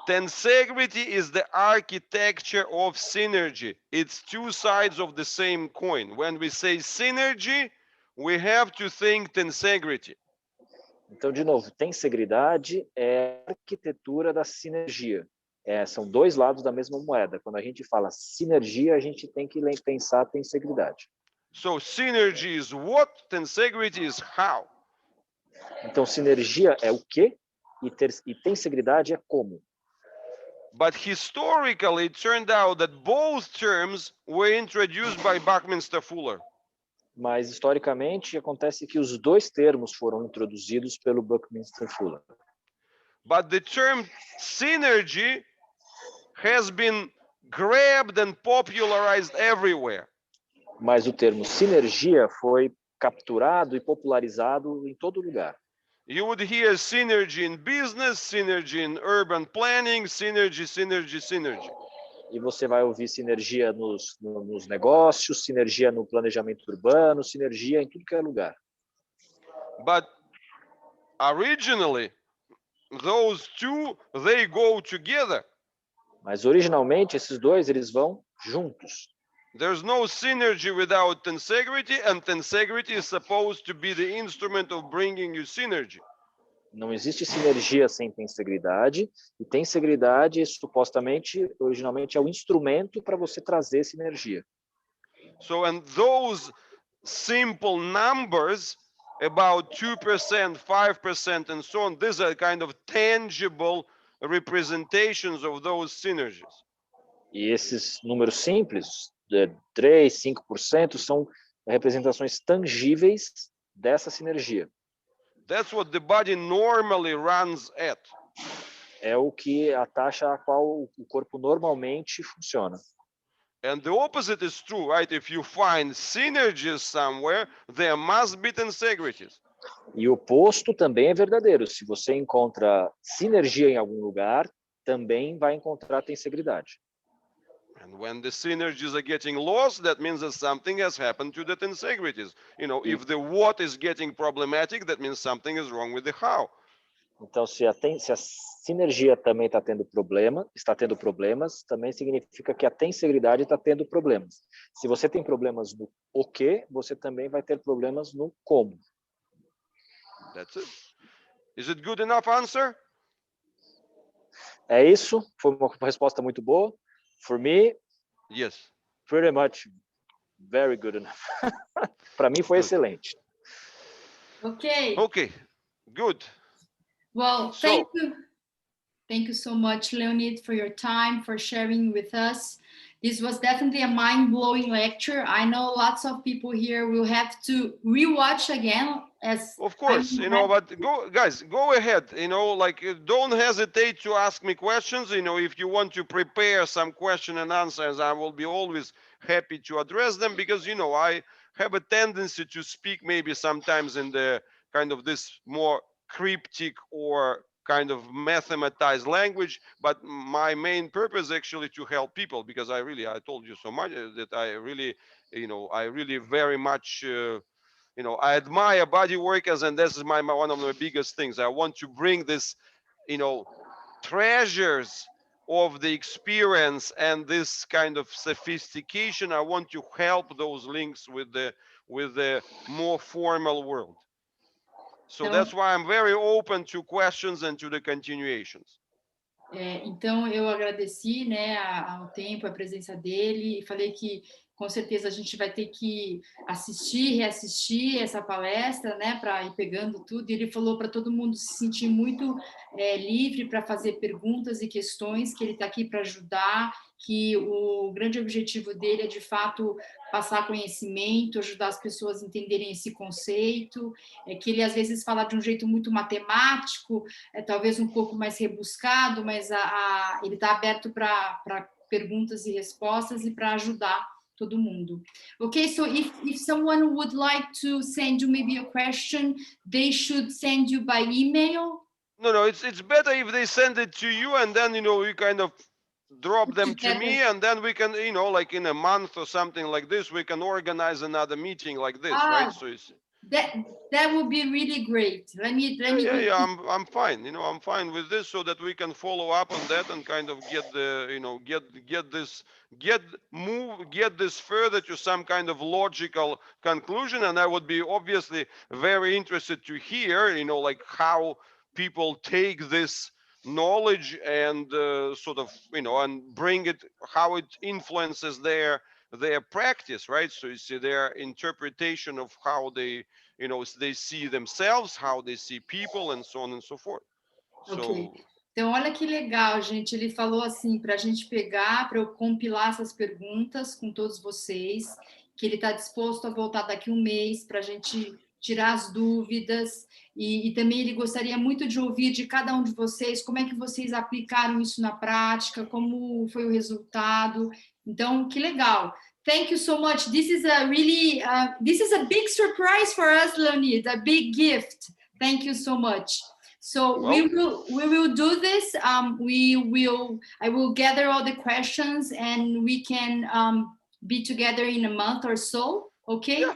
tensegrity is the architecture of synergy. It's two sides of the same coin. When we say synergy, we have to think tensegrity. Então, de novo, tensegridade é a arquitetura da sinergia. São dois lados da mesma moeda. Quando a gente fala sinergia, a gente tem que pensar tensegridade. So synergy is what, tensegrity is how. Então, sinergia é o quê e tensegridade é como. But historically, it turned out that both terms were introduced by Buckminster Fuller. Mas, historicamente, acontece que os dois termos foram introduzidos pelo Buckminster Fuller. But the term synergy has been grabbed and popularized everywhere. Mas o termo sinergia foi capturado e popularizado em todo lugar. You would hear synergy in business, synergy in urban planning, synergy, synergy, synergy. E você vai ouvir sinergia nos negócios, sinergia no planejamento urbano, sinergia em tudo que é lugar. But originally, those two, they go together. Mas originalmente esses dois eles vão juntos. There's no synergy without tensegrity, and tensegrity is supposed to be the instrument of bringing you synergy. Não existe sinergia sem tensegridade, e tensegridade supostamente, originalmente, é o instrumento para você trazer sinergia. So, and those simple numbers, about 2%, 5%, and so on, these are kind of tangible representations of those synergies. E esses números simples, 3, 5%, são representações tangíveis dessa sinergia. That's what the body normally runs at. É o que a taxa a qual o corpo normalmente funciona. And the opposite is true, right? If you find synergies somewhere, there must be tensegrities. E o oposto também é verdadeiro. Se você encontra sinergia em algum lugar, também vai encontrar tensegridade. And when the synergies are getting lost, that means that something has happened to the tensegrities. You know, if the what is getting problematic, that means something is wrong with the how. Então, se a sinergia também está tendo problemas, também significa que a tensegridade está tendo problemas. Se você tem problemas no o que, você também vai ter problemas no como. That's it. Is it good enough answer? É isso. Foi uma resposta muito boa. For me, Yes. pretty much very good enough. Para mim foi excelente. Okay. Okay, good. Well, thank you. Thank you so much, Leonid, for your time, for sharing with us. This was definitely a mind-blowing lecture. I know lots of people here will have to rewatch again. Of course, you know, but guys, go ahead, you know, like don't hesitate to ask me questions. You know, if you want to prepare some question and answers, I will be always happy to address them, because, you know, I have a tendency to speak maybe sometimes in the kind of this more cryptic or kind of mathematized language, but my main purpose actually to help people, because I told you so much that I really, you know, I really very much you know, I admire body workers, and this is one of my biggest things. I want to bring this, you know, treasures of the experience and this kind of sophistication. I want to help those links with the more formal world. So that's why I'm very open to questions and to the continuations. Então, eu agradeci, né, ao tempo, a presença dele, e falei que, com certeza, a gente vai ter que assistir, reassistir essa palestra, né, para ir pegando tudo. E ele falou para todo mundo se sentir muito livre para fazer perguntas e questões, que ele está aqui para ajudar, que o grande objetivo dele é, de fato, passar conhecimento, ajudar as pessoas a entenderem esse conceito, que ele, às vezes, fala de um jeito muito matemático, talvez um pouco mais rebuscado, mas ele está aberto para perguntas e respostas e para ajudar todo mundo. Okay, so if someone would like to send you maybe a question, they should send you by email? No, it's better if they send it to you, and then, you know, you kind of drop them to me, and then we can, you know, like in a month or something like this, we can organize another meeting like this, right? So it's that would be really great. Let me I'm fine, you know, I'm fine with this, so that we can follow up on that and kind of get the, you know, get this further to some kind of logical conclusion. And I would be obviously very interested to hear, you know, like how people take this knowledge and sort of, you know, and bring it, how it influences their practice, right? So you see their interpretation of how they, you know, they see themselves, how they see people, and so on and so forth. Okay. Então, olha que legal, gente. Ele falou assim, para a gente pegar, para eu compilar essas perguntas com todos vocês, que ele está disposto a voltar daqui um mês para a gente tirar as dúvidas, e também ele gostaria muito de ouvir de cada um de vocês como é que vocês aplicaram isso na prática, como foi o resultado. Então, que legal. Thank you so much. This is a really, this is a big surprise for us, Leonid, a big gift. Thank you so much. So we will do this. I will gather all the questions, and we can be together in a month or so. Okay. Yeah.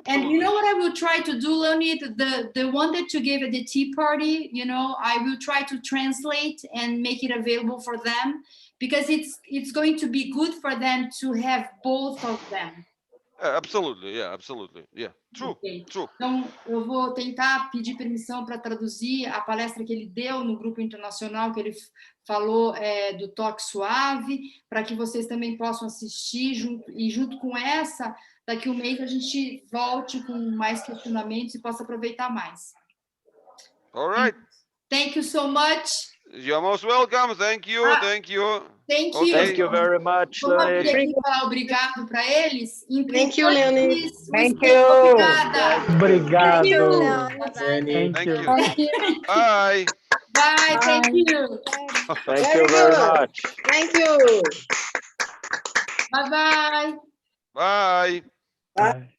And you know what I will try to do, Leonid? The one that you gave at the tea party, you know, I will try to translate and make it available for them, because it's going to be good for them to have both of them. Absolutely, yeah, true, Okay. True. Então, eu vou tentar pedir permissão para traduzir a palestra que ele deu no grupo internacional, que ele falou do toque suave, para que vocês também possam assistir, junto com essa, daqui um mês a gente volte com mais questionamentos e possa aproveitar mais. All right. Thank you so much. You're most welcome. Thank you. Thank you. Okay. Thank you very much, Vamos Leonid. aqui falar obrigado para eles. Thank you, Leonid. Thank you. Obrigada. Obrigado. Thank you. Thank you. Bye. Bye. Thank you. Thank you very much. Thank you. Bye-bye. Bye. Bye.